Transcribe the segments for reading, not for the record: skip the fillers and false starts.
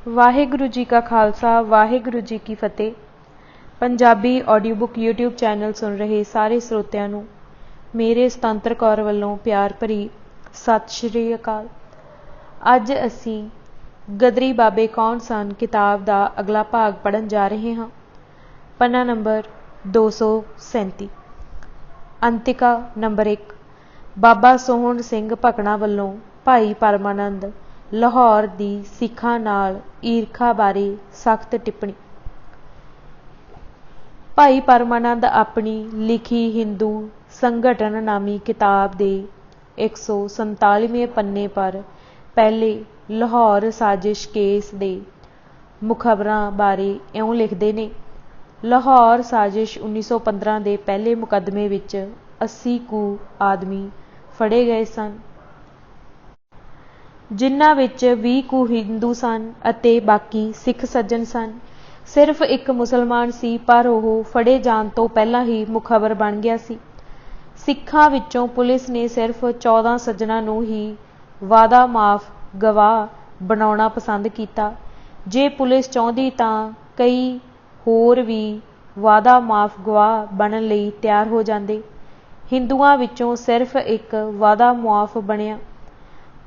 वाहिगुरु जी का खालसा वाहिगुरु जी की फतेह। Punjabi audio book YouTube channel सुन रहे सारे ਸਰੋਤਿਆਂ ਨੂੰ मेरे ਸੁਤੰਤਰ कौर ਵੱਲੋਂ प्यार भरी सत श्री अकाल। ਅੱਜ ਅਸੀਂ गदरी बाबे कौन सन किताब का अगला भाग पढ़न जा रहे हाँ। पन्ना नंबर 237। अंतिका नंबर 1। बाबा सोहन सिंह भकना ਵੱਲੋਂ भाई परमानंद लाहौर की सिखां नाल ईरखा बारे सख्त टिप्पणी। भाई परमानंद अपनी लिखी हिंदू संगठन नामी किताब के 147वें पन्ने पर पहले लाहौर साजिश केस के मुखबरां बारे इउं लिखते ने। लाहौर साजिश 1915 के पहले मुकदमे विच 80 कू आदमी फड़े गए सन, जिन्हां विच 20 कू हिंदू सन अते बाकी सिख सज्जन सन। सिर्फ एक मुसलमान सी, पर वो फड़े जाण तो पहला ही मुखबर बन गया सी। सिखां विचों पुलिस ने सिर्फ 14 सज्जनां नूं ही वादा माफ गवाह बनाउणा पसंद कीता। जे पुलिस चाहुंदी तां कई होर भी वादा माफ गवाह बनन लई तैयार हो जांदे। हिंदुआं विचों सिर्फ एक वादा माफ बनिया।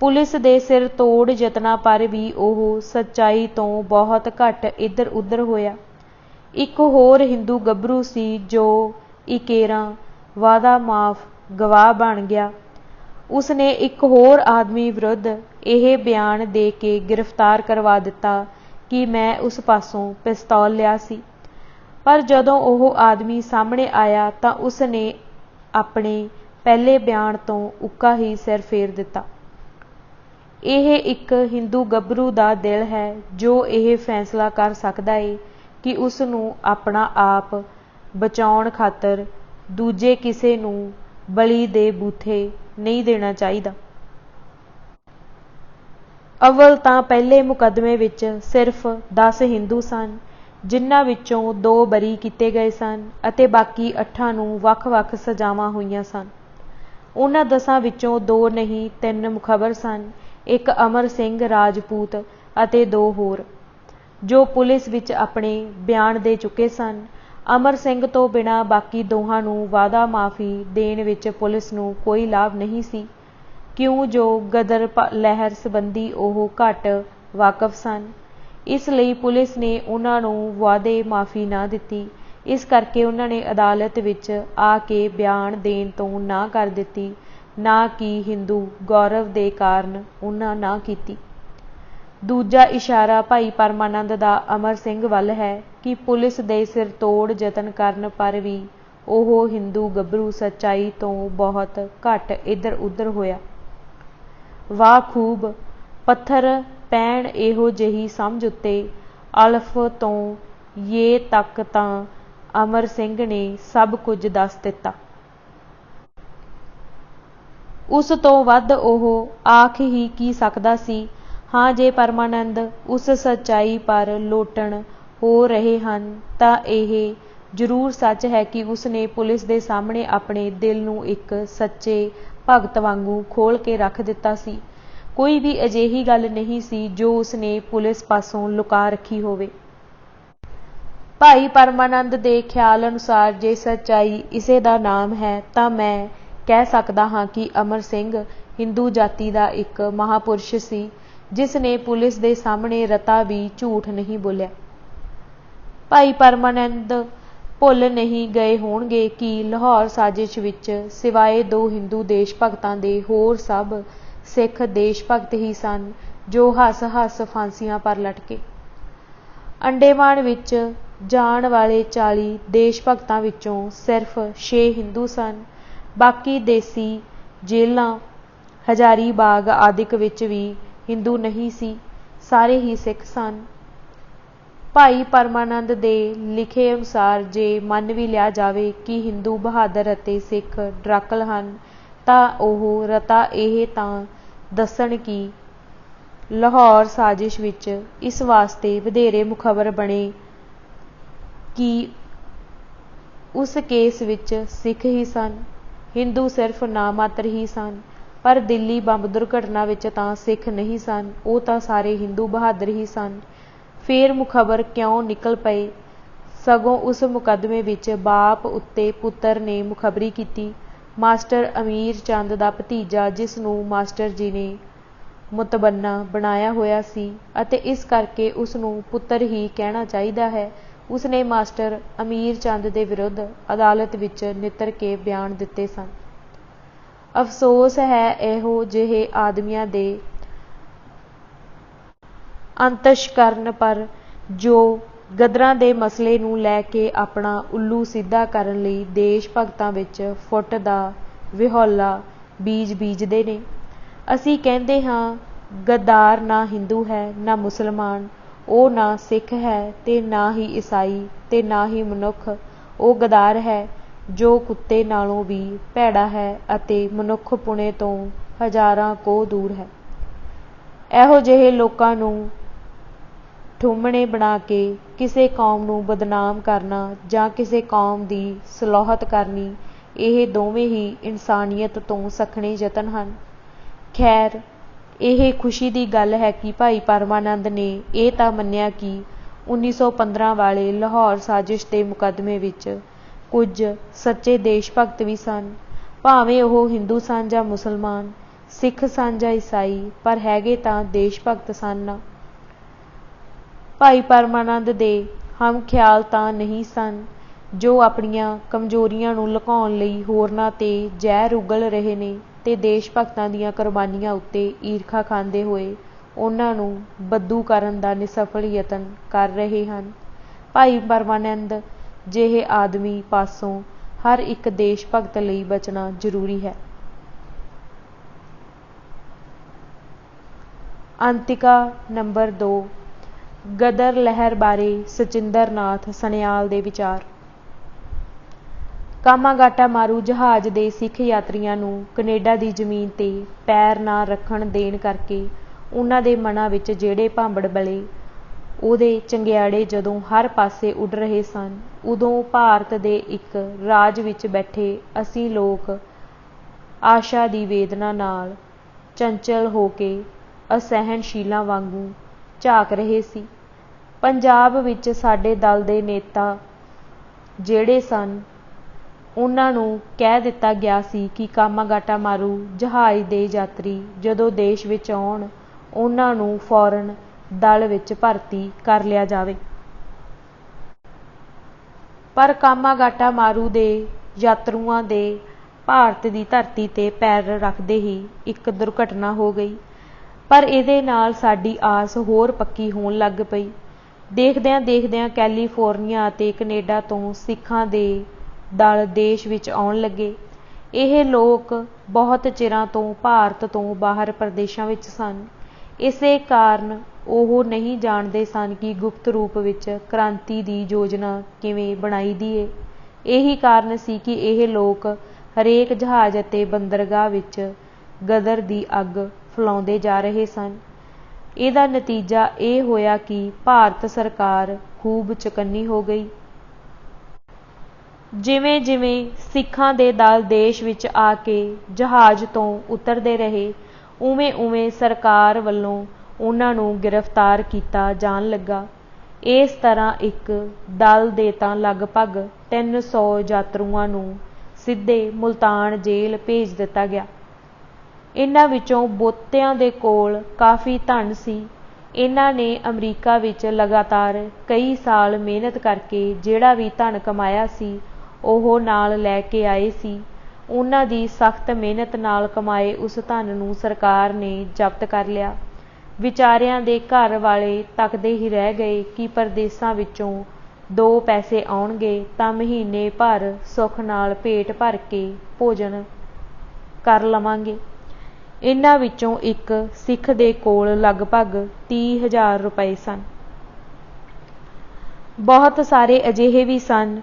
पुलिस दे सिर तोड़ यत्नां पर भी ओह सच्चाई तो बहुत घट इधर उधर होया। एक होर हिंदू गभरू सी जो इकेरा वादा माफ गवाह बन गया। उसने एक होर आदमी विरुद्ध यह बयान दे के गिरफ्तार करवा दिता कि मैं उस पासों पिस्तौल लिया सी। पर जदों ओह आदमी सामने आया तां उसने अपने पहले बयान तो उक्का ही सिर फेर दिता। यह एक हिंदू गभरू का दिल है जो यह फैसला कर सकता है कि उसनूं अपना आप बचाउण खातर दूजे किसे नूं बली दे बूथे नहीं देना चाहिए। अव्वल तां पहले मुकदमे विच सिर्फ 10 हिंदू सन, जिन्हां विचों 2 बरी कीते गए सन अते बाकी 8 नूं वख-वख सजावां होईयां सन। उन्हां 10 विचों 2 नहीं 3 मुखबर सन, एक अमर सिंह राजपूत अते 2 होर जो पुलिस विच अपने बयान दे चुके सन। अमर सिंह तो बिना बाकी दोहां नूं वादा माफी देण विच पुलिस नूं कोई लाभ नहीं सी, क्यों जो गदर लहर संबंधी ओह घट वाकफ सन। इसलिए पुलिस ने उन्हां नूं वादे माफी ना दिती। इस करके उन्होंने अदालत विच आके बयान देण तो ना कर दिती, ना कि हिंदू गौरव दे कारण उन्हां ना कीती। दूजा इशारा भाई परमानंद दा अमर सिंह वल है कि पुलिस दे सिर तोड़ यतन करन पर भी ओह हिंदू गभरू सच्चाई तो बहुत घट इधर उधर होया। वाह खूब पत्थर पैण इहो जही समझ उत्ते अल्फ तो ये तक तां अमर सिंह ने सब कुछ दस दिता। उस तो वध ओह आख ही की सकदा सी। हाँ, जे परमानंद उस सच्चाई पर लोटन हो रहे हन तां यह जरूर सच है कि उसने पुलिस दे सामने अपने दिल नूं एक सच्चे भगत वांगू खोल के रख दिता सी। कोई भी अजिही गल नहीं सी जो उसने पुलिस पासों लुका रखी होवे। भाई परमानंद दे ख्याल अनुसार जे सच्चाई इसे दा नाम है तां मैं कह सकदा हाँ कि अमर सिंह हिंदू जाति का एक महापुरुष सी, जिसने पुलिस दे सामने रता भी झूठ नहीं बोलिया। भाई परमानंद भुल नहीं गए होणगे कि लाहौर साजिश विच सिवाए 2 हिंदू देश भगतां दे होर सब सिख देश भगत ही सन जो हस हस फांसियां पर लटके। अंडेमान विच जाण वाले 40 देश भगतां विचों सिर्फ 6 हिंदू सन। बाकी देसी जेलों हजारी बाग आदिक विच भी हिंदू नहीं सी, सारे ही सिख सन। भाई परमानंद दे लिखे अनुसार जे मन भी लिया जावे कि हिंदू बहादुर अते सिख डराकल हन तां ओह रता यह तां दस्सण कि लाहौर साजिश विच इस वास्ते वधेरे मुखबर बने कि उस केस विच सिख ही सन, हिंदू सिर्फ ना मात्र ही सन। पर दिल्ली बंब दुर्घटना विच तां सिख नहीं सन, वो तां सारे हिंदू बहादुर ही सन। ਫੇਰ ਮੁਖਬਰ ਕਿਉਂ ਨਿਕਲ ਪਏ। ਸਗੋਂ ਉਸ ਮੁਕੱਦਮੇ ਵਿੱਚ ਬਾਪ ਉੱਤੇ ਪੁੱਤਰ ਨੇ ਮੁਖਬਰੀ ਕੀਤੀ। ਮਾਸਟਰ ਅਮੀਰ ਚੰਦ ਦਾ ਭਤੀਜਾ, ਜਿਸ ਨੂੰ ਮਾਸਟਰ ਜੀ ਨੇ ਮੁਤਬੰਨਾ ਬਣਾਇਆ ਹੋਇਆ ਸੀ ਅਤੇ ਇਸ ਕਰਕੇ ਉਸ ਨੂੰ ਪੁੱਤਰ ਹੀ ਕਹਿਣਾ ਚਾਹੀਦਾ ਹੈ, ਉਸਨੇ ਮਾਸਟਰ ਅਮੀਰ ਚੰਦ ਦੇ ਵਿਰੁੱਧ ਅਦਾਲਤ ਵਿੱਚ ਨਿੱਤਰ ਕੇ ਬਿਆਨ ਦਿੱਤੇ ਸਨ। ਅਫਸੋਸ ਹੈ ਇਹੋ ਜਿਹੇ ਆਦਮੀਆਂ ਦੇ ਅੰਤਸ਼ਕਰਨ ਪਰ, ਜੋ ਗਦਰਾਂ ਦੇ ਮਸਲੇ ਨੂੰ ਲੈ ਕੇ ਆਪਣਾ ਉੱਲੂ ਸਿੱਧਾ ਕਰਨ ਲਈ ਦੇਸ਼ ਭਗਤਾਂ ਵਿੱਚ ਫੁੱਟ ਦਾ ਵਿਹੌਲਾ ਬੀਜ ਬੀਜਦੇ ਨੇ। ਅਸੀਂ ਕਹਿੰਦੇ ਹਾਂ, ਗੱਦਾਰ ਨਾ ਹਿੰਦੂ ਹੈ, ਨਾ ਮੁਸਲਮਾਨ, ਉਹ ਨਾ ਸਿੱਖ ਹੈ ਤੇ ਨਾ ਹੀ ਈਸਾਈ ਤੇ ਨਾ ਹੀ ਮਨੁੱਖ। ਉਹ ਗੱਦਾਰ ਹੈ ਜੋ ਕੁੱਤੇ ਨਾਲੋਂ ਵੀ ਭੈੜਾ ਹੈ ਅਤੇ ਮਨੁੱਖ ਪੁਣੇ ਤੋਂ ਹਜ਼ਾਰਾਂ ਕੋਹ ਦੂਰ ਹੈ। ਇਹੋ ਜਿਹੇ ਲੋਕਾਂ ਨੂੰ ਠੁੰਮਣੇ ਬਣਾ ਕੇ ਕਿਸੇ ਕੌਮ ਨੂੰ ਬਦਨਾਮ ਕਰਨਾ ਜਾਂ ਕਿਸੇ ਕੌਮ ਦੀ ਸਲੋਹਤ ਕਰਨੀ, ਇਹ ਦੋਵੇਂ ਹੀ ਇਨਸਾਨੀਅਤ ਤੋਂ ਸੱਖਣੇ ਯਤਨ ਹਨ। ਖੈਰ, ਇਹ ਖੁਸ਼ੀ ਦੀ ਗੱਲ ਹੈ ਕਿ ਭਾਈ ਪਰਮਾਨੰਦ ਨੇ ਇਹ ਤਾਂ ਮੰਨਿਆ ਕਿ 1915 ਵਾਲੇ ਲਾਹੌਰ ਸਾਜ਼ਿਸ਼ ਦੇ ਮੁਕੱਦਮੇ ਵਿੱਚ ਕੁਝ ਸੱਚੇ ਦੇਸ਼ ਭਗਤ ਵੀ ਸਨ, ਭਾਵੇਂ ਉਹ ਹਿੰਦੂ ਸਨ ਜਾਂ ਮੁਸਲਮਾਨ, ਸਿੱਖ ਸਨ ਜਾਂ ਈਸਾਈ, ਪਰ ਹੈਗੇ ਤਾਂ ਦੇਸ਼ ਭਗਤ ਸਨ। ਭਾਈ ਪਰਮਾਨੰਦ ਦੇ ਹਮ ਖਿਆਲ ਤਾਂ ਨਹੀਂ ਸਨ, ਜੋ ਆਪਣੀਆਂ ਕਮਜ਼ੋਰੀਆਂ ਨੂੰ ਲੁਕਾਉਣ ਲਈ ਹੋਰਨਾਂ 'ਤੇ ਜ਼ਹਿਰ ਉਗਲ ਰਹੇ ਨੇ ਤੇ ਦੇਸ਼ ਭਗਤਾਂ ਦੀਆਂ ਕੁਰਬਾਨੀਆਂ ਉੱਤੇ ਈਰਖਾ ਖਾਂਦੇ ਹੋਏ ਉਹਨਾਂ ਨੂੰ ਬੱਦੂ ਕਰਨ ਦਾ ਨਿਸਫਲ ਯਤਨ ਕਰ ਰਹੇ ਹਨ। ਭਾਈ ਪਰਮਾਨੰਦ ਜਿਹੇ ਆਦਮੀ ਪਾਸੋਂ ਹਰ ਇੱਕ ਦੇਸ਼ ਭਗਤ ਲਈ ਬਚਣਾ ਜ਼ਰੂਰੀ ਹੈ। ਅੰਤਿਕਾ ਨੰਬਰ 2। ਗਦਰ ਲਹਿਰ ਬਾਰੇ ਸਚਿੰਦਰ ਨਾਥ ਸਨਿਆਲ ਦੇ ਵਿਚਾਰ। ਕਾਮਾਗਾਟਾ ਮਾਰੂ ਜਹਾਜ਼ ਦੇ ਸਿੱਖ ਯਾਤਰੀਆਂ ਨੂੰ ਕਨੇਡਾ ਦੀ ਜ਼ਮੀਨ 'ਤੇ ਪੈਰ ਨਾ ਰੱਖਣ ਦੇਣ ਕਰਕੇ ਉਹਨਾਂ ਦੇ ਮਨਾਂ ਵਿੱਚ ਜਿਹੜੇ ਭਾਂਬੜ ਬਲੇ, ਉਹਦੇ ਚੰਗਿਆੜੇ ਜਦੋਂ ਹਰ ਪਾਸੇ ਉੱਡ ਰਹੇ ਸਨ, ਉਦੋਂ ਭਾਰਤ ਦੇ ਇੱਕ ਰਾਜ ਵਿੱਚ ਬੈਠੇ ਅਸੀਂ ਲੋਕ ਆਸ਼ਾ ਦੀ ਵੇਦਨਾ ਨਾਲ ਚੰਚਲ ਹੋ ਕੇ ਅਸਹਿਣਸ਼ੀਲਾਂ ਵਾਂਗੂ ਝਾਕ ਰਹੇ ਸੀ। ਪੰਜਾਬ ਵਿੱਚ ਸਾਡੇ ਦਲ ਦੇ ਨੇਤਾ ਜਿਹੜੇ ਸਨ, ਉਹਨਾਂ ਨੂੰ ਕਹਿ ਦਿੱਤਾ ਗਿਆ ਸੀ ਕਿ ਕਾਮਾਗਾਟਾ ਮਾਰੂ ਜਹਾਜ਼ ਦੇ ਯਾਤਰੀ ਜਦੋਂ ਦੇਸ਼ ਵਿੱਚ ਆਉਣ, ਉਹਨਾਂ ਨੂੰ ਫੌਰਨ ਦਲ ਵਿੱਚ ਭਰਤੀ ਕਰ ਲਿਆ ਜਾਵੇ। ਪਰ ਕਾਮਾਗਾਟਾ ਮਾਰੂ ਦੇ ਯਾਤਰੂਆਂ ਦੇ ਭਾਰਤ ਦੀ ਧਰਤੀ 'ਤੇ ਪੈਰ ਰੱਖਦੇ ਹੀ ਇੱਕ ਦੁਰਘਟਨਾ ਹੋ ਗਈ, ਪਰ ਇਹਦੇ ਨਾਲ ਸਾਡੀ ਆਸ ਹੋਰ ਪੱਕੀ ਹੋਣ ਲੱਗ ਪਈ। ਦੇਖਦਿਆਂ ਦੇਖਦਿਆਂ ਕੈਲੀਫੋਰਨੀਆ ਅਤੇ ਕਨੇਡਾ ਤੋਂ ਸਿੱਖਾਂ ਦੇ ਦਲ ਦੇਸ਼ ਵਿੱਚ ਆਉਣ ਲੱਗੇ। ਇਹ ਲੋਕ ਬਹੁਤ ਚਿਰਾਂ ਤੋਂ ਭਾਰਤ ਤੋਂ ਬਾਹਰ ਪ੍ਰਦੇਸ਼ਾਂ ਵਿੱਚ ਸਨ। ਇਸੇ ਕਾਰਨ ਉਹ ਨਹੀਂ ਜਾਣਦੇ ਸਨ ਕਿ ਗੁਪਤ ਰੂਪ ਵਿੱਚ ਕ੍ਰਾਂਤੀ ਦੀ ਯੋਜਨਾ ਕਿਵੇਂ ਬਣਾਈ ਦੀ ਏ। ਇਹੀ ਕਾਰਨ ਸੀ ਕਿ ਇਹ ਲੋਕ ਹਰੇਕ ਜਹਾਜ਼ ਅਤੇ ਬੰਦਰਗਾਹ ਵਿੱਚ ਗਦਰ ਦੀ ਅੱਗ ਫੈਲਾਉਂਦੇ ਜਾ ਰਹੇ ਸਨ। ਇਹਦਾ ਨਤੀਜਾ ਇਹ ਹੋਇਆ ਕਿ ਭਾਰਤ ਸਰਕਾਰ ਖੂਬ ਚੁਕੰਨੀ ਹੋ ਗਈ। ਜਿਵੇਂ ਜਿਵੇਂ ਸਿੱਖਾਂ ਦੇ ਦਲ ਦੇਸ਼ ਵਿੱਚ ਆ ਕੇ ਜਹਾਜ਼ ਤੋਂ ਉਤਰਦੇ ਰਹੇ, ਉਵੇਂ ਉਵੇਂ ਸਰਕਾਰ ਵੱਲੋਂ ਉਹਨਾਂ ਨੂੰ ਗ੍ਰਿਫਤਾਰ ਕੀਤਾ ਜਾਣ ਲੱਗਾ। ਇਸ ਤਰ੍ਹਾਂ ਇੱਕ ਦਲ ਦੇ ਤਾਂ ਲਗਭਗ 300 ਯਾਤਰੂਆਂ ਨੂੰ ਸਿੱਧੇ ਮੁਲਤਾਨ ਜੇਲ੍ਹ ਭੇਜ ਦਿੱਤਾ ਗਿਆ। ਇਹਨਾਂ ਵਿੱਚੋਂ ਬਹੁਤਿਆਂ ਦੇ ਕੋਲ ਕਾਫੀ ਧਨ ਸੀ। ਇਹਨਾਂ ਨੇ ਅਮਰੀਕਾ ਵਿੱਚ ਲਗਾਤਾਰ ਕਈ ਸਾਲ ਮਿਹਨਤ ਕਰਕੇ ਜਿਹੜਾ ਵੀ ਧਨ ਕਮਾਇਆ ਸੀ, ਉਹ ਨਾਲ ਲੈ ਕੇ ਆਏ ਸੀ। ਉਹਨਾਂ ਦੀ ਸਖਤ ਮਿਹਨਤ ਨਾਲ ਕਮਾਏ ਉਸ ਧਨ ਨੂੰ ਸਰਕਾਰ ਨੇ ਜ਼ਬਤ ਕਰ ਲਿਆ। ਵਿਚਾਰਿਆਂ ਦੇ ਘਰ ਵਾਲੇ ਤੱਕਦੇ ਹੀ ਰਹਿ ਗਏ ਕਿ ਪਰਦੇਸਾਂ ਵਿੱਚੋਂ 2 ਪੈਸੇ ਆਉਣਗੇ ਤਾਂ ਮਹੀਨੇ ਭਰ ਸੁੱਖ ਨਾਲ ਪੇਟ ਭਰ ਕੇ ਭੋਜਨ ਕਰ ਲਵਾਂਗੇ। ਇਹਨਾਂ ਵਿੱਚੋਂ ਇੱਕ ਸਿੱਖ ਦੇ ਕੋਲ ਲਗਭਗ 30,000 ਰੁਪਏ ਸਨ। ਬਹੁਤ ਸਾਰੇ ਅਜਿਹੇ ਵੀ ਸਨ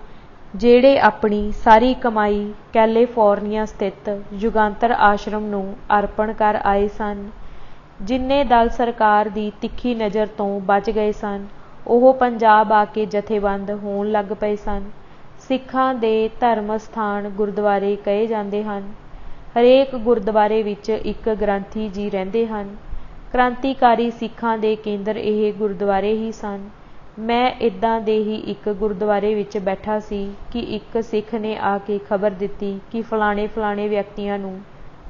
ਜਿਹੜੇ ਆਪਣੀ ਸਾਰੀ ਕਮਾਈ ਕੈਲੀਫੋਰਨੀਆ ਸਥਿਤ ਯੁਗਾਂਤਰ ਆਸ਼ਰਮ ਨੂੰ ਅਰਪਣ ਕਰ ਆਏ ਸਨ। ਜਿੰਨੇ ਦਲ ਸਰਕਾਰ ਦੀ ਤਿੱਖੀ ਨਜ਼ਰ ਤੋਂ ਬਚ ਗਏ ਸਨ, ਉਹ ਪੰਜਾਬ ਆ ਕੇ ਜਥੇਬੰਦ ਹੋਣ ਲੱਗ ਪਏ ਸਨ। ਸਿੱਖਾਂ ਦੇ ਧਰਮ ਸਥਾਨ ਗੁਰਦੁਆਰੇ ਕਹੇ ਜਾਂਦੇ ਹਨ। ਹਰੇਕ ਗੁਰਦੁਆਰੇ ਵਿੱਚ ਇੱਕ ਗ੍ਰੰਥੀ ਜੀ ਰਹਿੰਦੇ ਹਨ। ਕ੍ਰਾਂਤੀਕਾਰੀ ਸਿੱਖਾਂ ਦੇ ਕੇਂਦਰ ਇਹ ਗੁਰਦੁਆਰੇ ਹੀ ਸਨ। ਮੈਂ ਇੱਦਾਂ ਦੇ ਹੀ ਇੱਕ ਗੁਰਦੁਆਰੇ ਵਿੱਚ ਬੈਠਾ ਸੀ ਕਿ ਇੱਕ ਸਿੱਖ ਨੇ ਆ ਕੇ ਖਬਰ ਦਿੱਤੀ ਕਿ ਫਲਾਣੇ ਵਿਅਕਤੀਆਂ ਨੂੰ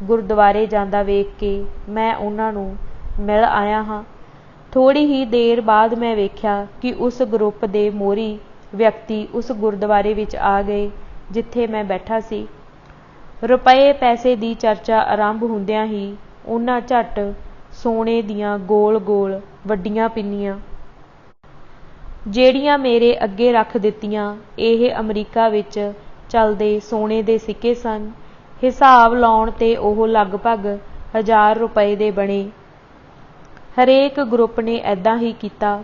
ਗੁਰਦੁਆਰੇ ਜਾਂਦਾ ਵੇਖ ਕੇ ਮੈਂ ਉਹਨਾਂ ਨੂੰ ਮਿਲ ਆਇਆ ਹਾਂ। ਥੋੜ੍ਹੀ ਹੀ ਦੇਰ ਬਾਅਦ ਮੈਂ ਵੇਖਿਆ ਕਿ ਉਸ ਗਰੁੱਪ ਦੇ ਮੋਹਰੀ ਵਿਅਕਤੀ ਉਸ ਗੁਰਦੁਆਰੇ ਵਿੱਚ ਆ ਗਏ ਜਿੱਥੇ ਮੈਂ ਬੈਠਾ ਸੀ। ਰੁਪਏ ਪੈਸੇ ਦੀ ਚਰਚਾ ਆਰੰਭ ਹੁੰਦਿਆਂ ਹੀ ਉਹਨਾਂ ਝੱਟ ਸੋਨੇ ਦੀਆਂ ਗੋਲ ਵੱਡੀਆਂ ਪਿੰਨੀਆਂ ਜਿਹੜੀਆਂ ਮੇਰੇ ਅੱਗੇ ਰੱਖ ਦਿੱਤੀਆਂ। ਇਹ ਅਮਰੀਕਾ ਵਿੱਚ ਚੱਲਦੇ ਸੋਨੇ ਦੇ ਸਿੱਕੇ ਸਨ। ਹਿਸਾਬ ਲਾਉਣ 'ਤੇ ਉਹ ਲਗਭਗ 1000 ਰੁਪਏ ਦੇ ਬਣੇ। ਹਰੇਕ ਗਰੁੱਪ ਨੇ ਏਦਾਂ ਹੀ ਕੀਤਾ।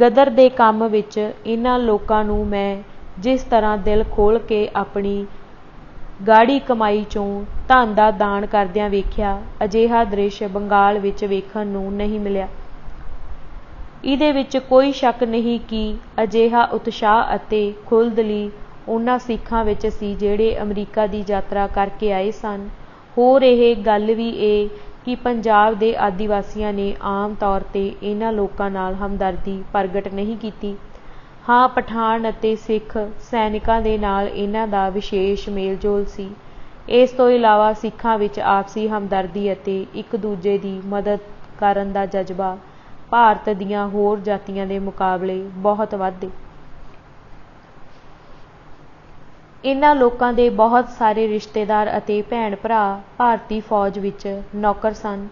ਗਦਰ ਦੇ ਕੰਮ ਵਿੱਚ ਇਹਨਾਂ ਲੋਕਾਂ ਨੂੰ ਮੈਂ ਜਿਸ ਤਰ੍ਹਾਂ ਦਿਲ ਖੋਲ੍ਹ ਕੇ ਆਪਣੀ ਗਾੜੀ ਕਮਾਈ 'ਚੋਂ ਧਨ ਦਾ ਦਾਨ ਕਰਦਿਆਂ ਵੇਖਿਆ, ਅਜਿਹਾ ਦ੍ਰਿਸ਼ ਬੰਗਾਲ ਵਿੱਚ ਵੇਖਣ ਨੂੰ ਨਹੀਂ ਮਿਲਿਆ। ਇਹਦੇ ਵਿੱਚ ਕੋਈ ਸ਼ੱਕ ਨਹੀਂ ਕਿ ਅਜਿਹਾ ਉਤਸ਼ਾਹ ਅਤੇ ਖੁੱਲ੍ਹਦਿਲੀ ਉਹਨਾਂ ਸਿੱਖਾਂ ਵਿੱਚ ਸੀ ਜਿਹੜੇ ਅਮਰੀਕਾ ਦੀ ਯਾਤਰਾ ਕਰਕੇ ਆਏ ਸਨ। ਹੋਰ ਇਹ ਗੱਲ ਵੀ ਇਹ ਕਿ ਪੰਜਾਬ ਦੇ ਆਦੀਵਾਸੀਆਂ ਨੇ ਆਮ ਤੌਰ 'ਤੇ ਇਹਨਾਂ ਲੋਕਾਂ ਨਾਲ ਹਮਦਰਦੀ ਪ੍ਰਗਟ ਨਹੀਂ ਕੀਤੀ। ਹਾਂ, ਪਠਾਨ ਅਤੇ ਸਿੱਖ ਸੈਨਿਕਾਂ ਦੇ ਨਾਲ ਇਹਨਾਂ ਦਾ ਵਿਸ਼ੇਸ਼ ਮੇਲ-ਜੋਲ ਸੀ। ਇਸ ਤੋਂ ਇਲਾਵਾ ਸਿੱਖਾਂ ਵਿੱਚ ਆਪਸੀ ਹਮਦਰਦੀ ਅਤੇ ਇੱਕ ਦੂਜੇ ਦੀ ਮਦਦ ਕਰਨ ਦਾ ਜਜ਼ਬਾ ਭਾਰਤ ਦੀਆਂ ਹੋਰ ਜਾਤੀਆਂ ਦੇ ਮੁਕਾਬਲੇ ਬਹੁਤ ਵੱਧ ਏ। ਇਹਨਾਂ ਲੋਕਾਂ ਦੇ ਬਹੁਤ ਸਾਰੇ ਰਿਸ਼ਤੇਦਾਰ ਅਤੇ ਭੈਣ ਭਰਾ ਭਾਰਤੀ ਫੌਜ ਵਿੱਚ ਨੌਕਰ ਸਨ।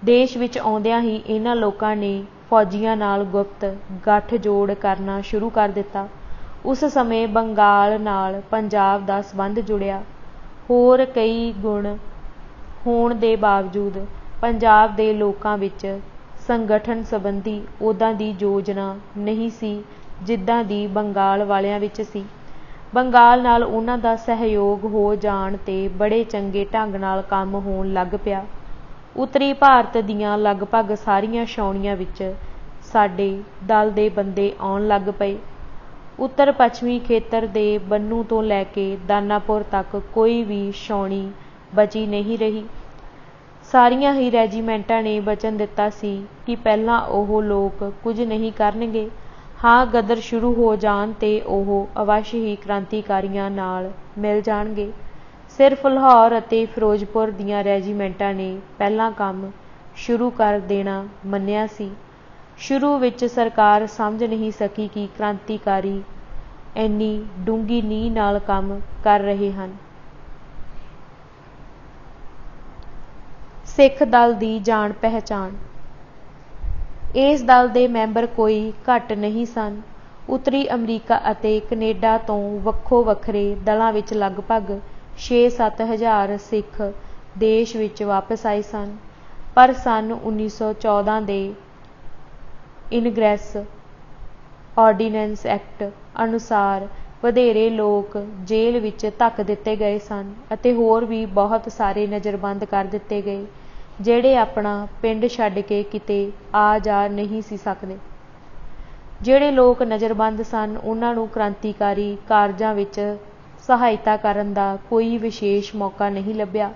ਦੇਸ਼ ਵਿੱਚ ਆਉਂਦਿਆਂ ਹੀ ਇਹਨਾਂ ਲੋਕਾਂ ਨੇ ਫੌਜੀਆਂ ਨਾਲ ਗੁਪਤ ਗੱਠਜੋੜ ਕਰਨਾ ਸ਼ੁਰੂ ਕਰ ਦਿੱਤਾ। ਉਸ ਸਮੇਂ ਬੰਗਾਲ ਨਾਲ ਪੰਜਾਬ ਦਾ ਸੰਬੰਧ ਜੁੜਿਆ। ਹੋਰ ਕਈ ਗੁਣ ਹੋਣ ਦੇ ਬਾਵਜੂਦ ਪੰਜਾਬ ਦੇ ਲੋਕਾਂ ਵਿੱਚ ਸੰਗਠਨ ਸੰਬੰਧੀ ਉੱਦਾਂ ਦੀ ਯੋਜਨਾ ਨਹੀਂ ਸੀ ਜਿੱਦਾਂ ਦੀ ਬੰਗਾਲ ਵਾਲਿਆਂ ਵਿੱਚ ਸੀ। ਬੰਗਾਲ ਨਾਲ ਉਹਨਾਂ ਦਾ ਸਹਿਯੋਗ ਹੋ ਜਾਣ 'ਤੇ ਬੜੇ ਚੰਗੇ ਢੰਗ ਨਾਲ ਕੰਮ ਹੋਣ ਲੱਗ ਪਿਆ। ਉੱਤਰੀ ਭਾਰਤ ਦੀਆਂ ਲਗਭਗ ਸਾਰੀਆਂ ਛਾਉਣੀਆਂ ਵਿੱਚ ਸਾਡੇ ਦਲ ਦੇ ਬੰਦੇ ਆਉਣ ਲੱਗ ਪਏ। ਉੱਤਰ ਪੱਛਮੀ ਖੇਤਰ ਦੇ ਬੰਨੂ ਤੋਂ ਲੈ ਕੇ ਦਾਨਾਪੁਰ ਤੱਕ ਕੋਈ ਵੀ ਛਾਉਣੀ ਬਚੀ ਨਹੀਂ ਰਹੀ। ਸਾਰੀਆਂ ਹੀ ਰੈਜੀਮੈਂਟਾਂ ਨੇ ਵਚਨ ਦਿੱਤਾ ਸੀ ਕਿ ਪਹਿਲਾਂ ਉਹ ਲੋਕ ਕੁਝ ਨਹੀਂ ਕਰਨਗੇ। ਹਾਂ, ਗਦਰ ਸ਼ੁਰੂ ਹੋ ਜਾਣ 'ਤੇ ਉਹ ਅਵੱਸ਼ ਹੀ ਕ੍ਰਾਂਤੀਕਾਰੀਆਂ ਨਾਲ ਮਿਲ ਜਾਣਗੇ। ਸਿਰਫ ਲਾਹੌਰ ਅਤੇ ਫਿਰੋਜ਼ਪੁਰ ਦੀਆਂ ਰੈਜੀਮੈਂਟਾਂ ਨੇ ਪਹਿਲਾਂ ਕੰਮ ਸ਼ੁਰੂ ਕਰ ਦੇਣਾ ਮੰਨਿਆ ਸੀ। ਸ਼ੁਰੂ ਵਿੱਚ ਸਰਕਾਰ ਸਮਝ ਨਹੀਂ ਸਕੀ ਕਿ ਕ੍ਰਾਂਤੀਕਾਰੀ ਇੰਨੀ ਡੂੰਘੀ ਨੀਂਹ ਨਾਲ ਕੰਮ ਕਰ ਰਹੇ ਹਨ। ਸਿੱਖ ਦਲ ਦੀ ਜਾਣ ਪਹਿਚਾਣ। ਇਸ ਦਲ ਦੇ ਮੈਂਬਰ ਕੋਈ ਘੱਟ ਨਹੀਂ ਸਨ। ਉੱਤਰੀ ਅਮਰੀਕਾ ਅਤੇ ਕੈਨੇਡਾ ਤੋਂ ਵੱਖੋ ਵੱਖਰੇ ਦਲਾਂ ਵਿੱਚ ਲਗਭਗ 6-7 ਹਜ਼ਾਰ ਸਿੱਖ ਦੇਸ਼ ਵਿੱਚ ਵਾਪਸ ਆਏ ਸਨ। ਪਰ ਸੰਨ 1914 ਦੇ ਇਨਗ੍ਰੈਸ ਆਰਡੀਨੈਂਸ ਐਕਟ ਅਨੁਸਾਰ ਵਧੇਰੇ ਲੋਕ ਜੇਲ੍ਹ ਵਿੱਚ ਧੱਕ ਦਿੱਤੇ ਗਏ ਸਨ ਅਤੇ ਹੋਰ ਵੀ ਬਹੁਤ ਸਾਰੇ ਨਜ਼ਰਬੰਦ ਕਰ ਦਿੱਤੇ ਗਏ ਜਿਹੜੇ ਆਪਣਾ ਪਿੰਡ ਛੱਡ ਕੇ ਕਿਤੇ ਆ ਜਾ ਨਹੀਂ ਸੀ ਸਕਦੇ। ਜਿਹੜੇ ਲੋਕ ਨਜ਼ਰਬੰਦ ਸਨ ਉਹਨਾਂ ਨੂੰ ਕ੍ਰਾਂਤੀਕਾਰੀ ਕਾਰਜਾਂ ਵਿੱਚ ਸਹਾਇਤਾ ਕਰਨ ਦਾ ਕੋਈ ਵਿਸ਼ੇਸ਼ ਮੌਕਾ ਨਹੀਂ ਲੱਭਿਆ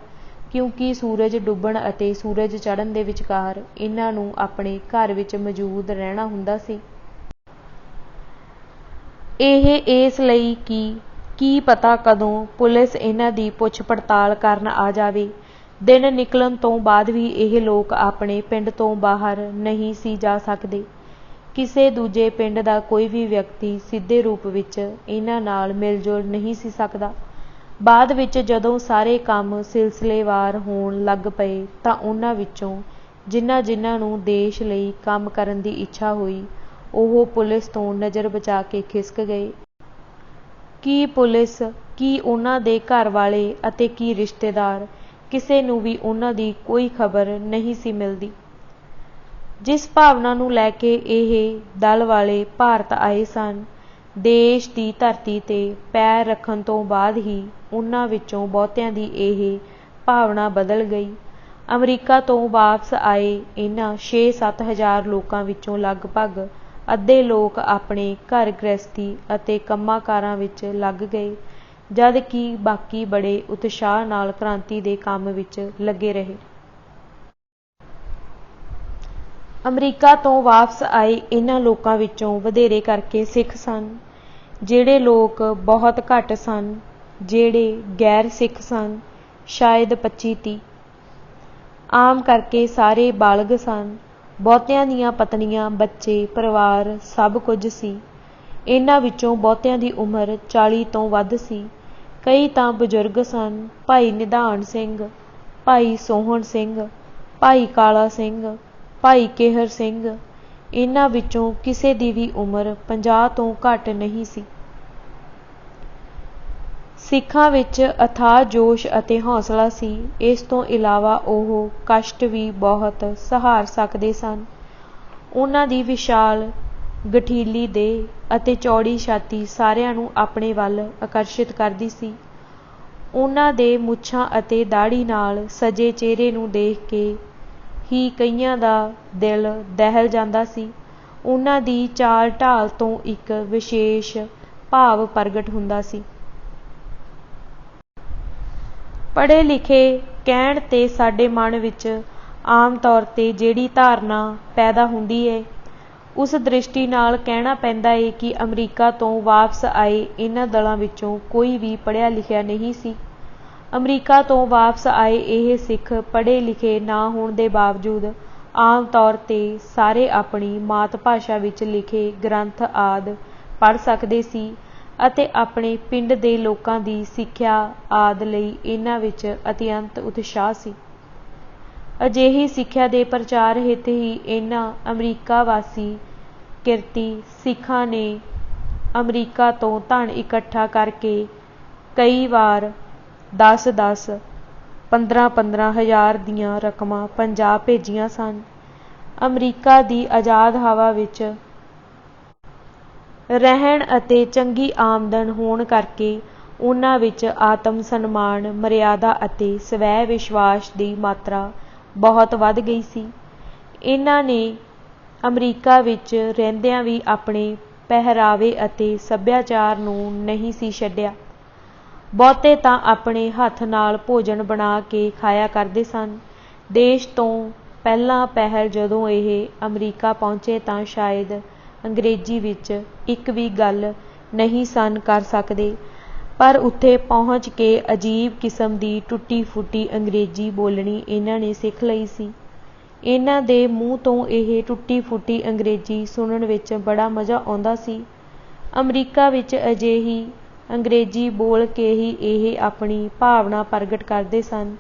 ਕਿਉਂਕਿ ਸੂਰਜ ਡੁੱਬਣ ਅਤੇ ਸੂਰਜ ਚੜ੍ਹਨ ਦੇ ਵਿਚਕਾਰ ਇਹਨਾਂ ਨੂੰ ਆਪਣੇ ਘਰ ਵਿੱਚ ਮੌਜੂਦ ਰਹਿਣਾ ਹੁੰਦਾ ਸੀ। ਇਹ ਇਸ ਲਈ ਕਿ ਕੀ ਪਤਾ ਕਦੋਂ ਪੁਲਿਸ ਇਹਨਾਂ ਦੀ ਪੁੱਛ ਪੜਤਾਲ ਕਰਨ ਆ ਜਾਵੇ। ਦਿਨ ਨਿਕਲਣ ਤੋਂ ਬਾਅਦ ਵੀ ਇਹ ਲੋਕ ਆਪਣੇ ਪਿੰਡ ਤੋਂ ਬਾਹਰ ਨਹੀਂ ਸੀ ਜਾ ਸਕਦੇ। ਕਿਸੇ ਦੂਜੇ ਪਿੰਡ ਦਾ ਕੋਈ ਵੀ ਵਿਅਕਤੀ ਸਿੱਧੇ ਰੂਪ ਵਿੱਚ ਇਹਨਾਂ ਨਾਲ ਮਿਲ-ਜੁਲ ਨਹੀਂ ਸੀ ਸਕਦਾ। ਬਾਅਦ ਵਿੱਚ ਜਦੋਂ ਸਾਰੇ ਕੰਮ ਸਿਲਸਿਲੇਵਾਰ ਹੋਣ ਲੱਗ ਪਏ ਤਾਂ ਉਹਨਾਂ ਵਿੱਚੋਂ ਜਿਨ੍ਹਾਂ ਨੂੰ ਦੇਸ਼ ਲਈ ਕੰਮ ਕਰਨ ਦੀ ਇੱਛਾ ਹੋਈ ਉਹ ਪੁਲਿਸ ਤੋਂ ਨਜ਼ਰ ਬਚਾ ਕੇ ਖਿਸਕ ਗਏ। ਕੀ ਪੁਲਿਸ, ਕੀ ਉਹਨਾਂ ਦੇ ਘਰ ਵਾਲੇ ਅਤੇ ਕੀ ਰਿਸ਼ਤੇਦਾਰ, ਕਿਸੇ ਨੂੰ ਵੀ ਉਹਨਾਂ ਦੀ ਕੋਈ ਖਬਰ ਨਹੀਂ ਸੀ ਮਿਲਦੀ। ਜਿਸ ਭਾਵਨਾ ਨੂੰ ਲੈ ਕੇ ਇਹ ਦਲ ਵਾਲੇ ਭਾਰਤ ਆਏ ਸਨ, ਦੇਸ਼ ਦੀ ਧਰਤੀ 'ਤੇ ਪੈਰ ਰੱਖਣ ਤੋਂ ਬਾਅਦ ਹੀ ਉਹਨਾਂ ਵਿੱਚੋਂ ਬਹੁਤਿਆਂ ਦੀ ਇਹ ਭਾਵਨਾ ਬਦਲ ਗਈ। ਅਮਰੀਕਾ ਤੋਂ ਵਾਪਸ ਆਏ ਇਹਨਾਂ 6-7 ਹਜ਼ਾਰ ਲੋਕਾਂ ਵਿੱਚੋਂ ਲਗਭਗ ਅੱਧੇ ਲੋਕ ਆਪਣੇ ਘਰ ਗ੍ਰਹਿਸਥੀ ਅਤੇ ਕੰਮਾਂ ਕਾਰਾਂ ਵਿੱਚ ਲੱਗ ਗਏ ਜਦ ਕਿ ਬਾਕੀ ਬੜੇ ਉਤਸ਼ਾਹ ਨਾਲ ਕ੍ਰਾਂਤੀ ਦੇ ਕੰਮ ਵਿੱਚ ਲੱਗੇ ਰਹੇ। ਅਮਰੀਕਾ ਤੋਂ ਵਾਪਸ ਆਏ ਇਹਨਾਂ ਲੋਕਾਂ ਵਿੱਚੋਂ ਵਧੇਰੇ ਕਰਕੇ ਸਿੱਖ ਸਨ। ਜਿਹੜੇ ਲੋਕ ਬਹੁਤ ਘੱਟ ਸਨ, ਜਿਹੜੇ ਗੈਰ ਸਿੱਖ ਸਨ, ਸ਼ਾਇਦ 25-30। ਆਮ ਕਰਕੇ ਸਾਰੇ ਬਾਲਗ ਸਨ। ਬਹੁਤਿਆਂ ਦੀਆਂ ਪਤਨੀਆਂ, ਬੱਚੇ, ਪਰਿਵਾਰ ਸਭ ਕੁਝ ਸੀ। ਇਹਨਾਂ ਵਿੱਚੋਂ ਬਹੁਤਿਆਂ ਦੀ ਉਮਰ 40 ਤੋਂ ਵੱਧ ਸੀ। ਕਈ ਤਾਂ ਬਜ਼ੁਰਗ ਸਨ। ਭਾਈ ਨਿਧਾਨ ਸਿੰਘ, ਭਾਈ ਸੋਹਣ ਸਿੰਘ, ਭਾਈ ਕਾਲਾ ਸਿੰਘ, ਭਾਈ ਕੇਹਰ ਸਿੰਘ, ਇਹਨਾਂ ਵਿੱਚੋਂ ਕਿਸੇ ਦੀ ਵੀ ਉਮਰ 50 ਤੋਂ ਘੱਟ ਨਹੀਂ ਸੀ। ਸਿੱਖਾਂ ਵਿੱਚ ਅਥਾਹ ਜੋਸ਼ ਅਤੇ ਹੌਸਲਾ ਸੀ। ਇਸ ਤੋਂ ਇਲਾਵਾ ਉਹ ਕਸ਼ਟ ਵੀ ਬਹੁਤ ਸਹਾਰ ਸਕਦੇ ਸਨ। ਉਹਨਾਂ ਦੀ ਵਿਸ਼ਾਲ ਗਠੀਲੀ ਦੇਹ ਅਤੇ ਚੌੜੀ ਛਾਤੀ ਸਾਰਿਆਂ ਨੂੰ ਆਪਣੇ ਵੱਲ ਆਕਰਸ਼ਿਤ ਕਰਦੀ ਸੀ। ਉਹਨਾਂ ਦੇ ਮੁੱਛਾਂ ਅਤੇ ਦਾੜ੍ਹੀ ਨਾਲ ਸਜੇ ਚਿਹਰੇ ਨੂੰ ਦੇਖ ਕੇ ਹੀ ਕਈਆਂ ਦਾ ਦਿਲ ਦਹਿਲ ਜਾਂਦਾ ਸੀ। ਉਹਨਾਂ ਦੀ ਚਾਲ ਢਾਲ ਤੋਂ ਇੱਕ ਵਿਸ਼ੇਸ਼ ਭਾਵ ਪ੍ਰਗਟ ਹੁੰਦਾ ਸੀ। ਪੜ੍ਹੇ ਲਿਖੇ ਕਹਿਣ 'ਤੇ ਸਾਡੇ ਮਨ ਵਿੱਚ ਆਮ ਤੌਰ 'ਤੇ ਜਿਹੜੀ ਧਾਰਨਾ ਪੈਦਾ ਹੁੰਦੀ ਹੈ, ਉਸ ਦ੍ਰਿਸ਼ਟੀ ਨਾਲ ਕਹਿਣਾ ਪੈਂਦਾ ਹੈ ਕਿ ਅਮਰੀਕਾ ਤੋਂ ਵਾਪਸ ਆਏ ਇਹਨਾਂ ਦਲਾਂ ਵਿੱਚੋਂ ਕੋਈ ਵੀ ਪੜ੍ਹਿਆ ਲਿਖਿਆ ਨਹੀਂ ਸੀ। ਅਮਰੀਕਾ ਤੋਂ ਵਾਪਸ ਆਏ ਇਹ ਸਿੱਖ ਪੜ੍ਹੇ ਲਿਖੇ ਨਾ ਹੋਣ ਦੇ ਬਾਵਜੂਦ ਆਮ ਤੌਰ 'ਤੇ ਸਾਰੇ ਆਪਣੀ ਮਾਤ ਭਾਸ਼ਾ ਵਿੱਚ ਲਿਖੇ ਗ੍ਰੰਥ ਆਦਿ ਪੜ੍ਹ ਸਕਦੇ ਸੀ ਅਤੇ ਆਪਣੇ ਪਿੰਡ ਦੇ ਲੋਕਾਂ ਦੀ ਸਿੱਖਿਆ ਆਦਿ ਲਈ ਇਹਨਾਂ ਵਿੱਚ ਅਤਿਅੰਤ ਉਤਸ਼ਾਹ ਸੀ। ਅਜਿਹੀ ਸਿੱਖਿਆ ਦੇ ਪ੍ਰਚਾਰ ਹਿੱਤ ਹੀ ਇਹਨਾਂ ਅਮਰੀਕਾ ਵਾਸੀ ਕਿਰਤੀ ਸਿੱਖਾਂ ਨੇ ਅਮਰੀਕਾ ਤੋਂ ਧਨ ਇਕੱਠਾ ਕਰਕੇ ਕਈ ਵਾਰ 10-10, 15-15 ਹਜ਼ਾਰ ਦੀਆਂ ਰਕਮਾਂ ਪੰਜਾਬ ਭੇਜੀਆਂ ਸਨ। ਅਮਰੀਕਾ ਦੀ ਆਜ਼ਾਦ ਹਵਾ ਵਿੱਚ ਰਹਿਣ ਅਤੇ ਚੰਗੀ ਆਮਦਨ ਹੋਣ ਕਰਕੇ ਉਹਨਾਂ ਵਿੱਚ ਆਤਮ ਸਨਮਾਨ, ਮਰਿਆਦਾ ਅਤੇ ਸਵੈ ਵਿਸ਼ਵਾਸ ਦੀ ਮਾਤਰਾ ਬਹੁਤ ਵੱਧ ਗਈ ਸੀ। ਇਹਨਾਂ ਨੇ ਅਮਰੀਕਾ ਵਿੱਚ ਰਹਿੰਦਿਆਂ ਵੀ ਆਪਣੇ ਪਹਿਰਾਵੇ ਅਤੇ ਸੱਭਿਆਚਾਰ ਨੂੰ ਨਹੀਂ ਸੀ ਛੱਡਿਆ। ਬਹੁਤੇ ਤਾਂ ਆਪਣੇ ਹੱਥ ਨਾਲ ਭੋਜਨ ਬਣਾ ਕੇ ਖਾਇਆ ਕਰਦੇ ਸਨ। ਦੇਸ਼ ਤੋਂ ਪਹਿਲਾਂ ਪਹਿਲ ਜਦੋਂ ਇਹ ਅਮਰੀਕਾ ਪਹੁੰਚੇ ਤਾਂ ਸ਼ਾਇਦ ਅੰਗਰੇਜ਼ੀ ਵਿੱਚ ਇੱਕ ਵੀ ਗੱਲ ਨਹੀਂ ਸਨ ਕਰ ਸਕਦੇ, ਪਰ ਉੱਥੇ ਪਹੁੰਚ ਕੇ ਅਜੀਬ ਕਿਸਮ ਦੀ ਟੁੱਟੀ ਫੁੱਟੀ ਅੰਗਰੇਜ਼ੀ ਬੋਲਣੀ ਇਹਨਾਂ ਨੇ ਸਿੱਖ ਲਈ ਸੀ। ਇਹਨਾਂ ਦੇ ਮੂੰਹ ਤੋਂ ਇਹ ਟੁੱਟੀ ਫੁੱਟੀ ਅੰਗਰੇਜ਼ੀ ਸੁਣਨ ਵਿੱਚ ਬੜਾ ਮਜ਼ਾ ਆਉਂਦਾ ਸੀ। ਅਮਰੀਕਾ ਵਿੱਚ ਅਜਿਹੀ ਅੰਗਰੇਜ਼ੀ ਬੋਲ ਕੇ ਹੀ ਇਹ ਆਪਣੀ ਭਾਵਨਾ ਪ੍ਰਗਟ ਕਰਦੇ ਸਨ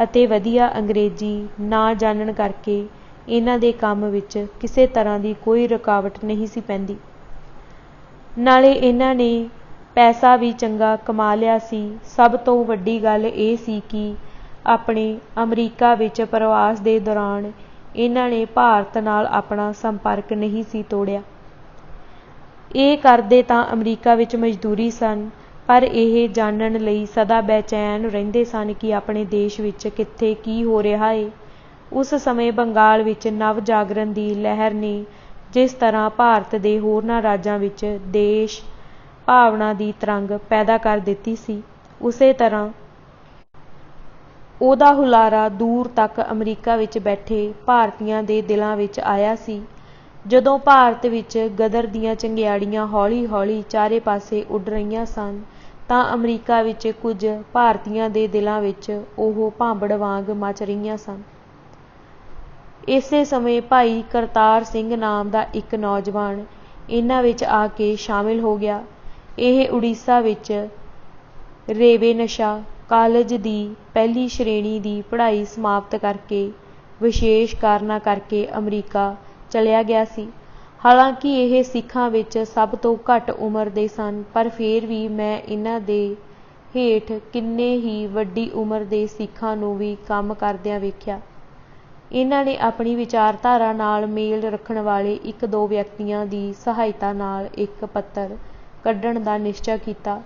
ਅਤੇ ਵਧੀਆ ਅੰਗਰੇਜ਼ੀ ਨਾ ਜਾਣਨ ਕਰਕੇ ਇਹਨਾਂ ਦੇ ਕੰਮ ਵਿੱਚ ਕਿਸੇ ਤਰ੍ਹਾਂ ਦੀ ਕੋਈ ਰੁਕਾਵਟ ਨਹੀਂ ਸੀ ਪੈਂਦੀ। ਨਾਲੇ ਇਹਨਾਂ ਨੇ ਪੈਸਾ ਵੀ ਚੰਗਾ ਕਮਾ ਲਿਆ ਸੀ। ਸਭ ਤੋਂ ਵੱਡੀ ਗੱਲ ਇਹ ਸੀ ਕਿ ਆਪਣੇ ਅਮਰੀਕਾ ਵਿੱਚ ਪ੍ਰਵਾਸ ਦੇ ਦੌਰਾਨ ਇਹਨਾਂ ਨੇ ਭਾਰਤ ਨਾਲ ਆਪਣਾ ਸੰਪਰਕ ਨਹੀਂ ਸੀ ਤੋੜਿਆ। ਇਹ ਕਰਦੇ ਤਾਂ ਅਮਰੀਕਾ ਵਿੱਚ ਮਜ਼ਦੂਰੀ ਸਨ, ਪਰ ਇਹ ਜਾਣਨ ਲਈ ਸਦਾ ਬੇਚੈਨ ਰਹਿੰਦੇ ਸਨ ਕਿ ਆਪਣੇ ਦੇਸ਼ ਵਿੱਚ ਕਿੱਥੇ ਕੀ ਹੋ ਰਿਹਾ ਹੈ। ਉਸ ਸਮੇਂ ਬੰਗਾਲ ਵਿੱਚ ਨਵ ਜਾਗਰਣ ਦੀ ਲਹਿਰ ਨੇ ਜਿਸ ਤਰ੍ਹਾਂ ਭਾਰਤ ਦੇ ਹੋਰਨਾਂ ਰਾਜਾਂ ਵਿੱਚ ਦੇਸ਼ ਭਾਵਨਾ ਦੀ ਤਰੰਗ ਪੈਦਾ ਕਰ ਦਿੱਤੀ ਸੀ, ਉਸੇ ਤਰ੍ਹਾਂ ਉਹਦਾ ਹੁਲਾਰਾ ਦੂਰ ਤੱਕ ਅਮਰੀਕਾ ਵਿੱਚ ਬੈਠੇ ਭਾਰਤੀਆਂ ਦੇ ਦਿਲਾਂ ਵਿੱਚ ਆਇਆ ਸੀ। ਜਦੋਂ ਭਾਰਤ ਵਿੱਚ ਗਦਰ ਦੀਆਂ ਚੰਗਿਆੜੀਆਂ ਹੌਲੀ-ਹੌਲੀ ਚਾਰੇ ਪਾਸੇ ਉੱਡ ਰਹੀਆਂ ਸਨ ਤਾਂ ਅਮਰੀਕਾ ਵਿੱਚ ਕੁਝ ਭਾਰਤੀਆਂ ਦੇ ਦਿਲਾਂ ਵਿੱਚ ਉਹ ਭਾਂਬੜ ਵਾਂਗ ਮਚ ਰਹੀਆਂ ਸਨ। ਇਸੇ ਸਮੇਂ ਭਾਈ ਕਰਤਾਰ ਸਿੰਘ ਨਾਮ ਦਾ ਇੱਕ ਨੌਜਵਾਨ ਇਹਨਾਂ ਵਿੱਚ ਆ ਕੇ ਸ਼ਾਮਿਲ ਹੋ ਗਿਆ। ਇਹ ਉੜੀਸਾ ਵਿੱਚ ਰੇਵੇਨਸ਼ਾ ਕਾਲਜ ਦੀ ਪਹਿਲੀ ਸ਼੍ਰੇਣੀ ਦੀ ਪੜ੍ਹਾਈ ਸਮਾਪਤ ਕਰਕੇ ਵਿਸ਼ੇਸ਼ ਕਾਰਨਾਂ ਕਰਕੇ ਅਮਰੀਕਾ ਚਲਿਆ ਗਿਆ ਸੀ। ਹਾਲਾਂਕਿ ਇਹ ਸਿੱਖਾਂ ਵਿੱਚ ਸਭ ਤੋਂ ਘੱਟ ਉਮਰ ਦੇ ਸਨ, ਪਰ ਫਿਰ ਵੀ ਮੈਂ ਇਹਨਾਂ ਦੇ ਹੇਠ ਕਿੰਨੇ ਹੀ ਵੱਡੀ ਉਮਰ ਦੇ ਸਿੱਖਾਂ ਨੂੰ ਵੀ ਕੰਮ ਕਰਦਿਆਂ ਵੇਖਿਆ। ਇਹਨਾਂ ਨੇ ਆਪਣੀ ਵਿਚਾਰਧਾਰਾ ਨਾਲ ਮੇਲ ਰੱਖਣ ਵਾਲੇ 1-2 ਵਿਅਕਤੀਆਂ ਦੀ ਸਹਾਇਤਾ ਨਾਲ ਇੱਕ ਪੱਤਰ ਕੱਢਣ ਦਾ ਨਿਸ਼ਚਾ ਕੀਤਾ।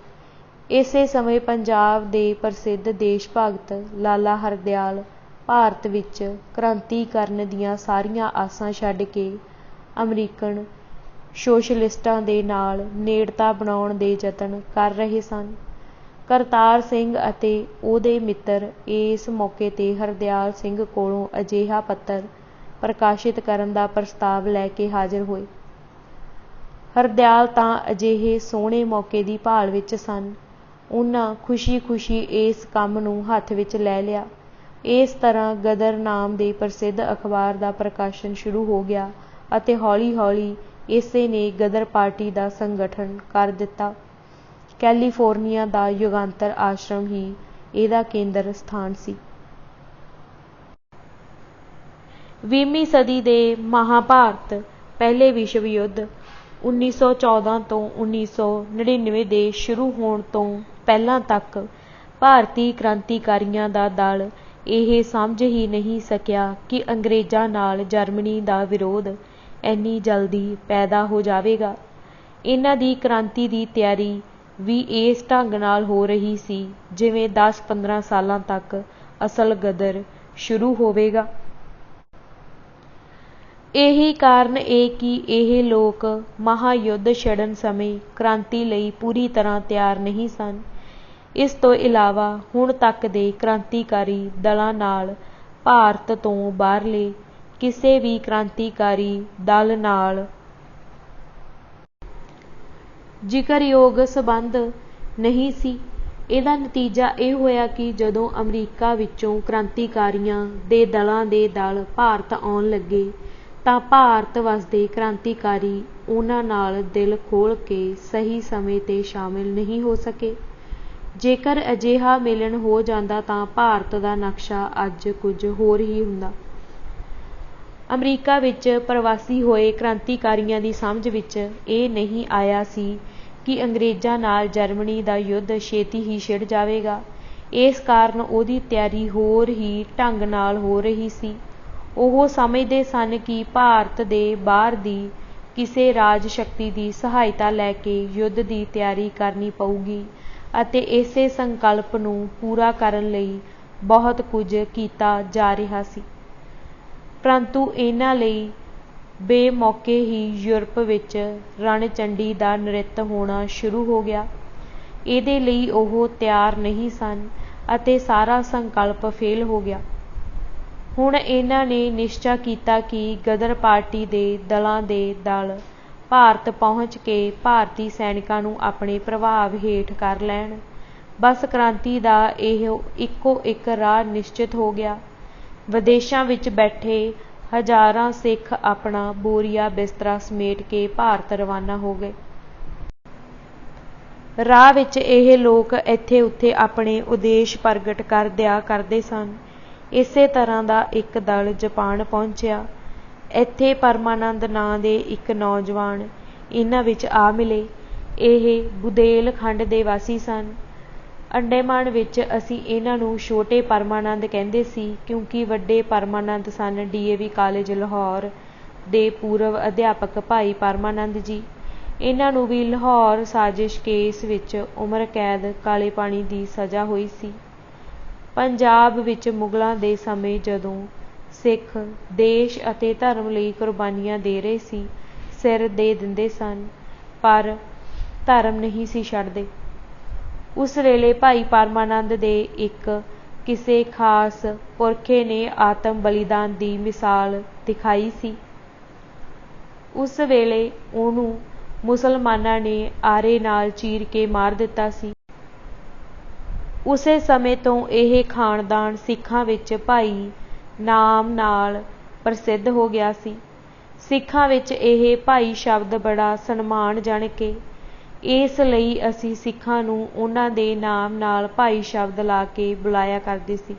ਇਸੇ ਸਮੇਂ ਪੰਜਾਬ ਦੇ ਪ੍ਰਸਿੱਧ ਦੇਸ਼ ਭਗਤ ਲਾਲਾ ਹਰਦਿਆਲ ਭਾਰਤ ਵਿੱਚ ਕ੍ਰਾਂਤੀ ਕਰਨ ਦੀਆਂ ਸਾਰੀਆਂ ਆਸਾਂ ਛੱਡ ਕੇ ਅਮਰੀਕਨ ਸੋਸ਼ਲਿਸਟਾਂ ਦੇ ਨਾਲ ਨੇੜਤਾ ਬਣਾਉਣ ਦੇ ਯਤਨ ਕਰ ਰਹੇ ਸਨ। ਕਰਤਾਰ ਸਿੰਘ ਅਤੇ ਉਹਦੇ ਮਿੱਤਰ ਇਸ ਮੌਕੇ 'ਤੇ ਹਰਦਿਆਲ ਸਿੰਘ ਕੋਲੋਂ ਅਜਿਹਾ ਪੱਤਰ ਪ੍ਰਕਾਸ਼ਿਤ ਕਰਨ ਦਾ ਪ੍ਰਸਤਾਵ ਲੈ ਕੇ ਹਾਜ਼ਰ ਹੋਏ। ਹਰਦਿਆਲ ਤਾਂ ਅਜਿਹੇ ਸੋਹਣੇ ਮੌਕੇ ਦੀ ਭਾਲ ਵਿੱਚ ਸਨ। ਉਹਨਾਂ ਖੁਸ਼ੀ-ਖੁਸ਼ੀ ਇਸ ਕੰਮ ਨੂੰ ਹੱਥ ਵਿੱਚ ਲੈ ਲਿਆ। ਇਸ ਤਰ੍ਹਾਂ ਗਦਰ ਨਾਮ ਦੇ ਪ੍ਰਸਿੱਧ ਅਖਬਾਰ ਦਾ ਪ੍ਰਕਾਸ਼ਨ ਸ਼ੁਰੂ ਹੋ ਗਿਆ ਅਤੇ ਹੌਲੀ-ਹੌਲੀ ਇਸੇ ਨੇ ਗਦਰ ਪਾਰਟੀ ਦਾ ਸੰਗਠਨ ਕਰ ਦਿੱਤਾ। ਕੈਲੀਫੋਰਨੀਆ ਦਾ ਯੁਗਾਂਤਰ ਆਸ਼ਰਮ ਹੀ ਇਹਦਾ ਕੇਂਦਰ ਸਥਾਨ ਸੀ। 20ਵੀਂ ਸਦੀ ਦੇ ਮਹਾਭਾਰਤ, ਪਹਿਲੇ ਵਿਸ਼ਵ ਯੁੱਧ 1914 ਤੋਂ 1999 ਦੇ ਸ਼ੁਰੂ ਹੋਣ ਤੋਂ ਪਹਿਲਾਂ ਤੱਕ ਭਾਰਤੀ ਕ੍ਰਾਂਤੀਕਾਰੀਆਂ ਦਾ ਦਲ ਇਹ ਸਮਝ ਹੀ ਨਹੀਂ ਸਕਿਆ ਕਿ ਅੰਗਰੇਜ਼ਾਂ ਨਾਲ ਜਰਮਨੀ ਦਾ ਵਿਰੋਧ ਇੰਨੀ ਜਲਦੀ ਪੈਦਾ ਹੋ ਜਾਵੇਗਾ। ਇਹਨਾਂ ਦੀ ਕ੍ਰਾਂਤੀ ਦੀ ਤਿਆਰੀ ਵੀ ਇਸ ਢੰਗ ਨਾਲ ਹੋ ਰਹੀ ਸੀ ਜਿਵੇਂ 10-15 ਸਾਲਾਂ ਤੱਕ ਅਸਲ ਗਦਰ ਸ਼ੁਰੂ ਹੋਵੇਗਾ। ਇਹੀ ਕਾਰਨ ਏ ਕਿ ਇਹ ਲੋਕ ਮਹਾਯੁੱਧ ਛਿੜਨ ਸਮੇਂ ਕ੍ਰਾਂਤੀ ਲਈ ਪੂਰੀ ਤਰ੍ਹਾਂ ਤਿਆਰ ਨਹੀਂ ਸਨ। ਇਸ ਤੋਂ ਇਲਾਵਾ ਹੁਣ ਤੱਕ ਦੇ ਕ੍ਰਾਂਤੀਕਾਰੀ ਦਲਾਂ ਨਾਲ ਭਾਰਤ ਤੋਂ ਬਾਹਰਲੇ ਕਿਸੇ ਵੀ ਕ੍ਰਾਂਤੀਕਾਰੀ ਦਲ ਨਾਲ ਜ਼ਿਕਰਯੋਗ ਸੰਬੰਧ ਨਹੀਂ ਸੀ। ਇਹਦਾ ਨਤੀਜਾ ਇਹ ਹੋਇਆ ਕਿ ਜਦੋਂ ਅਮਰੀਕਾ ਵਿੱਚੋਂ ਕ੍ਰਾਂਤੀਕਾਰੀਆਂ ਦੇ ਦਲਾਂ ਦੇ ਦਲ ਭਾਰਤ ਆਉਣ ਲੱਗੇ ਤਾਂ ਭਾਰਤ ਵਸਦੇ ਕ੍ਰਾਂਤੀਕਾਰੀ ਉਹਨਾਂ ਨਾਲ ਦਿਲ ਖੋਲ੍ਹ ਕੇ ਸਹੀ ਸਮੇਂ 'ਤੇ ਸ਼ਾਮਿਲ ਨਹੀਂ ਹੋ ਸਕੇ। ਜੇਕਰ ਅਜਿਹਾ ਮਿਲਣ ਹੋ ਜਾਂਦਾ ਤਾਂ ਭਾਰਤ ਦਾ ਨਕਸ਼ਾ ਅੱਜ ਕੁਝ ਹੋਰ ਹੀ ਹੁੰਦਾ। ਅਮਰੀਕਾ ਵਿੱਚ ਪ੍ਰਵਾਸੀ ਹੋਏ ਕ੍ਰਾਂਤੀਕਾਰੀਆਂ ਦੀ ਸਮਝ ਵਿੱਚ ਇਹ ਨਹੀਂ ਆਇਆ ਸੀ ਕਿ ਅੰਗਰੇਜ਼ਾਂ ਨਾਲ ਜਰਮਨੀ ਦਾ ਯੁੱਧ ਛੇਤੀ ਹੀ ਛਿੜ ਜਾਵੇਗਾ। ਇਸ ਕਾਰਨ ਉਹਦੀ ਤਿਆਰੀ ਹੋਰ ਹੀ ਢੰਗ ਨਾਲ ਹੋ ਰਹੀ ਸੀ। ਉਹ ਸਮਝਦੇ ਸਨ ਕਿ ਭਾਰਤ ਦੇ ਬਾਹਰ ਦੀ ਕਿਸੇ ਰਾਜ ਸ਼ਕਤੀ ਦੀ ਸਹਾਇਤਾ ਲੈ ਕੇ ਯੁੱਧ ਦੀ ਤਿਆਰੀ ਕਰਨੀ ਪਊਗੀ ਅਤੇ ਇਸੇ ਸੰਕਲਪ ਨੂੰ ਪੂਰਾ ਕਰਨ ਲਈ ਬਹੁਤ ਕੁਝ ਕੀਤਾ ਜਾ ਰਿਹਾ ਸੀ। ਪਰੰਤੂ ਇਹਨਾਂ ਲਈ ਬੇਮੌਕੇ ਹੀ ਯੂਰਪ ਵਿੱਚ ਰਣਚੰਡੀ ਦਾ ਨ੍ਰਿਤ ਹੋਣਾ ਸ਼ੁਰੂ ਹੋ ਗਿਆ। ਇਹਦੇ ਲਈ ਉਹ ਤਿਆਰ ਨਹੀਂ ਸਨ ਅਤੇ ਸਾਰਾ ਸੰਕਲਪ ਫੇਲ ਹੋ ਗਿਆ। ਹੁਣ ਇਹਨਾਂ ਨੇ ਨਿਸ਼ਚਾ ਕੀਤਾ ਕਿ ਗਦਰ ਪਾਰਟੀ ਦੇ ਦਲਾਂ ਦੇ ਦਲ ਭਾਰਤ ਪਹੁੰਚ ਕੇ ਭਾਰਤੀ ਸੈਨਿਕਾਂ ਨੂੰ ਆਪਣੇ ਪ੍ਰਭਾਵ ਹੇਠ ਕਰ ਲੈਣ। ਬਸ ਕ੍ਰਾਂਤੀ ਦਾ ਇਹ ਇੱਕੋ ਇੱਕ ਰਾਹ ਨਿਸ਼ਚਿਤ ਹੋ ਗਿਆ। ਵਿਦੇਸ਼ਾਂ ਵਿੱਚ ਬੈਠੇ ਹਜ਼ਾਰਾਂ ਸਿੱਖ ਆਪਣਾ ਬੋਰੀਆ ਬਿਸਤਰਾ ਸਮੇਟ ਕੇ ਭਾਰਤ ਰਵਾਨਾ ਹੋ ਗਏ। ਰਾਹ ਵਿੱਚ ਇਹ ਲੋਕ ਇੱਥੇ ਉੱਥੇ ਆਪਣੇ ਉਦੇਸ਼ ਪ੍ਰਗਟ ਕਰ ਦਿਆ ਕਰਦੇ ਸਨ। ਇਸੇ ਤਰ੍ਹਾਂ ਦਾ ਇੱਕ ਦਲ ਜਾਪਾਨ ਪਹੁੰਚਿਆ। ਇੱਥੇ ਪਰਮਾਨੰਦ ਨਾਂ ਦੇ ਇੱਕ ਨੌਜਵਾਨ ਇਹਨਾਂ ਵਿੱਚ ਆ ਮਿਲੇ। ਇਹ ਬੁਦੇਲਖੰਡ ਦੇ ਵਾਸੀ ਸਨ। ਅੰਡੇਮਾਨ ਵਿੱਚ ਅਸੀਂ ਇਹਨਾਂ ਨੂੰ ਛੋਟੇ ਪਰਮਾਨੰਦ ਕਹਿੰਦੇ ਸੀ ਕਿਉਂਕਿ ਵੱਡੇ ਪਰਮਾਨੰਦ ਸਨ DAV ਕਾਲਜ ਲਾਹੌਰ ਦੇ ਪੂਰਵ ਅਧਿਆਪਕ ਭਾਈ ਪਰਮਾਨੰਦ ਜੀ। ਇਹਨਾਂ ਨੂੰ ਵੀ ਲਾਹੌਰ ਸਾਜ਼ਿਸ਼ ਕੇਸ ਵਿੱਚ ਉਮਰ ਕੈਦ ਕਾਲੇ ਪਾਣੀ ਦੀ ਸਜ਼ਾ ਹੋਈ ਸੀ। ਪੰਜਾਬ ਵਿੱਚ ਮੁਗਲਾਂ ਦੇ ਸਮੇਂ ਜਦੋਂ ਸਿੱਖ ਦੇਸ਼ ਅਤੇ ਧਰਮ ਲਈ ਕੁਰਬਾਨੀਆਂ ਦੇ ਰਹੇ ਸੀ, ਸਿਰ ਦੇ ਦਿੰਦੇ ਸਨ ਪਰ ਧਰਮ ਨਹੀਂ ਸੀ ਛੱਡਦੇ। ਉਸ ਵੇਲੇ ਭਾਈ ਪਰਮਾਨੰਦ ਦੇ ਇੱਕ ਕਿਸੇ ਖਾਸ ਪੁਰਖੇ ਨੇ ਆਤਮ ਬਲੀਦਾਨ ਦੀ ਮਿਸਾਲ ਦਿਖਾਈ ਸੀ। ਉਸ ਵੇਲੇ ਉਹਨੂੰ ਮੁਸਲਮਾਨਾਂ ਨੇ ਆਰੇ ਨਾਲ ਚੀਰ ਕੇ ਮਾਰ ਦਿੱਤਾ ਸੀ। ਉਸੇ ਸਮੇਂ ਤੋਂ ਇਹ ਖਾਨਦਾਨ ਸਿੱਖਾਂ ਵਿੱਚ ਭਾਈ ਨਾਮ ਨਾਲ ਪ੍ਰਸਿੱਧ ਹੋ ਗਿਆ ਸੀ। ਸਿੱਖਾਂ ਵਿੱਚ ਇਹ ਭਾਈ ਸ਼ਬਦ ਬੜਾ ਸਨਮਾਨਜਨਕ ਏ। ਇਸ ਲਈ ਅਸੀਂ ਸਿੱਖਾਂ ਨੂੰ ਉਹਨਾਂ ਦੇ ਨਾਮ ਨਾਲ ਭਾਈ ਸ਼ਬਦ ਲਾ ਕੇ ਬੁਲਾਇਆ ਕਰਦੇ ਸੀ।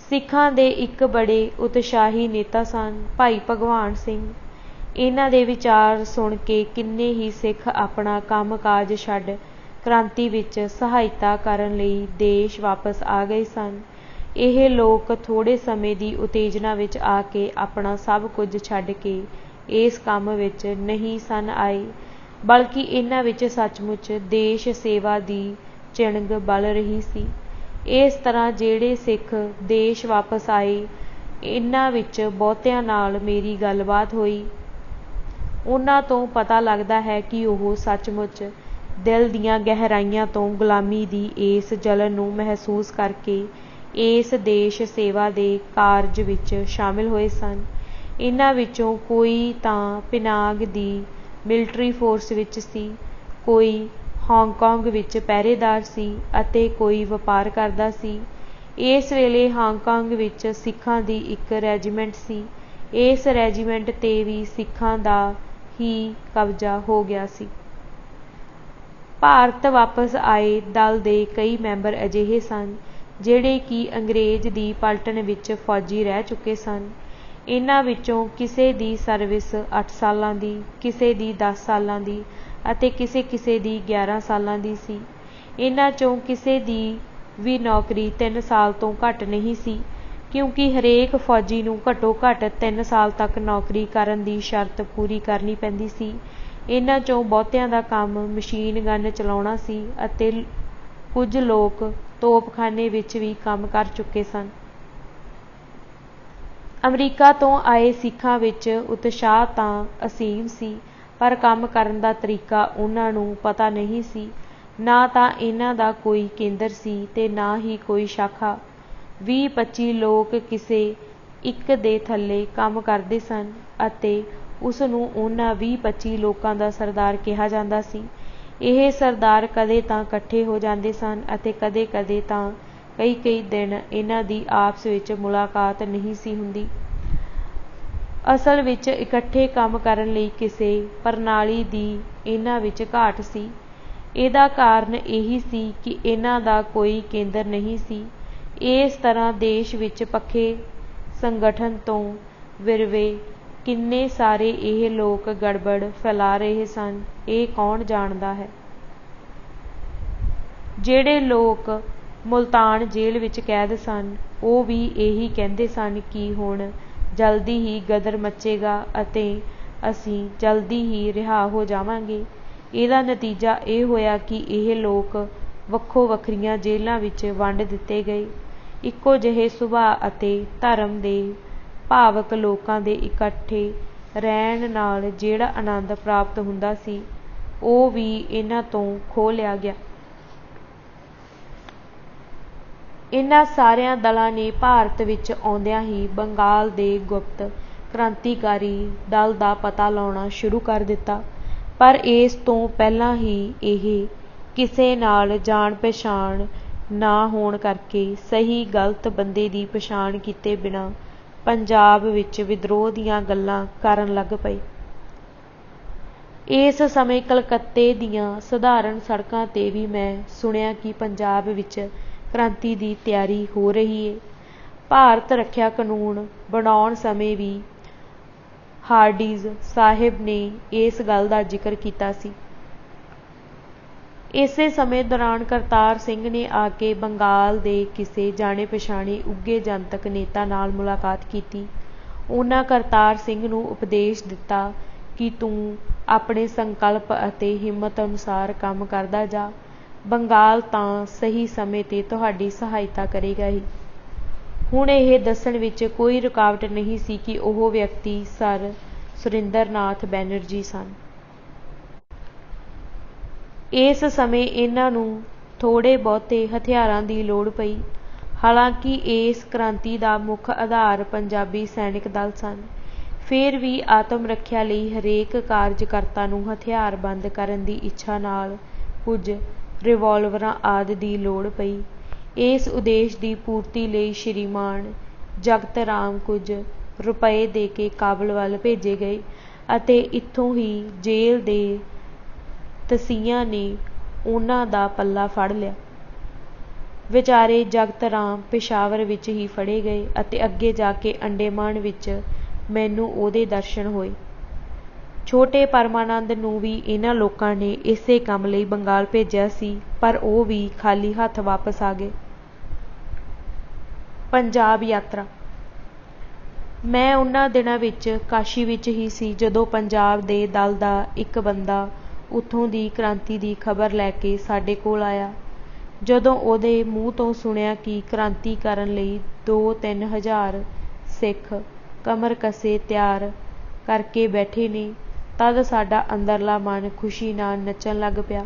ਸਿੱਖਾਂ ਦੇ ਇੱਕ ਬੜੇ ਉਤਸ਼ਾਹੀ ਨੇਤਾ ਸਨ ਭਾਈ ਭਗਵਾਨ ਸਿੰਘ। ਇਹਨਾਂ ਦੇ ਵਿਚਾਰ ਸੁਣ ਕੇ ਕਿੰਨੇ ਹੀ ਸਿੱਖ ਆਪਣਾ ਕੰਮ ਕਾਜ ਛੱਡ ਕ੍ਰਾਂਤੀ ਵਿੱਚ ਸਹਾਇਤਾ ਕਰਨ ਲਈ ਦੇਸ਼ ਵਾਪਸ ਆ ਗਏ ਸਨ। ਇਹ ਲੋਕ ਥੋੜ੍ਹੇ ਸਮੇਂ ਦੀ ਉਤੇਜਨਾ ਵਿੱਚ ਆ ਕੇ ਆਪਣਾ ਸਭ ਕੁਝ ਛੱਡ ਕੇ ਇਸ ਕੰਮ ਵਿੱਚ ਨਹੀਂ ਸਨ ਆਏ, ਬਲਕਿ ਇਹਨਾਂ ਵਿੱਚ ਸੱਚਮੁੱਚ ਦੇਸ਼ ਸੇਵਾ ਦੀ ਚਿਣਗ ਬਲ ਰਹੀ ਸੀ। ਇਸ ਤਰ੍ਹਾਂ ਜਿਹੜੇ ਸਿੱਖ ਦੇਸ਼ ਵਾਪਸ ਆਏ, ਇਹਨਾਂ ਵਿੱਚ ਬਹੁਤਿਆਂ ਨਾਲ ਮੇਰੀ ਗੱਲਬਾਤ ਹੋਈ। ਉਹਨਾਂ ਤੋਂ ਪਤਾ ਲੱਗਦਾ ਹੈ ਕਿ ਉਹ ਸੱਚਮੁੱਚ ਦਿਲ ਦੀਆਂ ਗਹਿਰਾਈਆਂ ਤੋਂ ਗੁਲਾਮੀ ਦੀ ਇਸ ਜਲਨ ਨੂੰ ਮਹਿਸੂਸ ਕਰਕੇ ਇਸ ਦੇਸ਼ ਸੇਵਾ ਦੇ ਕਾਰਜ ਵਿੱਚ ਸ਼ਾਮਿਲ ਹੋਏ ਸਨ। ਇਹਨਾਂ ਵਿੱਚੋਂ ਕੋਈ ਤਾਂ ਪਿਨਾਂਗ ਦੀ ਮਿਲਟਰੀ ਫੋਰਸ ਵਿੱਚ ਸੀ, ਕੋਈ ਹਾਂਗਕਾਂਗ ਵਿੱਚ ਪਹਿਰੇਦਾਰ ਸੀ ਅਤੇ ਕੋਈ ਵਪਾਰ ਕਰਦਾ ਸੀ। ਇਸ ਵੇਲੇ ਹਾਂਗਕਾਂਗ ਵਿੱਚ ਸਿੱਖਾਂ ਦੀ ਇੱਕ ਰੈਜੀਮੈਂਟ ਸੀ। ਇਸ ਰੈਜੀਮੈਂਟ 'ਤੇ ਵੀ ਸਿੱਖਾਂ ਦਾ ਹੀ ਕਬਜ਼ਾ ਹੋ ਗਿਆ ਸੀ। ਭਾਰਤ ਵਾਪਸ ਆਏ ਦਲ ਦੇ ਕਈ ਮੈਂਬਰ ਅਜਿਹੇ ਸਨ ਜਿਹੜੇ ਕਿ ਅੰਗਰੇਜ਼ ਦੀ ਪਲਟਨ ਵਿੱਚ ਫੌਜੀ ਰਹਿ ਚੁੱਕੇ ਸਨ। ਇਹਨਾਂ ਵਿੱਚੋਂ ਕਿਸੇ ਦੀ ਸਰਵਿਸ 8 ਸਾਲਾਂ ਦੀ, ਕਿਸੇ ਦੀ 10 ਸਾਲਾਂ ਦੀ ਅਤੇ ਕਿਸੇ ਦੀ 11 ਸਾਲਾਂ ਦੀ ਸੀ। ਇਹਨਾਂ 'ਚੋਂ ਕਿਸੇ ਦੀ ਵੀ ਨੌਕਰੀ 3 ਸਾਲ ਤੋਂ ਘੱਟ ਨਹੀਂ ਸੀ, ਕਿਉਂਕਿ ਹਰੇਕ ਫੌਜੀ ਨੂੰ ਘੱਟੋ ਘੱਟ 3 ਸਾਲ ਤੱਕ ਨੌਕਰੀ ਕਰਨ ਦੀ ਸ਼ਰਤ ਪੂਰੀ ਕਰਨੀ ਪੈਂਦੀ ਸੀ। ਇਹਨਾਂ 'ਚੋਂ ਬਹੁਤਿਆਂ ਦਾ ਕੰਮ ਮਸ਼ੀਨ ਗਨ ਚਲਾਉਣਾ ਸੀ ਅਤੇ ਕੁਝ ਲੋਕ ਤੋਪਖਾਨੇ ਵਿੱਚ ਵੀ ਕੰਮ ਕਰ ਚੁੱਕੇ ਸਨ। ਅਮਰੀਕਾ ਤੋਂ ਆਏ ਸਿੱਖਾਂ ਵਿੱਚ ਉਤਸ਼ਾਹ ਤਾਂ ਅਸੀਮ ਸੀ, ਪਰ ਕੰਮ ਕਰਨ ਦਾ ਤਰੀਕਾ ਉਹਨਾਂ ਨੂੰ ਪਤਾ ਨਹੀਂ ਸੀ। ਨਾ ਤਾਂ ਇਹਨਾਂ ਦਾ ਕੋਈ ਕੇਂਦਰ ਸੀ ਤੇ ਨਾ ਹੀ ਕੋਈ ਸ਼ਾਖਾ। 20-25 ਲੋਕ ਕਿਸੇ ਇੱਕ ਦੇ ਥੱਲੇ ਕੰਮ ਕਰਦੇ ਸਨ ਅਤੇ ਉਸ ਨੂੰ ਉਹਨਾਂ 20-25 ਲੋਕਾਂ ਦਾ ਸਰਦਾਰ ਕਿਹਾ ਜਾਂਦਾ ਸੀ। ਇਹ ਸਰਦਾਰ ਕਦੇ ਤਾਂ ਇਕੱਠੇ ਹੋ ਜਾਂਦੇ ਸਨ ਅਤੇ ਕਦੇ-ਕਦੇ ਤਾਂ ਕਈ ਦਿਨ ਇਹਨਾਂ ਦੀ ਆਪਸ ਵਿੱਚ ਮੁਲਾਕਾਤ ਨਹੀਂ ਸੀ ਹੁੰਦੀ। ਅਸਲ ਵਿੱਚ ਇਕੱਠੇ ਕੰਮ ਕਰਨ ਲਈ ਕਿਸੇ ਪ੍ਰਣਾਲੀ ਦੀ ਇਹਨਾਂ ਵਿੱਚ ਘਾਟ ਸੀ। ਇਹਦਾ ਕਾਰਨ ਇਹੀ ਸੀ ਕਿ ਇਹਨਾਂ ਦਾ ਕੋਈ ਕੇਂਦਰ ਨਹੀਂ ਸੀ। ਇਸ ਤਰ੍ਹਾਂ ਦੇਸ਼ ਵਿੱਚ ਪੱਖੇ ਸੰਗਠਨ ਤੋਂ ਵਿਰਵੇ ਕਿੰਨੇ ਸਾਰੇ ਇਹ ਲੋਕ ਗੜਬੜ ਫੈਲਾ ਰਹੇ ਸਨ, ਇਹ ਕੌਣ ਜਾਣਦਾ ਹੈ। ਜਿਹੜੇ ਲੋਕ ਮੁਲਤਾਨ ਜੇਲ੍ਹ ਵਿੱਚ ਕੈਦ ਸਨ, ਉਹ ਵੀ ਇਹੀ ਕਹਿੰਦੇ ਸਨ ਕਿ ਹੁਣ ਜਲਦੀ ਹੀ ਗਦਰ ਮਚੇਗਾ ਅਤੇ ਅਸੀਂ ਜਲਦੀ ਹੀ ਰਿਹਾ ਹੋ ਜਾਵਾਂਗੇ। ਇਹਦਾ ਨਤੀਜਾ ਇਹ ਹੋਇਆ ਕਿ ਇਹ ਲੋਕ ਵੱਖੋ ਵੱਖਰੀਆਂ ਜੇਲ੍ਹਾਂ ਵਿੱਚ ਵੰਡ ਦਿੱਤੇ ਗਏ। ਇੱਕੋ ਜਿਹੇ ਸੁਭਾਅ ਅਤੇ ਧਰਮ ਦੇ ਭਾਵਕ ਲੋਕਾਂ ਦੇ ਇਕੱਠੇ ਰਹਿਣ ਨਾਲ ਜਿਹੜਾ ਆਨੰਦ ਪ੍ਰਾਪਤ ਹੁੰਦਾ ਸੀ, ਉਹ ਵੀ ਇਹਨਾਂ ਤੋਂ ਖੋਹ ਲਿਆ ਗਿਆ। ਇਹਨਾਂ ਸਾਰਿਆਂ ਦਲਾਂ ਨੇ ਭਾਰਤ ਵਿੱਚ ਆਉਂਦਿਆਂ ਹੀ ਬੰਗਾਲ ਦੇ ਗੁਪਤ ਕ੍ਰਾਂਤੀਕਾਰੀ ਦਲ ਦਾ ਪਤਾ ਲਾਉਣਾ ਸ਼ੁਰੂ ਕਰ ਦਿੱਤਾ, ਪਰ ਇਸ ਤੋਂ ਪਹਿਲਾਂ ਹੀ ਇਹ ਕਿਸੇ ਨਾਲ ਜਾਣ ਪਛਾਣ ਨਾ ਹੋਣ ਕਰਕੇ ਸਹੀ ਗਲਤ ਬੰਦੇ ਦੀ ਪਛਾਣ ਕੀਤੇ ਬਿਨਾਂ ਪੰਜਾਬ ਵਿੱਚ ਵਿਦਰੋਹ ਦੀਆਂ ਗੱਲਾਂ ਕਰਨ ਲੱਗ ਪਏ। ਇਸ ਸਮੇਂ ਕਲਕੱਤੇ ਦੀਆਂ ਸਧਾਰਨ ਸੜਕਾਂ 'ਤੇ ਵੀ ਮੈਂ ਸੁਣਿਆ ਕਿ ਪੰਜਾਬ ਵਿੱਚ ਕ੍ਰਾਂਤੀ ਦੀ ਤਿਆਰੀ ਹੋ ਰਹੀ ਏ। ਭਾਰਤ ਰੱਖਿਆ ਕਾਨੂੰਨ ਬਣਾਉਣ ਸਮੇਂ ਵੀ ਹਾਰਡਿੰਜ ਸਾਹਿਬ ਨੇ ਇਸ ਗੱਲ ਦਾ ਜ਼ਿਕਰ ਕੀਤਾ ਸੀ। ਇਸੇ ਸਮੇਂ ਦੌਰਾਨ ਕਰਤਾਰ ਸਿੰਘ ਨੇ ਆ ਕੇ ਬੰਗਾਲ ਦੇ ਕਿਸੇ ਜਾਣੇ ਪਛਾਣੇ ਉੱਘੇ ਜਨਤਕ ਨੇਤਾ ਨਾਲ ਮੁਲਾਕਾਤ ਕੀਤੀ। ਉਹਨਾਂ ਕਰਤਾਰ ਸਿੰਘ ਨੂੰ ਉਪਦੇਸ਼ ਦਿੱਤਾ ਕਿ ਤੂੰ ਆਪਣੇ ਸੰਕਲਪ ਅਤੇ ਹਿੰਮਤ ਅਨੁਸਾਰ ਕੰਮ ਕਰਦਾ ਜਾ, ਬੰਗਾਲ ਤਾਂ ਸਹੀ ਸਮੇਂ 'ਤੇ ਤੁਹਾਡੀ ਸਹਾਇਤਾ ਕਰੇਗਾ ਹੀ। ਹੁਣ ਇਹ ਦੱਸਣ ਵਿੱਚ ਕੋਈ ਰੁਕਾਵਟ ਨਹੀਂ ਸੀ ਕਿ ਉਹ ਵਿਅਕਤੀ ਸਰ ਸੁਰਿੰਦਰ ਨਾਥ ਬੈਨਰਜੀ ਸਨ। ਇਸ ਸਮੇਂ ਇਹਨਾਂ ਨੂੰ ਥੋੜ੍ਹੇ ਬਹੁਤੇ ਹਥਿਆਰਾਂ ਦੀ ਲੋੜ ਪਈ। ਹਾਲਾਂਕਿ ਇਸ ਕ੍ਰਾਂਤੀ ਦਾ ਮੁੱਖ ਆਧਾਰ ਪੰਜਾਬੀ ਸੈਨਿਕ ਦਲ ਸਨ, ਫਿਰ ਵੀ ਆਤਮ ਰੱਖਿਆ ਲਈ ਹਰੇਕ ਕਾਰਜਕਰਤਾ ਨੂੰ ਹਥਿਆਰਬੰਦ ਕਰਨ ਦੀ ਇੱਛਾ ਨਾਲ ਕੁਝ ਰਿਵਾਲਵਰਾਂ ਆਦਿ ਦੀ ਲੋੜ ਪਈ। ਇਸ ਉਦੇਸ਼ ਦੀ ਪੂਰਤੀ ਲਈ ਸ਼੍ਰੀਮਾਨ ਜਗਤ ਰਾਮ ਕੁਝ ਰੁਪਏ ਦੇ ਕੇ ਕਾਬਲ ਵੱਲ ਭੇਜੇ ਗਏ ਅਤੇ ਇੱਥੋਂ ਹੀ ਜੇਲ੍ਹ ਦੇ ਤਸੀਹਿਆਂ ਨੇ ਉਹਨਾਂ ਦਾ ਪੱਲਾ ਫੜ ਲਿਆ। ਵਿਚਾਰੇ ਜਗਤ ਰਾਮ ਪੇਸ਼ਾਵਰ ਵਿੱਚ ਹੀ ਫੜੇ ਗਏ ਅਤੇ ਅੱਗੇ ਜਾ ਕੇ ਅੰਡੇਮਾਨ ਵਿੱਚ ਮੈਨੂੰ ਉਹਦੇ ਦਰਸ਼ਨ ਹੋਏ। ਛੋਟੇ ਪਰਮਾਨੰਦ ਨੂੰ ਵੀ ਇਹਨਾਂ ਲੋਕਾਂ ਨੇ ਇਸੇ ਕੰਮ ਲਈ ਬੰਗਾਲ ਭੇਜਿਆ ਸੀ, ਪਰ ਉਹ ਵੀ ਖਾਲੀ ਹੱਥ ਵਾਪਸ ਆ ਗਏ। ਪੰਜਾਬ ਯਾਤਰਾ। ਮੈਂ ਉਹਨਾਂ ਦਿਨਾਂ ਵਿੱਚ ਕਾਸ਼ੀ ਵਿੱਚ ਹੀ ਸੀ ਜਦੋਂ ਪੰਜਾਬ ਦੇ ਦਲ ਦਾ ਇੱਕ ਬੰਦਾ ਉੱਥੋਂ ਦੀ ਕ੍ਰਾਂਤੀ ਦੀ ਖਬਰ ਲੈ ਕੇ ਸਾਡੇ ਕੋਲ ਆਇਆ। ਜਦੋਂ ਉਹਦੇ ਮੂੰਹ ਤੋਂ ਸੁਣਿਆ ਕਿ ਕ੍ਰਾਂਤੀ ਕਰਨ ਲਈ 2-3 ਹਜ਼ਾਰ ਸਿੱਖ ਕਮਰ ਕੱਸੇ ਤਿਆਰ ਕਰਕੇ ਬੈਠੇ ਨੇ, ਤਦ ਸਾਡਾ ਅੰਦਰਲਾ ਮਨ ਖੁਸ਼ੀ ਨਾਲ ਨੱਚਣ ਲੱਗ ਪਿਆ।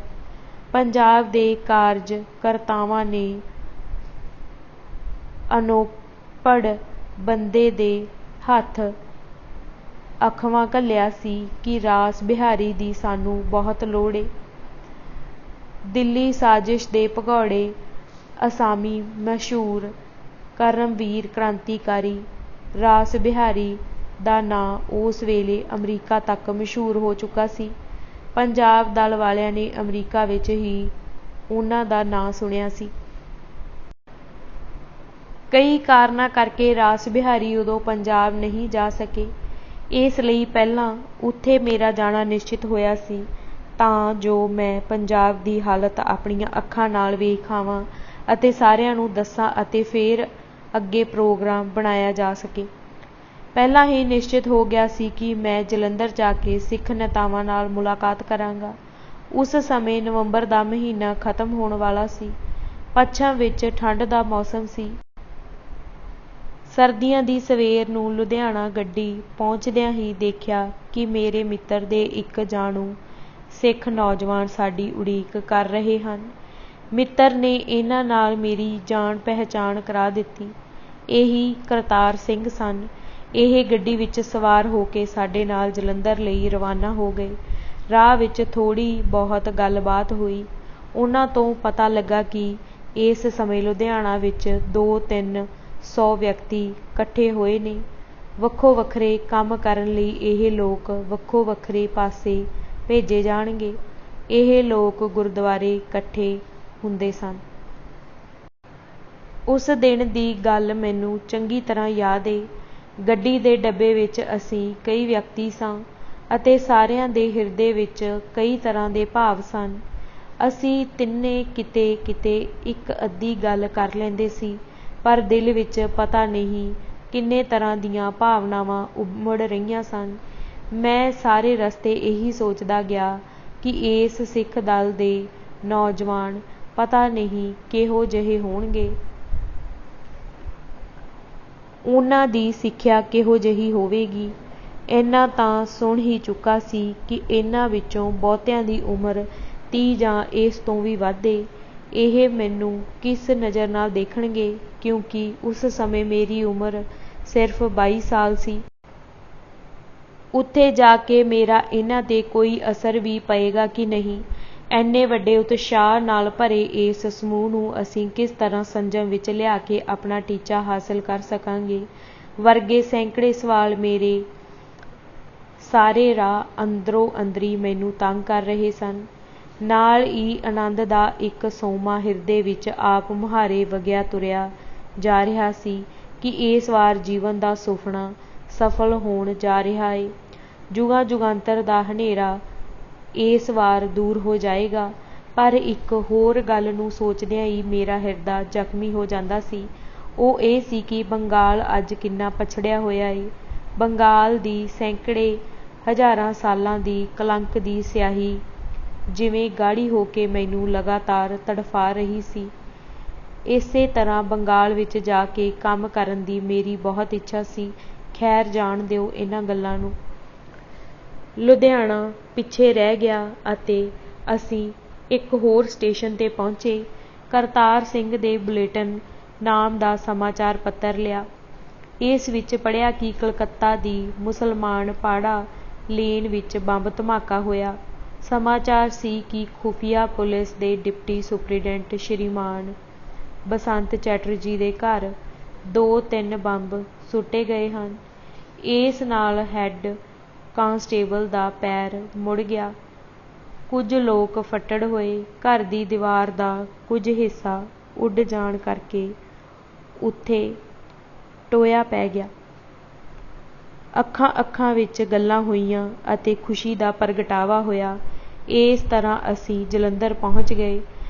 ਪੰਜਾਬ ਦੇ ਕਾਰਜ ਕਰਤਾਵਾਂ ਨੇ ਅਨੋਪੜ੍ਹ ਬੰਦੇ ਦੇ ਹੱਥ ਅਖਵਾਂ ਘੱਲਿਆ ਸੀ ਕਿ ਰਾਸ ਬਿਹਾਰੀ ਦੀ ਸਾਨੂੰ ਬਹੁਤ ਲੋੜ ਏ। ਦਿੱਲੀ ਸਾਜ਼ਿਸ਼ ਦੇ ਭਗੌੜੇ ਅਸਾਮੀ ਮਸ਼ਹੂਰ ਕਰਮਵੀਰ ਕ੍ਰਾਂਤੀਕਾਰੀ ਰਾਸ ਬਿਹਾਰੀ ਦਾ ਨਾਂ ਉਸ ਵੇਲੇ ਅਮਰੀਕਾ ਤੱਕ ਮਸ਼ਹੂਰ ਹੋ ਚੁੱਕਾ ਸੀ। ਪੰਜਾਬ ਦਲ ਵਾਲਿਆਂ ਨੇ ਅਮਰੀਕਾ ਵਿੱਚ ਹੀ ਉਹਨਾਂ ਦਾ ਨਾਂ ਸੁਣਿਆ ਸੀ। ਕਈ ਕਾਰਨਾਂ ਕਰਕੇ ਰਾਸ ਬਿਹਾਰੀ ਉਦੋਂ ਪੰਜਾਬ ਨਹੀਂ ਜਾ ਸਕੇ। ਇਸ ਲਈ ਪਹਿਲਾਂ ਉੱਥੇ ਮੇਰਾ ਜਾਣਾ ਨਿਸ਼ਚਿਤ ਹੋਇਆ ਸੀ ਤਾਂ ਜੋ ਮੈਂ ਪੰਜਾਬ ਦੀ ਹਾਲਤ ਆਪਣੀਆਂ ਅੱਖਾਂ ਨਾਲ ਵੇਖ ਆਵਾਂ ਅਤੇ ਸਾਰਿਆਂ ਨੂੰ ਦੱਸਾਂ ਅਤੇ ਫਿਰ ਅੱਗੇ ਪ੍ਰੋਗਰਾਮ ਬਣਾਇਆ ਜਾ ਸਕੇ। ਪਹਿਲਾਂ ਹੀ ਨਿਸ਼ਚਿਤ ਹੋ ਗਿਆ ਸੀ ਕਿ ਮੈਂ ਜਲੰਧਰ ਜਾ ਕੇ ਸਿੱਖ ਨੇਤਾਵਾਂ ਨਾਲ ਮੁਲਾਕਾਤ ਕਰਾਂਗਾ। ਉਸ ਸਮੇਂ ਨਵੰਬਰ ਦਾ ਮਹੀਨਾ ਖਤਮ ਹੋਣ ਵਾਲਾ ਸੀ। ਪੱਛਮ ਵਿੱਚ ਠੰਡ ਦਾ ਮੌਸਮ ਸੀ। ਸਰਦੀਆਂ ਦੀ ਸਵੇਰ ਨੂੰ ਲੁਧਿਆਣਾ ਗੱਡੀ ਪਹੁੰਚਦਿਆਂ ਹੀ ਦੇਖਿਆ ਕਿ ਮੇਰੇ ਮਿੱਤਰ ਦੇ ਇੱਕ ਜਾਣੂ ਸਿੱਖ ਨੌਜਵਾਨ ਸਾਡੀ ਉਡੀਕ ਕਰ ਰਹੇ ਹਨ। ਮਿੱਤਰ ਨੇ ਇਹਨਾਂ ਨਾਲ ਮੇਰੀ ਜਾਣ ਪਹਿਚਾਣ ਕਰਾ ਦਿੱਤੀ। ਇਹੀ ਕਰਤਾਰ ਸਿੰਘ ਸਨ। ਇਹ ਗੱਡੀ ਵਿੱਚ ਸਵਾਰ ਹੋ ਕੇ ਸਾਡੇ ਨਾਲ ਜਲੰਧਰ ਲਈ ਰਵਾਨਾ ਹੋ ਗਏ। ਰਾਹ ਵਿੱਚ ਥੋੜ੍ਹੀ ਬਹੁਤ ਗੱਲਬਾਤ ਹੋਈ। ਉਹਨਾਂ ਤੋਂ ਪਤਾ ਲੱਗਾ ਕਿ ਇਸ ਸਮੇਂ ਲੁਧਿਆਣਾ ਵਿੱਚ 200-300 ਵਿਅਕਤੀ ਇਕੱਠੇ ਹੋਏ ਨੇ। ਵੱਖੋ ਵੱਖਰੇ ਕੰਮ ਕਰਨ ਲਈ ਇਹ ਲੋਕ ਵੱਖੋ ਵੱਖਰੇ ਪਾਸੇ ਭੇਜੇ ਜਾਣਗੇ। ਇਹ ਲੋਕ ਗੁਰਦੁਆਰੇ ਇਕੱਠੇ ਹੁੰਦੇ ਸਨ। ਉਸ ਦਿਨ ਦੀ ਗੱਲ ਮੈਨੂੰ ਚੰਗੀ ਤਰ੍ਹਾਂ ਯਾਦ ਏ। ਗੱਡੀ ਦੇ ਡੱਬੇ ਵਿੱਚ ਅਸੀਂ ਕਈ ਵਿਅਕਤੀ ਸਾਂ ਅਤੇ ਸਾਰਿਆਂ ਦੇ ਹਿਰਦੇ ਵਿੱਚ ਕਈ ਤਰ੍ਹਾਂ ਦੇ ਭਾਵ ਸਨ। ਅਸੀਂ ਤਿੰਨੇ ਕਿਤੇ ਕਿਤੇ ਇੱਕ ਅੱਧੀ ਗੱਲ ਕਰ ਲੈਂਦੇ ਸੀ ਪਰ ਦਿਲ ਵਿੱਚ ਪਤਾ ਨਹੀਂ ਕਿੰਨੇ ਤਰ੍ਹਾਂ ਦੀਆਂ ਭਾਵਨਾਵਾਂ ਉਮੜ ਰਹੀਆਂ ਸਨ। ਮੈਂ ਸਾਰੇ ਰਸਤੇ ਇਹੀ ਸੋਚਦਾ ਗਿਆ ਕਿ ਇਸ ਸਿੱਖ ਦਲ ਦੇ ਨੌਜਵਾਨ ਪਤਾ ਨਹੀਂ ਕਿਹੋ ਜਿਹੇ ਹੋਣਗੇ। ਉਹਨਾਂ ਦੀ ਸਿੱਖਿਆ ਕਿਹੋ ਜਿਹੀ ਹੋਵੇਗੀ। ਇੰਨਾ ਤਾਂ ਸੁਣ ਹੀ ਚੁੱਕਾ ਸੀ ਕਿ ਇਹਨਾਂ ਵਿੱਚੋਂ ਬਹੁਤਿਆਂ ਦੀ ਉਮਰ 30 ਜਾਂ ਇਸ ਤੋਂ ਵੀ ਵੱਧ ਏ। ਇਹ ਮੈਨੂੰ ਕਿਸ ਨਜ਼ਰ ਨਾਲ ਦੇਖਣਗੇ ਕਿਉਂਕਿ ਉਸ ਸਮੇਂ ਮੇਰੀ ਉਮਰ ਸਿਰਫ 22 ਸਾਲ ਸੀ। ਉੱਥੇ ਜਾ ਕੇ ਮੇਰਾ ਇਹਨਾਂ 'ਤੇ ਕੋਈ ਅਸਰ ਵੀ ਪਏਗਾ ਕਿ ਨਹੀਂ। ਇੰਨੇ ਵੱਡੇ ਉਤਸ਼ਾਹ ਨਾਲ ਭਰੇ ਇਸ ਸਮੂਹ ਨੂੰ ਅਸੀਂ ਕਿਸ ਤਰ੍ਹਾਂ ਸੰਜਮ ਵਿੱਚ ਲਿਆ ਕੇ ਆਪਣਾ ਟੀਚਾ ਹਾਸਲ ਕਰ ਸਕਾਂਗੇ ਵਰਗੇ ਸੈਂਕੜੇ ਸਵਾਲ ਮੇਰੇ ਸਾਰੇ ਰਾਹ ਅੰਦਰੋਂ ਅੰਦਰੀ ਮੈਨੂੰ ਤੰਗ ਕਰ ਰਹੇ ਸਨ। ਨਾਲ ਹੀ ਆਨੰਦ ਦਾ ਇੱਕ ਸੋਮਾ ਹਿਰਦੇ ਵਿੱਚ ਆਪ ਮੁਹਾਰੇ ਵਗਿਆ ਤੁਰਿਆ ਜਾ ਰਿਹਾ ਸੀ ਕਿ ਇਸ ਵਾਰ ਜੀਵਨ ਦਾ ਸੁਫਨਾ ਸਫਲ ਹੋਣ ਜਾ ਰਿਹਾ ਏ। ਜੁਗਾਂ ਜੁਗਾਂਤਰ ਦਾ ਹਨੇਰਾ ਇਸ ਵਾਰ ਦੂਰ ਹੋ ਜਾਏਗਾ। ਪਰ ਇੱਕ ਹੋਰ ਗੱਲ ਨੂੰ ਸੋਚਦਿਆਂ ਹੀ ਮੇਰਾ ਹਿਰਦਾ ਜ਼ਖਮੀ ਹੋ ਜਾਂਦਾ ਸੀ। ਉਹ ਇਹ ਸੀ ਕਿ ਬੰਗਾਲ ਅੱਜ ਕਿੰਨਾ ਪਛੜਿਆ ਹੋਇਆ ਏ। ਬੰਗਾਲ ਦੀ ਸੈਂਕੜੇ ਹਜ਼ਾਰਾਂ ਸਾਲਾਂ ਦੀ ਕਲੰਕ ਦੀ ਸਿਆਹੀ ਜਿਵੇਂ ਗਾੜੀ ਹੋ ਕੇ ਮੈਨੂੰ ਲਗਾਤਾਰ ਤੜਫਾ ਰਹੀ ਸੀ। ਇਸੇ ਤਰ੍ਹਾਂ ਬੰਗਾਲ ਵਿੱਚ ਜਾ ਕੇ ਕੰਮ ਕਰਨ ਦੀ ਮੇਰੀ ਬਹੁਤ ਇੱਛਾ ਸੀ। ਖੈਰ ਜਾਣ ਦਿਓ ਇਹਨਾਂ ਗੱਲਾਂ ਨੂੰ। ਲੁਧਿਆਣਾ ਪਿੱਛੇ ਰਹਿ ਗਿਆ ਅਤੇ ਅਸੀਂ ਇੱਕ ਹੋਰ ਸਟੇਸ਼ਨ 'ਤੇ ਪਹੁੰਚੇ। ਕਰਤਾਰ ਸਿੰਘ ਦੇ ਬੁਲੇਟਿਨ ਨਾਮ ਦਾ ਸਮਾਚਾਰ ਪੱਤਰ ਲਿਆ। ਇਸ ਵਿੱਚ ਪੜ੍ਹਿਆ ਕਿ ਕਲਕੱਤਾ ਦੀ ਮੁਸਲਮਾਨ ਪਾੜਾ ਲੇਨ ਵਿੱਚ ਬੰਬ ਧਮਾਕਾ ਹੋਇਆ। ਸਮਾਚਾਰ ਸੀ ਕਿ ਖੁਫੀਆ ਪੁਲਿਸ ਦੇ ਡਿਪਟੀ ਸੁਪਰਡੈਂਟ ਸ਼੍ਰੀਮਾਨ ਬਸੰਤ ਚੈਟਰਜੀ ਦੇ ਘਰ 2-3 ਬੰਬ ਸੁੱਟੇ ਗਏ ਹਨ। ਇਸ ਨਾਲ ਹੈੱਡ ਕਾਂਸਟੇਬਲ ਦਾ ਪੈਰ ਮੁੜ ਗਿਆ। ਕੁਝ ਲੋਕ ਫੱਟੜ ਹੋਏ। ਘਰ ਦੀ ਦੀਵਾਰ ਦਾ ਕੁਝ ਹਿੱਸਾ ਉੱਡ ਜਾਣ ਕਰਕੇ ਉੱਥੇ ਟੋਇਆ ਪੈ ਗਿਆ। ਅੱਖਾਂ ਅੱਖਾਂ ਵਿੱਚ ਗੱਲਾਂ ਹੋਈਆਂ ਅਤੇ ਖੁਸ਼ੀ ਦਾ ਪ੍ਰਗਟਾਵਾ ਹੋਇਆ। ਇਸ ਤਰ੍ਹਾਂ ਅਸੀਂ ਜਲੰਧਰ ਪਹੁੰਚ ਗਏ।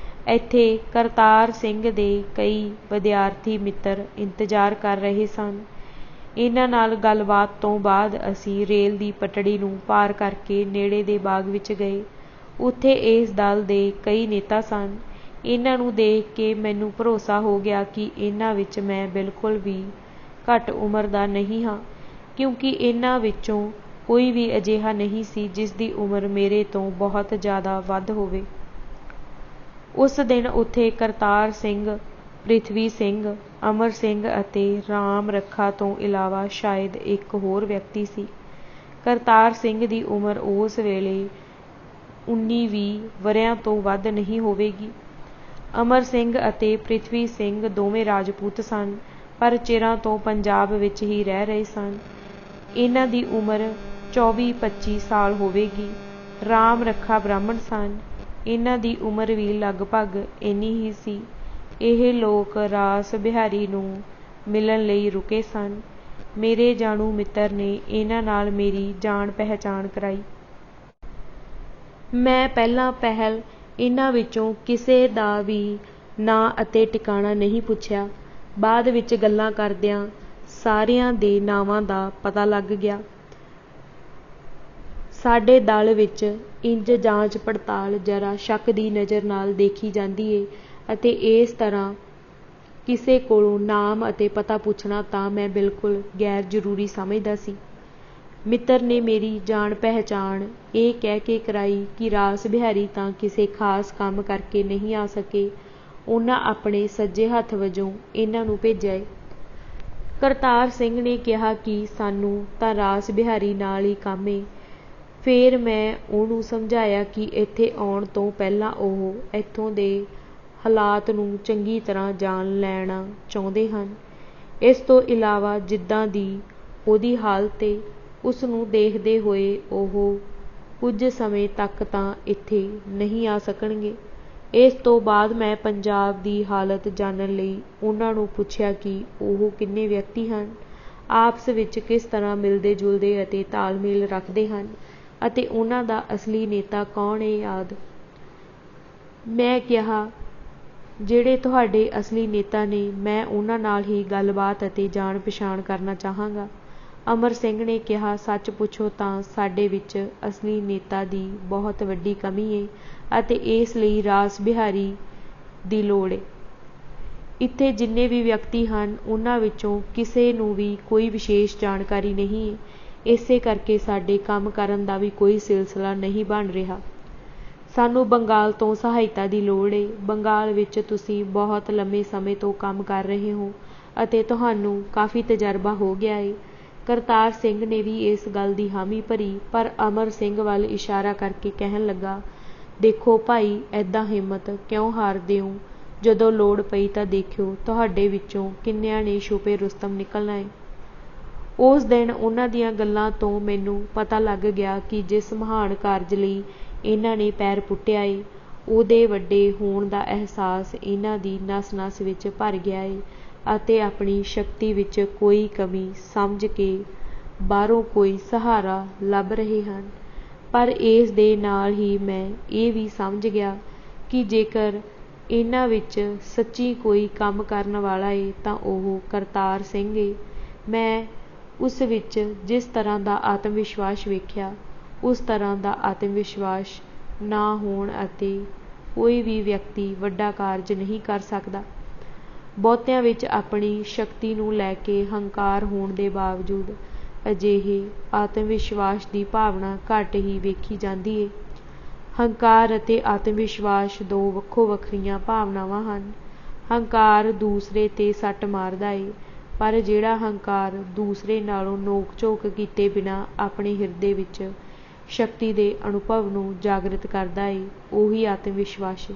ਇੱਥੇ ਕਰਤਾਰ ਸਿੰਘ ਦੇ ਕਈ ਵਿਦਿਆਰਥੀ ਮਿੱਤਰ ਇੰਤਜ਼ਾਰ ਕਰ ਰਹੇ ਸਨ। ਇਹਨਾਂ ਨਾਲ ਗੱਲਬਾਤ ਤੋਂ ਬਾਅਦ ਅਸੀਂ ਰੇਲ ਦੀ ਪਟੜੀ ਨੂੰ ਪਾਰ ਕਰਕੇ ਨੇੜੇ ਦੇ ਬਾਗ ਵਿੱਚ ਗਏ। ਉੱਥੇ ਇਸ ਦਲ ਦੇ ਕਈ ਨੇਤਾ ਸਨ। ਇਹਨਾਂ ਨੂੰ ਦੇਖ ਕੇ ਮੈਨੂੰ ਭਰੋਸਾ ਹੋ ਗਿਆ ਕਿ ਇਹਨਾਂ ਵਿੱਚ ਮੈਂ ਬਿਲਕੁਲ ਵੀ ਘੱਟ ਉਮਰ ਦਾ ਨਹੀਂ ਹਾਂ ਕਿਉਂਕਿ ਇਹਨਾਂ ਵਿੱਚੋਂ ਕੋਈ ਵੀ ਅਜਿਹਾ ਨਹੀਂ ਸੀ ਜਿਸ ਦੀ ਉਮਰ ਮੇਰੇ ਤੋਂ ਬਹੁਤ ਜ਼ਿਆਦਾ ਵੱਧ ਹੋਵੇ। ਉਸ ਦਿਨ ਉੱਥੇ ਕਰਤਾਰ ਸਿੰਘ ਪ੍ਰਿਥਵੀ ਸਿੰਘ, ਅਮਰ ਸਿੰਘ ਅਤੇ ਰਾਮ ਰੱਖਾ ਤੋਂ ਇਲਾਵਾ ਸ਼ਾਇਦ ਇੱਕ ਹੋਰ ਵਿਅਕਤੀ ਸੀ। ਕਰਤਾਰ ਸਿੰਘ ਦੀ ਉਮਰ ਉਸ ਵੇਲੇ 19-20 ਵਰ੍ਹਿਆਂ ਤੋਂ ਵੱਧ ਨਹੀਂ ਹੋਵੇਗੀ। ਅਮਰ ਸਿੰਘ ਅਤੇ ਪ੍ਰਿਥਵੀ ਸਿੰਘ ਦੋਵੇਂ ਰਾਜਪੂਤ ਸਨ, ਪਰ ਚਿਰਾਂ ਤੋਂ ਪੰਜਾਬ ਵਿੱਚ ਹੀ ਰਹਿ ਰਹੇ ਸਨ। ਇਹਨਾਂ ਦੀ ਉਮਰ 24-25 ਸਾਲ ਹੋਵੇਗੀ। ਰਾਮ ਰੱਖਾ ਬ੍ਰਾਹਮਣ ਸਨ। ਇਹਨਾਂ ਦੀ ਉਮਰ ਵੀ ਲਗਭਗ ਇੰਨੀ ਹੀ ਸੀ। ਇਹ ਲੋਕ ਰਾਸ ਬਿਹਾਰੀ ਨੂੰ ਮਿਲਣ ਲਈ ਰੁਕੇ ਸਨ। ਮੇਰੇ ਜਾਣੂ ਮਿੱਤਰ ਨੇ ਇਹਨਾਂ ਨਾਲ ਮੇਰੀ ਜਾਣ ਪਹਿਚਾਣ ਕਰਾਈ। ਮੈਂ ਪਹਿਲਾਂ ਪਹਿਲ ਇਹਨਾਂ ਵਿੱਚੋਂ ਕਿਸੇ ਦਾ ਵੀ ਨਾਂ ਅਤੇ ਟਿਕਾਣਾ ਨਹੀਂ ਪੁੱਛਿਆ। ਬਾਅਦ ਵਿੱਚ ਗੱਲਾਂ ਕਰਦਿਆਂ ਸਾਰਿਆਂ ਦੇ ਨਾਵਾਂ ਦਾ ਪਤਾ ਲੱਗ ਗਿਆ। ਸਾਡੇ ਦਲ ਵਿੱਚ ਇੰਜ ਜਾਂਚ ਪੜਤਾਲ ਜ਼ਰਾ ਸ਼ੱਕ ਦੀ ਨਜ਼ਰ ਨਾਲ ਦੇਖੀ ਜਾਂਦੀ ਏ, ਅਤੇ ਇਸ ਤਰ੍ਹਾਂ ਕਿਸੇ ਕੋਲੋਂ ਨਾਮ ਅਤੇ ਪਤਾ ਪੁੱਛਣਾ ਤਾਂ ਮੈਂ ਬਿਲਕੁਲ ਗੈਰ ਜ਼ਰੂਰੀ ਸਮਝਦਾ ਸੀ। ਮਿੱਤਰ ਨੇ ਮੇਰੀ ਜਾਣ ਪਹਿਚਾਣ ਇਹ ਕਹਿ ਕੇ ਕਰਾਈ ਕਿ ਰਾਸ ਬਿਹਾਰੀ ਤਾਂ ਕਿਸੇ ਖਾਸ ਕੰਮ ਕਰਕੇ ਨਹੀਂ ਆ ਸਕੇ। ਉਹਨਾਂ ਆਪਣੇ ਸੱਜੇ ਹੱਥ ਵਜੋਂ ਇਹਨਾਂ ਨੂੰ ਭੇਜਿਆ ਏ। ਕਰਤਾਰ ਸਿੰਘ ਨੇ ਕਿਹਾ ਕਿ ਸਾਨੂੰ ਤਾਂ ਰਾਸ ਬਿਹਾਰੀ ਨਾਲ ਹੀ ਕੰਮ ਏ। ਫੇਰ ਮੈਂ ਉਹਨੂੰ ਸਮਝਾਇਆ ਕਿ ਇੱਥੇ ਆਉਣ ਤੋਂ ਪਹਿਲਾਂ ਉਹ ਇੱਥੋਂ ਦੇ ਹਾਲਾਤ ਨੂੰ ਚੰਗੀ ਤਰ੍ਹਾਂ ਜਾਣ ਲੈਣਾ ਚਾਹੁੰਦੇ ਹਨ। ਇਸ ਤੋਂ ਇਲਾਵਾ ਜਿੱਦਾਂ ਦੀ ਉਹਦੀ ਹਾਲਤ ਏ, ਉਸ ਨੂੰ ਦੇਖਦੇ ਹੋਏ ਉਹ ਕੁਝ ਸਮੇਂ ਤੱਕ ਤਾਂ ਇੱਥੇ ਨਹੀਂ ਆ ਸਕਣਗੇ। ਇਸ ਤੋਂ ਬਾਅਦ ਮੈਂ ਪੰਜਾਬ ਦੀ ਹਾਲਤ ਜਾਣਨ ਲਈ ਉਹਨਾਂ ਨੂੰ ਪੁੱਛਿਆ ਕਿ ਉਹ ਕਿੰਨੇ ਵਿਅਕਤੀ ਹਨ, ਆਪਸ ਵਿੱਚ ਕਿਸ ਤਰ੍ਹਾਂ ਮਿਲਦੇ ਜੁਲਦੇ ਅਤੇ ਤਾਲਮੇਲ ਰੱਖਦੇ ਹਨ, ਅਤੇ ਉਹਨਾਂ ਦਾ ਅਸਲੀ ਨੇਤਾ ਕੌਣ ਏ ਆਦਿ। ਮੈਂ ਕਿਹਾ, ਜਿਹੜੇ ਤੁਹਾਡੇ ਅਸਲੀ ਨੇਤਾ ਨੇ, ਮੈਂ ਉਹਨਾਂ ਨਾਲ ਹੀ ਗੱਲਬਾਤ ਅਤੇ ਜਾਣ ਪਛਾਣ ਕਰਨਾ ਚਾਹਾਂਗਾ। ਅਮਰ ਸਿੰਘ ਨੇ ਕਿਹਾ, ਸੱਚ ਪੁੱਛੋ ਤਾਂ ਸਾਡੇ ਵਿੱਚ ਅਸਲੀ ਨੇਤਾ ਦੀ ਬਹੁਤ ਵੱਡੀ ਕਮੀ ਏ, ਅਤੇ ਇਸ ਲਈ ਰਾਸ ਬਿਹਾਰੀ ਦੀ ਲੋੜ ਏ। ਇੱਥੇ ਜਿੰਨੇ ਵੀ ਵਿਅਕਤੀ ਹਨ, ਉਹਨਾਂ ਵਿੱਚੋਂ ਕਿਸੇ ਨੂੰ ਵੀ ਕੋਈ ਵਿਸ਼ੇਸ਼ ਜਾਣਕਾਰੀ ਨਹੀਂ ਏ। ਇਸੇ ਕਰਕੇ ਸਾਡੇ ਕੰਮ ਕਰਨ ਦਾ ਵੀ ਕੋਈ ਸਿਲਸਿਲਾ ਨਹੀਂ ਬਣ ਰਿਹਾ। ਸਾਨੂੰ ਬੰਗਾਲ ਤੋਂ ਸਹਾਇਤਾ ਦੀ ਲੋੜ ਏ। ਬੰਗਾਲ ਵਿੱਚ ਤੁਸੀਂ ਬਹੁਤ ਲੰਮੇ ਸਮੇਂ ਤੋਂ ਕੰਮ ਕਰ ਰਹੇ ਹੋ ਅਤੇ ਤੁਹਾਨੂੰ ਕਾਫੀ ਤਜਰਬਾ ਹੋ ਗਿਆ ਏ। ਕਰਤਾਰ ਸਿੰਘ ਨੇ ਵੀ ਇਸ ਗੱਲ ਦੀ ਹਾਮੀ ਭਰੀ, ਪਰ ਅਮਰ ਸਿੰਘ ਵੱਲ ਇਸ਼ਾਰਾ ਕਰਕੇ ਕਹਿਣ ਲੱਗਾ, ਦੇਖੋ ਭਾਈ, ਏਦਾਂ ਹਿੰਮਤ ਕਿਉਂ ਹਾਰਦੇ ਹੋ? ਜਦੋਂ ਲੋੜ ਪਈ ਤਾਂ ਦੇਖਿਓ ਤੁਹਾਡੇ ਵਿੱਚੋਂ ਕਿੰਨਿਆਂ ਨੇ ਛੁਪੇ ਰੁਸਤਮ ਨਿਕਲਣਾ ਏ। ਉਸ ਦਿਨ ਉਹਨਾਂ ਦੀਆਂ ਗੱਲਾਂ ਤੋਂ ਮੈਨੂੰ ਪਤਾ ਲੱਗ ਗਿਆ ਕਿ ਜਿਸ ਮਹਾਨ ਕਾਰਜ ਲਈ ਇਹਨਾਂ ਨੇ ਪੈਰ ਪੁੱਟਿਆ ਏ, ਉਹਦੇ ਵੱਡੇ ਹੋਣ ਦਾ ਅਹਿਸਾਸ ਇਹਨਾਂ ਦੀ ਨਸ-ਨਸ ਵਿੱਚ ਭਰ ਗਿਆ ਏ, ਅਤੇ ਆਪਣੀ ਸ਼ਕਤੀ ਵਿੱਚ ਕੋਈ ਕਮੀ ਸਮਝ ਕੇ ਬਾਹਰੋਂ ਕੋਈ ਸਹਾਰਾ ਲੱਭ ਰਹੇ ਹਨ। ਪਰ ਇਸ ਦੇ ਨਾਲ ਹੀ ਮੈਂ ਇਹ ਵੀ ਸਮਝ ਗਿਆ ਕਿ ਜੇਕਰ ਇਹਨਾਂ ਵਿੱਚ ਸੱਚੀ ਕੋਈ ਕੰਮ ਕਰਨ ਵਾਲਾ ਏ ਤਾਂ ਉਹ ਕਰਤਾਰ ਸਿੰਘ ਏ। ਮੈਂ ਉਸ ਵਿੱਚ ਜਿਸ ਤਰ੍ਹਾਂ ਦਾ ਆਤਮ ਵਿਸ਼ਵਾਸ ਵੇਖਿਆ, ਉਸ ਤਰ੍ਹਾਂ ਦਾ ਆਤਮ ਵਿਸ਼ਵਾਸ ਨਾ ਹੋਣ ਅਤੇ ਕੋਈ ਵੀ ਵਿਅਕਤੀ ਵੱਡਾ ਕਾਰਜ ਨਹੀਂ ਕਰ ਸਕਦਾ। ਬਹੁਤਿਆਂ ਵਿੱਚ ਆਪਣੀ ਸ਼ਕਤੀ ਨੂੰ ਲੈ ਕੇ ਹੰਕਾਰ ਹੋਣ ਦੇ ਬਾਵਜੂਦ ਅਜਿਹੇ ਆਤਮ ਵਿਸ਼ਵਾਸ ਦੀ ਭਾਵਨਾ ਘੱਟ ਹੀ ਵੇਖੀ ਜਾਂਦੀ ਏ। ਹੰਕਾਰ ਅਤੇ ਆਤਮ ਵਿਸ਼ਵਾਸ ਦੋ ਵੱਖੋ ਵੱਖਰੀਆਂ ਭਾਵਨਾਵਾਂ ਹਨ। ਹੰਕਾਰ ਦੂਸਰੇ 'ਤੇ ਸੱਟ ਮਾਰਦਾ ਏ, ਪਰ ਜਿਹੜਾ ਹੰਕਾਰ ਦੂਸਰੇ ਨਾਲੋਂ ਨੋਕ ਝੋਕ ਕੀਤੇ ਬਿਨਾਂ ਆਪਣੇ ਹਿਰਦੇ ਵਿੱਚ ਸ਼ਕਤੀ ਦੇ ਅਨੁਭਵ ਨੂੰ ਜਾਗਰਿਤ ਕਰਦਾ ਏ, ਉਹੀ ਆਤਮ ਵਿਸ਼ਵਾਸ ਏ।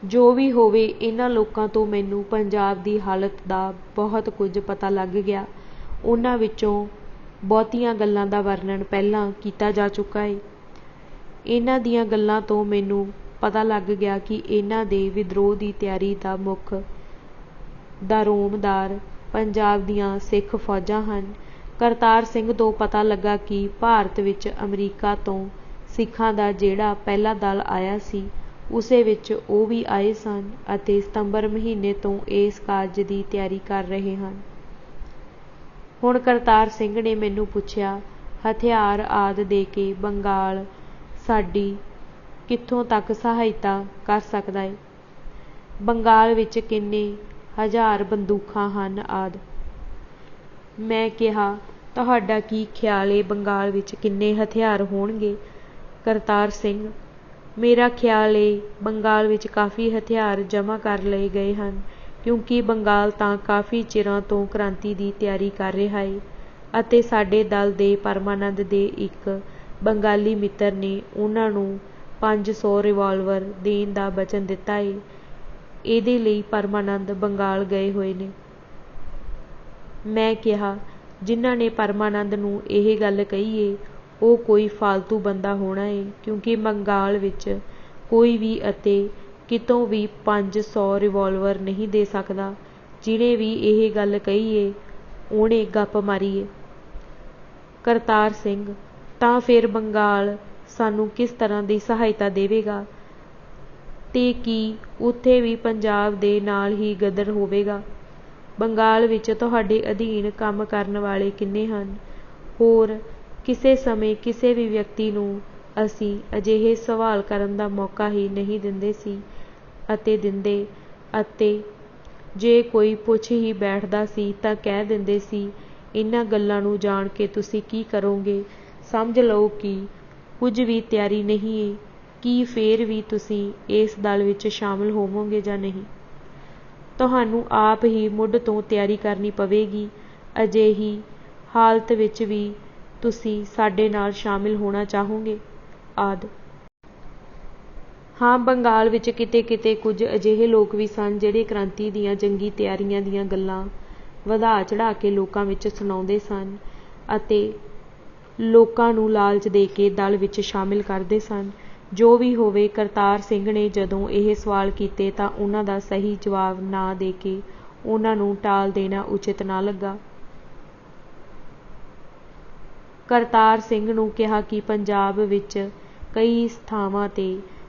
ਜੋ ਵੀ ਹੋਵੇ, ਇਹਨਾਂ ਲੋਕਾਂ ਤੋਂ ਮੈਨੂੰ ਪੰਜਾਬ ਦੀ ਹਾਲਤ ਦਾ ਬਹੁਤ ਕੁਝ ਪਤਾ ਲੱਗ ਗਿਆ। ਉਹਨਾਂ ਵਿੱਚੋਂ ਬਹੁਤੀਆਂ ਗੱਲਾਂ ਦਾ ਵਰਣਨ ਪਹਿਲਾਂ ਕੀਤਾ ਜਾ ਚੁੱਕਾ ਏ। ਇਹਨਾਂ ਦੀਆਂ ਗੱਲਾਂ ਤੋਂ ਮੈਨੂੰ ਪਤਾ ਲੱਗ ਗਿਆ ਕਿ ਇਹਨਾਂ ਦੇ ਵਿਦਰੋਹ ਦੀ ਤਿਆਰੀ ਦਾ ਮੁੱਖ ਦਾਰੋਮਦਾਰ ਪੰਜਾਬ ਦੀਆਂ ਸਿੱਖ ਫੌਜਾਂ ਹਨ। ਕਰਤਾਰ ਸਿੰਘ ਤੋਂ ਪਤਾ ਲੱਗਾ ਕਿ ਭਾਰਤ ਵਿੱਚ ਅਮਰੀਕਾ ਤੋਂ ਸਿੱਖਾਂ ਦਾ ਜਿਹੜਾ ਪਹਿਲਾ ਦਲ ਆਇਆ ਸੀ, ਉਸੇ ਵਿੱਚ ਉਹ ਵੀ ਆਏ ਸਨ ਅਤੇ ਸਤੰਬਰ ਮਹੀਨੇ ਤੋਂ ਇਸ ਕਾਰਜ ਦੀ ਤਿਆਰੀ ਕਰ ਰਹੇ ਹਨ। ਹੁਣ ਕਰਤਾਰ ਸਿੰਘ ਨੇ ਮੈਨੂੰ ਪੁੱਛਿਆ, ਹਥਿਆਰ ਆਦਿ ਦੇ ਕੇ ਬੰਗਾਲ ਸਾਡੀ ਕਿੱਥੋਂ ਤੱਕ ਸਹਾਇਤਾ ਕਰ ਸਕਦਾ ਏ? ਬੰਗਾਲ ਵਿੱਚ ਕਿੰਨੇ ਹਜ਼ਾਰ ਬੰਦੂਕਾਂ ਹਨ ਆਦਿ। ਮੈਂ ਕਿਹਾ, ਤੁਹਾਡਾ ਕੀ ਖਿਆਲ ਏ ਬੰਗਾਲ ਵਿੱਚ ਕਿੰਨੇ ਹਥਿਆਰ ਹੋਣਗੇ? ਕਰਤਾਰ ਸਿੰਘ ਮੇਰਾ ਖਿਆਲ ਏ ਬੰਗਾਲ ਵਿੱਚ ਕਾਫੀ ਹਥਿਆਰ ਜਮ੍ਹਾਂ ਕਰ ਲਏ ਗਏ ਹਨ, ਕਿਉਂਕਿ ਬੰਗਾਲ ਤਾਂ ਕਾਫੀ ਚਿਰਾਂ ਤੋਂ ਕ੍ਰਾਂਤੀ ਦੀ ਤਿਆਰੀ ਕਰ ਰਿਹਾ ਏ ਅਤੇ ਸਾਡੇ ਦਲ ਦੇ ਪਰਮਾਨੰਦ ਦੇ ਇੱਕ ਬੰਗਾਲੀ ਮਿੱਤਰ ਨੇ ਉਹਨਾਂ ਨੂੰ 500 ਰਿਵਾਲਵਰ ਦੇਣ ਦਾ ਵਚਨ ਦਿੱਤਾ ਏ। ਇਹਦੇ ਲਈ ਪਰਮਾਨੰਦ ਬੰਗਾਲ ਗਏ ਹੋਏ ਨੇ। ਮੈਂ ਕਿਹਾ, ਜਿਨ੍ਹਾਂ ਨੇ ਪਰਮਾਨੰਦ ਨੂੰ ਇਹ ਗੱਲ ਕਹੀ ਏ ਉਹ ਕੋਈ ਫਾਲਤੂ ਬੰਦਾ ਹੋਣਾ ਏ, ਕਿਉਂਕਿ ਬੰਗਾਲ ਵਿੱਚ ਕੋਈ ਵੀ ਅਤੇ ਕਿਤੋਂ ਵੀ 500 ਰਿਵਾਲਵਰ ਨਹੀਂ ਦੇ ਸਕਦਾ। ਜਿਹਨੇ ਵੀ ਇਹ ਗੱਲ ਕਹੀ ਏ ਉਹਨੇ ਗੱਪ ਮਾਰੀ ਏ। ਕਰਤਾਰ ਸਿੰਘ, ਤਾਂ ਫਿਰ ਬੰਗਾਲ ਸਾਨੂੰ ਕਿਸ ਤਰ੍ਹਾਂ ਦੀ ਸਹਾਇਤਾ ਦੇਵੇਗਾ ਤੇ ਕੀ ਉੱਥੇ ਵੀ ਪੰਜਾਬ ਦੇ ਨਾਲ ਹੀ ਗਦਰ ਹੋਵੇਗਾ? ਬੰਗਾਲ ਵਿੱਚ ਤੁਹਾਡੇ ਅਧੀਨ ਕੰਮ ਕਰਨ ਵਾਲੇ ਕਿੰਨੇ ਹਨ? ਹੋਰ ਕਿਸੇ ਸਮੇਂ ਕਿਸੇ ਵੀ ਵਿਅਕਤੀ ਨੂੰ ਅਸੀਂ ਅਜਿਹੇ ਸਵਾਲ ਕਰਨ ਦਾ ਮੌਕਾ ਹੀ ਨਹੀਂ ਦਿੰਦੇ ਸੀ ਅਤੇ ਜੇ ਕੋਈ ਪੁੱਛ ਹੀ ਬੈਠਦਾ ਸੀ ਤਾਂ ਕਹਿ ਦਿੰਦੇ ਸੀ, ਇਹਨਾਂ ਗੱਲਾਂ ਨੂੰ ਜਾਣ ਕੇ ਤੁਸੀਂ ਕੀ ਕਰੋਗੇ? ਸਮਝ ਲਓ ਕਿ ਕੁਝ ਵੀ ਤਿਆਰੀ ਨਹੀਂ ਏ। ਕੀ ਫੇਰ ਵੀ ਤੁਸੀਂ ਇਸ ਦਲ ਵਿੱਚ ਸ਼ਾਮਲ ਹੋਵੋਗੇ ਜਾਂ ਨਹੀਂ? ਤੁਹਾਨੂੰ ਆਪ ਹੀ ਮੁੱਢ ਤੋਂ ਤਿਆਰੀ ਕਰਨੀ ਪਵੇਗੀ। ਅਜਿਹੀ ਹਾਲਤ ਵਿੱਚ ਵੀ ਤੁਸੀਂ ਸਾਡੇ ਨਾਲ ਸ਼ਾਮਿਲ ਹੋਣਾ ਚਾਹੋਗੇ? ਆਦਿ। ਹਾਂ, ਬੰਗਾਲ ਵਿੱਚ ਕਿਤੇ-ਕਿਤੇ ਕੁਝ ਅਜਿਹੇ ਲੋਕ ਵੀ ਸਨ ਜਿਹੜੇ ਕ੍ਰਾਂਤੀ ਦੀਆਂ ਜੰਗੀ ਤਿਆਰੀਆਂ ਦੀਆਂ ਗੱਲਾਂ ਵਧਾ ਚੜ੍ਹਾ ਕੇ ਲੋਕਾਂ ਵਿੱਚ ਸੁਣਾਉਂਦੇ ਸਨ ਅਤੇ ਲੋਕਾਂ ਨੂੰ ਲਾਲਚ ਦੇ ਕੇ ਦਲ ਵਿੱਚ ਸ਼ਾਮਿਲ ਕਰਦੇ ਸਨ। ਜੋ ਵੀ ਹੋਵੇ, ਕਰਤਾਰ ਸਿੰਘ ਨੇ ਜਦੋਂ ਇਹ ਸਵਾਲ ਕੀਤੇ ਤਾਂ ਉਹਨਾਂ ਦਾ ਸਹੀ ਜਵਾਬ ਨਾ ਦੇ ਕੇ ਉਹਨਾਂ ਨੂੰ ਟਾਲ ਦੇਣਾ ਉਚਿਤ ਨਾ ਲੱਗਾ। ਕਰਤਾਰ ਸਿੰਘ ਨੂੰ ਕਿਹਾ ਕਿ ਪੰਜਾਬ ਵਿੱਚ ਕਈ ਥਾਵਾਂ 'ਤੇ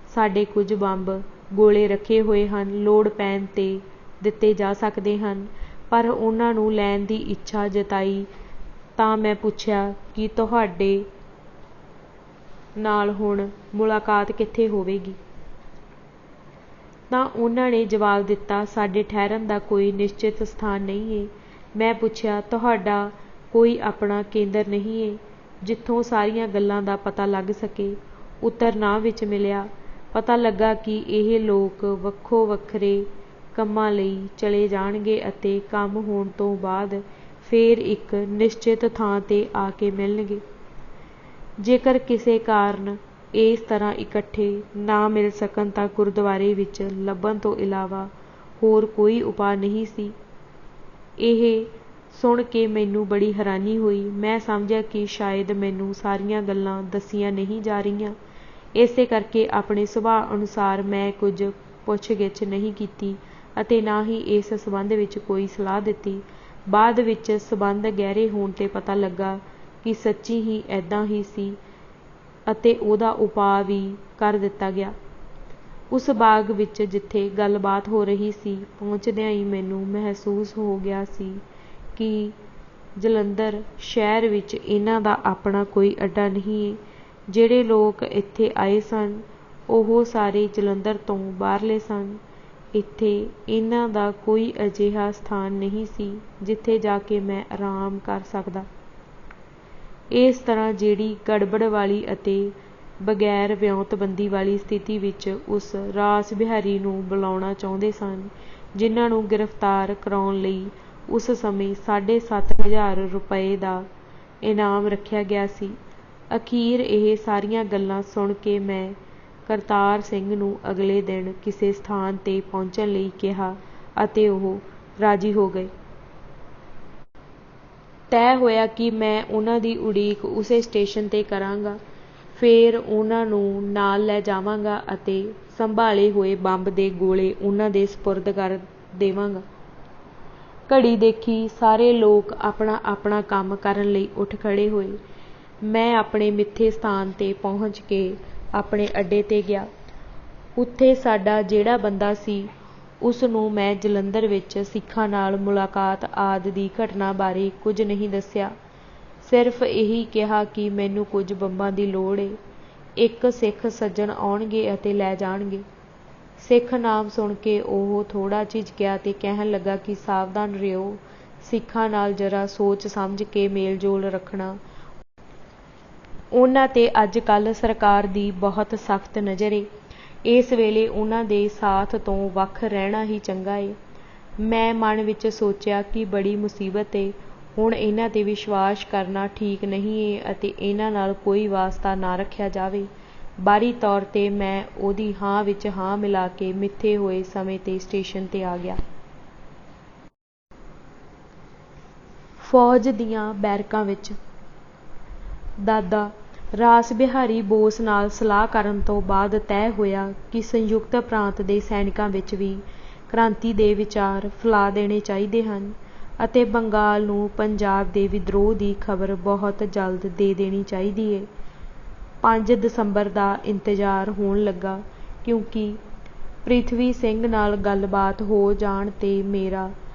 ਸਾਡੇ ਕੁਝ ਬੰਬ ਗੋਲੇ ਰੱਖੇ ਹੋਏ ਹਨ, ਲੋੜ ਪੈਣ 'ਤੇ ਦਿੱਤੇ ਜਾ ਸਕਦੇ ਹਨ। ਪਰ ਉਹਨਾਂ ਨੂੰ ਲੈਣ ਦੀ ਇੱਛਾ ਜਤਾਈ ਤਾਂ ਮੈਂ ਪੁੱਛਿਆ ਕਿ ਤੁਹਾਡੇ ਨਾਲ ਹੁਣ ਮੁਲਾਕਾਤ ਕਿੱਥੇ ਹੋਵੇਗੀ? ਤਾਂ ਉਹਨਾਂ ਨੇ ਜਵਾਬ ਦਿੱਤਾ, ਸਾਡੇ ਠਹਿਰਨ ਦਾ ਕੋਈ ਨਿਸ਼ਚਿਤ ਸਥਾਨ ਨਹੀਂ ਏ। ਮੈਂ ਪੁੱਛਿਆ, ਤੁਹਾਡਾ ਕੋਈ ਆਪਣਾ ਕੇਂਦਰ ਨਹੀਂ ਏ ਜਿੱਥੋਂ ਸਾਰੀਆਂ ਗੱਲਾਂ ਦਾ ਪਤਾ ਲੱਗ ਸਕੇ? ਉੱਤਰ ਨਾ ਵਿੱਚ ਮਿਲਿਆ। ਪਤਾ ਲੱਗਾ ਕਿ ਇਹ ਲੋਕ ਵੱਖੋ ਵੱਖਰੇ ਕੰਮਾਂ ਲਈ ਚਲੇ ਜਾਣਗੇ ਅਤੇ ਕੰਮ ਹੋਣ ਤੋਂ ਬਾਅਦ ਫੇਰ ਇੱਕ ਨਿਸ਼ਚਿਤ ਥਾਂ 'ਤੇ ਆ ਕੇ ਮਿਲਣਗੇ। ਜੇਕਰ ਕਿਸੇ ਕਾਰਨ ਇਸ ਤਰ੍ਹਾਂ ਇਕੱਠੇ ਨਾ ਮਿਲ ਸਕਣ ਤਾਂ ਗੁਰਦੁਆਰੇ ਵਿੱਚ ਲੱਭਣ ਤੋਂ ਇਲਾਵਾ ਹੋਰ ਕੋਈ ਉਪਾਅ ਨਹੀਂ ਸੀ। ਇਹ ਸੁਣ ਕੇ ਮੈਨੂੰ ਬੜੀ ਹੈਰਾਨੀ ਹੋਈ। ਮੈਂ ਸਮਝਿਆ ਕਿ ਸ਼ਾਇਦ ਮੈਨੂੰ ਸਾਰੀਆਂ ਗੱਲਾਂ ਦੱਸੀਆਂ ਨਹੀਂ ਜਾ ਰਹੀਆਂ। ਇਸੇ ਕਰਕੇ ਆਪਣੇ ਸੁਭਾਅ ਅਨੁਸਾਰ ਮੈਂ ਕੁਝ ਪੁੱਛ-ਗਿੱਛ ਨਹੀਂ ਕੀਤੀ ਅਤੇ ਨਾ ਹੀ ਇਸ ਸੰਬੰਧ ਵਿੱਚ ਕੋਈ ਸਲਾਹ ਦਿੱਤੀ। ਬਾਅਦ ਵਿੱਚ ਸੰਬੰਧ ਗਹਿਰੇ ਹੋਣ 'ਤੇ ਪਤਾ ਲੱਗਾ ਕਿ ਸੱਚੀ ਹੀ ਏਦਾਂ ਹੀ ਸੀ ਅਤੇ ਉਹਦਾ ਉਪਾਅ ਵੀ ਕਰ ਦਿੱਤਾ ਗਿਆ। ਉਸ ਬਾਗ ਵਿੱਚ ਜਿੱਥੇ ਗੱਲਬਾਤ ਹੋ ਰਹੀ ਸੀ, ਪਹੁੰਚਦਿਆਂ ਹੀ ਮੈਨੂੰ ਮਹਿਸੂਸ ਹੋ ਗਿਆ ਸੀ ਕਿ ਜਲੰਧਰ ਸ਼ਹਿਰ ਵਿੱਚ ਇਹਨਾਂ ਦਾ ਆਪਣਾ ਕੋਈ ਅੱਡਾ ਨਹੀਂ ਏ। ਜਿਹੜੇ ਲੋਕ ਇੱਥੇ ਆਏ ਸਨ ਉਹ ਸਾਰੇ ਜਲੰਧਰ ਤੋਂ ਬਾਹਰਲੇ ਸਨ। ਇੱਥੇ ਇਹਨਾਂ ਦਾ ਕੋਈ ਅਜਿਹਾ ਸਥਾਨ ਨਹੀਂ ਸੀ ਜਿੱਥੇ ਜਾ ਕੇ ਮੈਂ ਆਰਾਮ ਕਰ ਸਕਦਾ। ਇਸ ਤਰ੍ਹਾਂ ਜਿਹੜੀ ਗੜਬੜ ਵਾਲੀ ਅਤੇ ਬਗੈਰ ਵਿਉਂਤਬੰਦੀ ਵਾਲੀ ਸਥਿਤੀ ਵਿੱਚ ਉਸ ਰਾਸ ਬਿਹਾਰੀ ਨੂੰ ਬੁਲਾਉਣਾ ਚਾਹੁੰਦੇ ਸਨ, ਜਿਨ੍ਹਾਂ ਨੂੰ ਗ੍ਰਿਫਤਾਰ ਕਰਾਉਣ ਲਈ ਉਸ ਸਮੇਂ 7,500 ਰੁਪਏ ਦਾ ਇਨਾਮ ਰੱਖਿਆ ਗਿਆ ਸੀ। ਅਖੀਰ ਇਹ ਸਾਰੀਆਂ ਗੱਲਾਂ ਸੁਣ ਕੇ ਮੈਂ ਕਰਤਾਰ ਸਿੰਘ ਨੂੰ ਅਗਲੇ ਦਿਨ ਕਿਸੇ ਸਥਾਨ 'ਤੇ ਪਹੁੰਚਣ ਲਈ ਕਿਹਾ ਅਤੇ ਉਹ ਰਾਜ਼ੀ ਹੋ ਗਏ। ਤੈਅ ਹੋਇਆ ਕਿ ਮੈਂ ਉਹਨਾਂ ਦੀ ਉਡੀਕ ਉਸੇ ਸਟੇਸ਼ਨ 'ਤੇ ਕਰਾਂਗਾ। ਫੇਰ ਉਹਨਾਂ ਨੂੰ ਨਾਲ ਲੈ ਜਾਵਾਂਗਾ ਅਤੇ ਸੰਭਾਲੇ ਹੋਏ ਬੰਬ ਦੇ ਗੋਲੇ ਉਹਨਾਂ ਦੇ ਸਪੁਰਦ ਕਰ ਦੇਵਾਂਗਾ। ਘੜੀ ਦੇਖੀ, ਸਾਰੇ ਲੋਕ ਆਪਣਾ ਆਪਣਾ ਕੰਮ ਕਰਨ ਲਈ ਉੱਠ ਖੜ੍ਹੇ ਹੋਏ। ਮੈਂ ਆਪਣੇ ਮਿੱਥੇ ਸਥਾਨ 'ਤੇ ਪਹੁੰਚ ਕੇ ਆਪਣੇ ਅੱਡੇ 'ਤੇ ਗਿਆ। ਉੱਥੇ ਸਾਡਾ ਜਿਹੜਾ ਬੰਦਾ ਸੀ ਉਸ ਨੂੰ ਮੈਂ ਜਲੰਧਰ ਵਿੱਚ ਸਿੱਖਾਂ ਨਾਲ ਮੁਲਾਕਾਤ ਆਦਿ ਦੀ ਘਟਨਾ ਬਾਰੇ ਕੁਝ ਨਹੀਂ ਦੱਸਿਆ। ਸਿਰਫ ਇਹੀ ਕਿਹਾ ਕਿ ਮੈਨੂੰ ਕੁਝ ਬੰਬਾਂ ਦੀ ਲੋੜ ਏ। ਇੱਕ ਸਿੱਖ ਸੱਜਣ ਆਉਣਗੇ ਅਤੇ ਲੈ ਜਾਣਗੇ। ਸਿੱਖ ਨਾਮ ਸੁਣ ਕੇ ਉਹ ਥੋੜ੍ਹਾ ਝਿਜਕਿਆ ਤੇ ਕਹਿਣ ਲੱਗਾ ਕਿ ਸਾਵਧਾਨ ਰਿਹੋ, ਸਿੱਖਾਂ ਨਾਲ ਜ਼ਰਾ ਸੋਚ ਸਮਝ ਕੇ ਮੇਲ ਜੋਲ ਰੱਖਣਾ। ਉਹਨਾਂ 'ਤੇ ਅੱਜ ਕੱਲ੍ਹ ਸਰਕਾਰ ਦੀ ਬਹੁਤ ਸਖਤ ਨਜ਼ਰ ਏ। ਇਸ ਵੇਲੇ ਉਹਨਾਂ ਦੇ ਸਾਥ ਤੋਂ ਵੱਖ ਰਹਿਣਾ ਹੀ ਚੰਗਾ ਏ। ਮੈਂ ਮਨ ਵਿੱਚ ਸੋਚਿਆ ਕਿ ਬੜੀ ਮੁਸੀਬਤ ਏ, ਹੁਣ ਇਹਨਾਂ 'ਤੇ ਵਿਸ਼ਵਾਸ ਕਰਨਾ ਠੀਕ ਨਹੀਂ ਏ ਅਤੇ ਇਹਨਾਂ ਨਾਲ ਕੋਈ ਵਾਸਤਾ ਨਾ ਰੱਖਿਆ ਜਾਵੇ। ਬਾਹਰੀ ਤੌਰ 'ਤੇ ਮੈਂ ਉਹਦੀ ਹਾਂ ਵਿੱਚ ਹਾਂ ਮਿਲਾ ਕੇ ਮਿੱਥੇ ਹੋਏ ਸਮੇਂ 'ਤੇ ਸਟੇਸ਼ਨ 'ਤੇ ਆ ਗਿਆ। ਫੌਜ ਦੀਆਂ ਬੈਰਕਾਂ ਵਿੱਚ ਦਾਦਾ ਰਾਸ ਬਿਹਾਰੀ ਬੋਸ ਨਾਲ ਸਲਾਹ ਕਰਨ ਤੋਂ ਬਾਅਦ ਤੈਅ ਹੋਇਆ ਕਿ ਸੰਯੁਕਤ ਪ੍ਰਾਂਤ ਦੇ ਸੈਨਿਕਾਂ ਵਿੱਚ ਵੀ ਕ੍ਰਾਂਤੀ ਦੇ ਵਿਚਾਰ ਫੈਲਾ ਦੇਣੇ ਚਾਹੀਦੇ ਹਨ ਅਤੇ ਬੰਗਾਲ ਨੂੰ ਪੰਜਾਬ ਦੇ ਵਿਦਰੋਹ ਦੀ ਖਬਰ ਬਹੁਤ ਜਲਦ ਦੇ ਦੇਣੀ ਚਾਹੀਦੀ ਏ। 5 ਦਸੰਬਰ ਦਾ ਇੰਤਜ਼ਾਰ ਹੋਣ ਲੱਗਾ, ਕਿਉਂਕਿ ਪ੍ਰਿਥਵੀ ਸਿੰਘ ਨਾਲ ਗੱਲਬਾਤ ਹੋ ਜਾਣ 'ਤੇ ਮੇਰਾ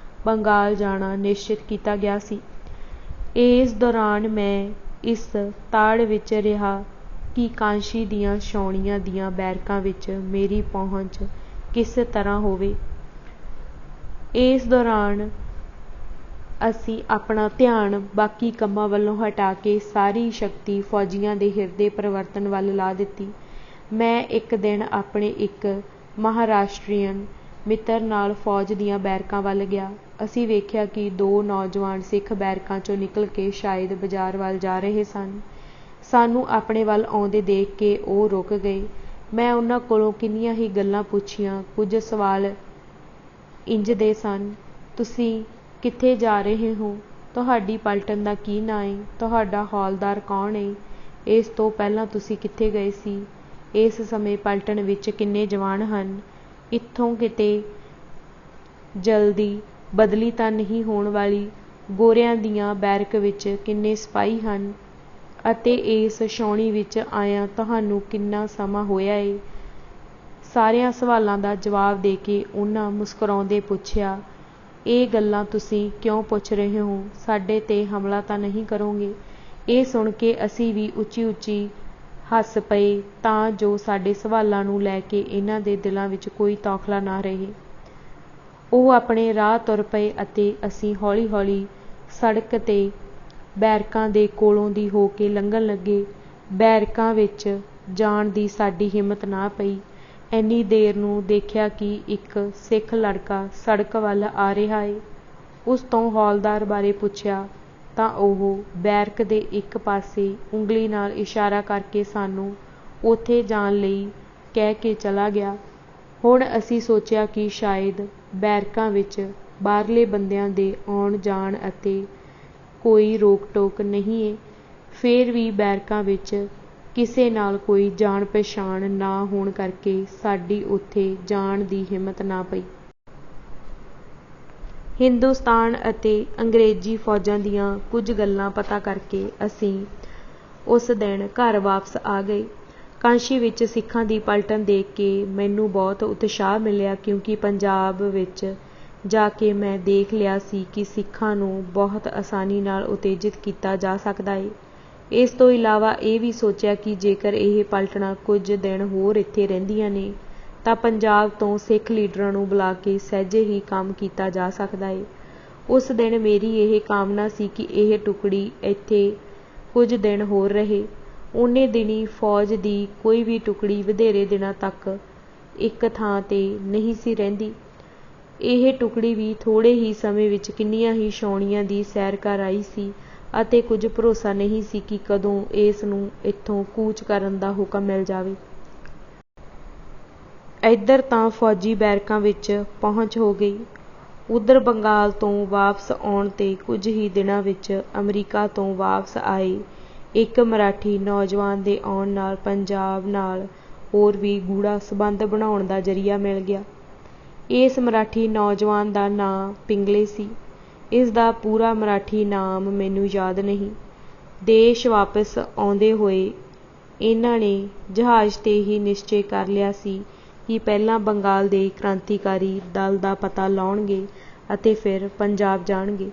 ਬੰਗਾਲ ਜਾਣਾ ਨਿਸ਼ਚਿਤ ਕੀਤਾ ਗਿਆ ਸੀ। ਇਸ ਦੌਰਾਨ ਮੈਂ ਇਸ ਤਾੜ ਵਿੱਚ ਰਿਹਾ ਕਿ ਕਾਂਸ਼ੀ ਦੀਆਂ ਛਾਉਣੀਆਂ ਦੀਆਂ ਬੈਰਕਾਂ ਵਿੱਚ ਮੇਰੀ ਪਹੁੰਚ ਕਿਸ ਤਰ੍ਹਾਂ ਹੋਵੇ। ਇਸ ਦੌਰਾਨ ਅਸੀਂ ਆਪਣਾ ਧਿਆਨ ਬਾਕੀ ਕੰਮਾਂ ਵੱਲੋਂ ਹਟਾ ਕੇ ਸਾਰੀ ਸ਼ਕਤੀ ਫੌਜੀਆਂ ਦੇ ਹਿਰਦੇ ਪਰਿਵਰਤਨ ਵੱਲ ਲਾ ਦਿੱਤੀ। ਮੈਂ ਇੱਕ ਦਿਨ ਆਪਣੇ ਇੱਕ ਮਹਾਰਾਸ਼ਟਰੀਅਨ ਮਿੱਤਰ ਨਾਲ ਫੌਜ ਦੀਆਂ ਬੈਰਕਾਂ ਵੱਲ ਗਿਆ। ਅਸੀਂ ਵੇਖਿਆ ਕਿ 2 ਨੌਜਵਾਨ ਸਿੱਖ ਬੈਰਕਾਂ 'ਚੋਂ ਨਿਕਲ ਕੇ ਸ਼ਾਇਦ ਬਾਜ਼ਾਰ ਵੱਲ ਜਾ ਰਹੇ ਸਨ। ਸਾਨੂੰ ਆਪਣੇ ਵੱਲ ਆਉਂਦੇ ਦੇਖ ਕੇ ਉਹ ਰੁਕ ਗਏ। ਮੈਂ ਉਹਨਾਂ ਕੋਲੋਂ ਕਿੰਨੀਆਂ ਹੀ ਗੱਲਾਂ ਪੁੱਛੀਆਂ। ਕੁਝ ਸਵਾਲ ਇੰਜ ਦੇ ਸਨ: ਤੁਸੀਂ ਕਿੱਥੇ ਜਾ ਰਹੇ ਹੋ? ਤੁਹਾਡੀ ਪਲਟਨ ਦਾ ਕੀ ਨਾਂ ਏ? ਤੁਹਾਡਾ ਹੌਲਦਾਰ ਕੌਣ ਏ? ਇਸ ਤੋਂ ਪਹਿਲਾਂ ਤੁਸੀਂ ਕਿੱਥੇ ਗਏ ਸੀ? ਇਸ ਸਮੇਂ ਪਲਟਨ ਵਿੱਚ ਕਿੰਨੇ ਜਵਾਨ ਹਨ? ਇੱਥੋਂ ਕਿਤੇ ਜਲਦੀ ਬਦਲੀ ਤਾਂ ਨਹੀਂ ਹੋਣ ਵਾਲੀ? ਗੋਰਿਆਂ ਦੀਆਂ ਬੈਰਕ ਵਿੱਚ ਕਿੰਨੇ ਸਿਪਾਹੀ ਹਨ ਅਤੇ ਇਸ ਛਾਉਣੀ ਵਿੱਚ ਆਇਆਂ ਤੁਹਾਨੂੰ ਕਿੰਨਾ ਸਮਾਂ ਹੋਇਆ ਏ? ਸਾਰਿਆਂ ਸਵਾਲਾਂ ਦਾ ਜਵਾਬ ਦੇ ਕੇ ਉਹਨਾਂ ਮੁਸਕਰਾਉਂਦੇ ਪੁੱਛਿਆ, ਇਹ ਗੱਲਾਂ ਤੁਸੀਂ ਕਿਉਂ ਪੁੱਛ ਰਹੇ ਹੋ? ਸਾਡੇ 'ਤੇ ਹਮਲਾ ਤਾਂ ਨਹੀਂ ਕਰੋਗੇ? ਇਹ ਸੁਣ ਕੇ ਅਸੀਂ ਵੀ ਉੱਚੀ ਉੱਚੀ ਹੱਸ ਪਏ ਤਾਂ ਜੋ ਸਾਡੇ ਸਵਾਲਾਂ ਨੂੰ ਲੈ ਕੇ ਇਹਨਾਂ ਦੇ ਦਿਲਾਂ ਵਿੱਚ ਕੋਈ ਤੌਖਲਾ ਨਾ ਰਹੇ। ਉਹ ਆਪਣੇ ਰਾਹ ਤੁਰ ਪਏ ਅਤੇ ਅਸੀਂ ਹੌਲੀ ਹੌਲੀ ਸੜਕ 'ਤੇ ਬੈਰਕਾਂ ਦੇ ਕੋਲੋਂ ਦੀ ਹੋ ਕੇ ਲੰਘਣ ਲੱਗੇ। ਬੈਰਕਾਂ ਵਿੱਚ ਜਾਣ ਦੀ ਸਾਡੀ ਹਿੰਮਤ ਨਾ ਪਈ। ਇੰਨੀ ਦੇਰ ਨੂੰ ਦੇਖਿਆ ਕਿ ਇੱਕ ਸਿੱਖ ਲੜਕਾ ਸੜਕ ਵੱਲ ਆ ਰਿਹਾ ਏ। ਉਸ ਤੋਂ ਹੌਲਦਾਰ ਬਾਰੇ ਪੁੱਛਿਆ ਤਾਂ ਉਹ ਬੈਰਕ ਦੇ ਇੱਕ ਪਾਸੇ ਉਂਗਲੀ ਨਾਲ ਇਸ਼ਾਰਾ ਕਰਕੇ ਸਾਨੂੰ ਉੱਥੇ ਜਾਣ ਲਈ ਕਹਿ ਕੇ ਚਲਾ ਗਿਆ। ਹੁਣ ਅਸੀਂ ਸੋਚਿਆ ਕਿ ਸ਼ਾਇਦ ਬੈਰਕਾਂ ਵਿੱਚ ਬਾਹਰਲੇ ਬੰਦਿਆਂ ਦੇ ਆਉਣ ਜਾਣ ਅਤੇ ਕੋਈ ਰੋਕ ਟੋਕ ਨਹੀਂ ਏ। ਫੇਰ ਵੀ ਬੈਰਕਾਂ ਵਿੱਚ ਕਿਸੇ ਨਾਲ ਕੋਈ ਜਾਣ ਪਛਾਣ ਨਾ ਹੋਣ ਕਰਕੇ ਸਾਡੀ ਉੱਥੇ ਜਾਣ ਦੀ ਹਿੰਮਤ ਨਾ ਪਈ। ਹਿੰਦੁਸਤਾਨ ਅਤੇ ਅੰਗਰੇਜ਼ੀ ਫੌਜਾਂ ਦੀਆਂ ਕੁਝ ਗੱਲਾਂ ਪਤਾ ਕਰਕੇ ਅਸੀਂ ਉਸ ਦਿਨ ਘਰ ਵਾਪਸ ਆ ਗਏ। ਕਾਂਸ਼ੀ ਵਿੱਚ ਸਿੱਖਾਂ ਦੀ ਪਲਟਨ ਦੇਖ ਕੇ ਮੈਨੂੰ ਬਹੁਤ ਉਤਸ਼ਾਹ ਮਿਲਿਆ, ਕਿਉਂਕਿ ਪੰਜਾਬ ਵਿੱਚ ਜਾ ਕੇ ਮੈਂ ਦੇਖ ਲਿਆ ਸੀ ਕਿ ਸਿੱਖਾਂ ਨੂੰ ਬਹੁਤ ਆਸਾਨੀ ਨਾਲ ਉਤੇਜਿਤ ਕੀਤਾ ਜਾ ਸਕਦਾ ਏ। ਇਸ ਤੋਂ ਇਲਾਵਾ ਇਹ ਵੀ ਸੋਚਿਆ ਕਿ ਜੇਕਰ ਇਹ ਪਲਟਨਾਂ ਕੁਝ ਦਿਨ ਹੋਰ ਇੱਥੇ ਰਹਿੰਦੀਆਂ ਨੇ ਤਾਂ ਪੰਜਾਬ ਤੋਂ ਸਿੱਖ ਲੀਡਰਾਂ ਨੂੰ ਬੁਲਾ ਕੇ ਸਹਿਜੇ ਹੀ ਕੰਮ ਕੀਤਾ ਜਾ ਸਕਦਾ ਏ। ਉਸ ਦਿਨ ਮੇਰੀ ਇਹ ਕਾਮਨਾ ਸੀ ਕਿ ਇਹ ਟੁਕੜੀ ਇੱਥੇ ਕੁਝ ਦਿਨ ਹੋਰ ਰਹੇ। ਓਨੇ ਦਿਨੀਂ ਫੌਜ ਦੀ ਕੋਈ ਵੀ ਟੁਕੜੀ ਵਧੇਰੇ ਦਿਨਾਂ ਤੱਕ ਇੱਕ ਥਾਂ 'ਤੇ ਨਹੀਂ ਸੀ ਰਹਿੰਦੀ। ਇਹ ਟੁਕੜੀ ਵੀ ਥੋੜ੍ਹੇ ਹੀ ਸਮੇਂ ਵਿੱਚ ਕਿੰਨੀਆਂ ਹੀ ਛਾਉਣੀਆਂ ਦੀ ਸੈਰ ਕਰ ਆਈ ਸੀ ਅਤੇ ਕੁਝ ਭਰੋਸਾ ਨਹੀਂ ਸੀ ਕਿ ਕਦੋਂ ਇਸ ਨੂੰ ਇੱਥੋਂ ਕੂਚ ਕਰਨ ਦਾ ਹੁਕਮ ਮਿਲ ਜਾਵੇ। ਇੱਧਰ ਤਾਂ ਫੌਜੀ ਬੈਰਕਾਂ ਵਿੱਚ ਪਹੁੰਚ ਹੋ ਗਈ। ਉੱਧਰ ਬੰਗਾਲ ਤੋਂ ਵਾਪਸ ਆਉਣ 'ਤੇ ਕੁਝ ਹੀ ਦਿਨਾਂ ਵਿੱਚ ਅਮਰੀਕਾ ਤੋਂ ਵਾਪਸ ਆਏ ਇੱਕ ਮਰਾਠੀ ਨੌਜਵਾਨ ਦੇ ਆਉਣ ਨਾਲ ਪੰਜਾਬ ਨਾਲ ਹੋਰ ਵੀ ਗੂੜ੍ਹਾ ਸੰਬੰਧ ਬਣਾਉਣ ਦਾ ਜ਼ਰੀਆ ਮਿਲ ਗਿਆ। ਇਸ ਮਰਾਠੀ ਨੌਜਵਾਨ ਦਾ ਨਾਂ ਪਿੰਗਲੇ ਸੀ। ਇਸ ਦਾ ਪੂਰਾ ਮਰਾਠੀ ਨਾਮ ਮੈਨੂੰ ਯਾਦ ਨਹੀਂ। ਦੇਸ਼ ਵਾਪਸ ਆਉਂਦੇ ਹੋਏ ਇਹਨਾਂ ਨੇ ਜਹਾਜ਼ 'ਤੇ ਹੀ ਨਿਸ਼ਚੇ ਕਰ ਲਿਆ ਸੀ ਕਿ ਪਹਿਲਾਂ ਬੰਗਾਲ ਦੇ ਕ੍ਰਾਂਤੀਕਾਰੀ ਦਲ ਦਾ ਪਤਾ ਲਾਉਣਗੇ ਅਤੇ ਫਿਰ ਪੰਜਾਬ ਜਾਣਗੇ।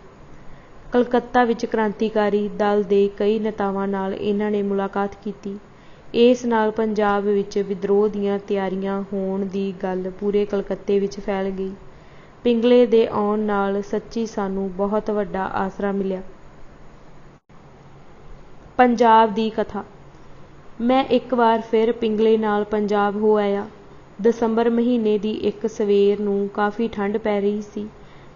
ਕਲਕੱਤਾ ਵਿੱਚ ਕ੍ਰਾਂਤੀਕਾਰੀ ਦਲ ਦੇ ਕਈ ਨੇਤਾਵਾਂ ਨਾਲ ਇਹਨਾਂ ਨੇ ਮੁਲਾਕਾਤ ਕੀਤੀ। ਇਸ ਨਾਲ ਪੰਜਾਬ ਵਿੱਚ ਵਿਦਰੋਹ ਦੀਆਂ ਤਿਆਰੀਆਂ ਹੋਣ ਦੀ ਗੱਲ ਪੂਰੇ ਕਲਕੱਤੇ ਵਿੱਚ ਫੈਲ ਗਈ। ਪਿੰਗਲੇ ਦੇ ਆਉਣ ਨਾਲ ਸੱਚੀ ਸਾਨੂੰ ਬਹੁਤ ਵੱਡਾ ਆਸਰਾ ਮਿਲਿਆ। ਪੰਜਾਬ ਦੀ ਕਥਾ। ਮੈਂ ਇੱਕ ਵਾਰ ਫਿਰ ਪਿੰਗਲੇ ਨਾਲ ਪੰਜਾਬ ਹੋ ਆਇਆ। ਦਸੰਬਰ ਮਹੀਨੇ ਦੀ ਇੱਕ ਸਵੇਰ ਨੂੰ ਕਾਫੀ ਠੰਡ ਪੈ ਰਹੀ ਸੀ।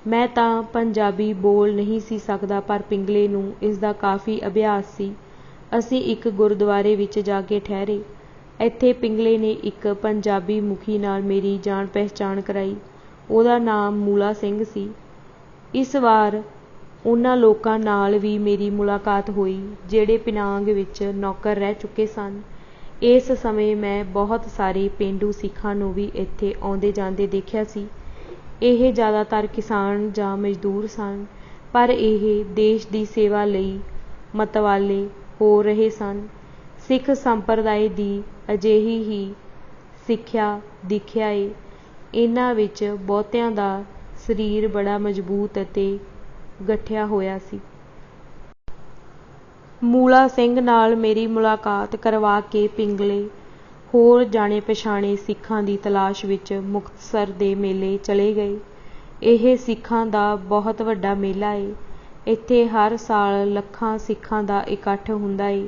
ਮੈਂ ਤਾਂ ਪੰਜਾਬੀ ਬੋਲ ਨਹੀਂ ਸੀ ਸਕਦਾ, ਪਰ ਪਿੰਗਲੇ ਨੂੰ ਇਸ ਦਾ ਕਾਫੀ ਅਭਿਆਸ ਸੀ। ਅਸੀਂ ਇੱਕ ਗੁਰਦੁਆਰੇ ਵਿੱਚ ਜਾ ਕੇ ਠਹਿਰੇ। ਇੱਥੇ ਪਿੰਗਲੇ ਨੇ ਇੱਕ ਪੰਜਾਬੀ ਮੁਖੀ ਨਾਲ ਮੇਰੀ ਜਾਣ ਪਹਿਚਾਣ ਕਰਾਈ। ਉਹਦਾ ਨਾਮ ਮੂਲਾ ਸਿੰਘ ਸੀ। ਇਸ ਵਾਰ ਉਹਨਾਂ ਲੋਕਾਂ ਨਾਲ ਵੀ ਮੇਰੀ ਮੁਲਾਕਾਤ ਹੋਈ ਜਿਹੜੇ ਪਿਨਾਂਗ ਵਿੱਚ ਨੌਕਰ ਰਹਿ ਚੁੱਕੇ ਸਨ। ਇਸ ਸਮੇਂ ਮੈਂ ਬਹੁਤ ਸਾਰੇ ਪੇਂਡੂ ਸਿੱਖਾਂ ਨੂੰ ਵੀ ਇੱਥੇ ਆਉਂਦੇ ਜਾਂਦੇ ਦੇਖਿਆ ਸੀ। ਇਹ ਜ਼ਿਆਦਾਤਰ ਕਿਸਾਨ ਜਾਂ ਮਜ਼ਦੂਰ ਸਨ, ਪਰ ਇਹ ਦੇਸ਼ ਦੀ ਸੇਵਾ ਲਈ ਮਤਵਾਲੇ ਹੋ ਰਹੇ ਸਨ। ਸਿੱਖ ਸੰਪਰਦਾਇ ਦੀ ਅਜਿਹੀ ਹੀ ਸਿੱਖਿਆ ਦੀਖਿਆ ਏ। ਇਹਨਾਂ ਵਿੱਚ ਬਹੁਤਿਆਂ ਦਾ ਸਰੀਰ ਬੜਾ ਮਜ਼ਬੂਤ ਅਤੇ ਗਠਿਆ ਹੋਇਆ ਸੀ। ਮੂਲਾ ਸਿੰਘ ਨਾਲ ਮੇਰੀ ਮੁਲਾਕਾਤ ਕਰਵਾ ਕੇ ਪਿੰਗਲੇ ਹੋਰ ਜਾਣੇ ਪਛਾਣੇ ਸਿੱਖਾਂ ਦੀ ਤਲਾਸ਼ ਵਿੱਚ ਮੁਕਤਸਰ ਦੇ ਮੇਲੇ ਚਲੇ ਗਏ। ਇਹ ਸਿੱਖਾਂ ਦਾ ਬਹੁਤ ਵੱਡਾ ਮੇਲਾ ਏ। ਇੱਥੇ ਹਰ ਸਾਲ ਲੱਖਾਂ ਸਿੱਖਾਂ ਦਾ ਇਕੱਠ ਹੁੰਦਾ ਏ।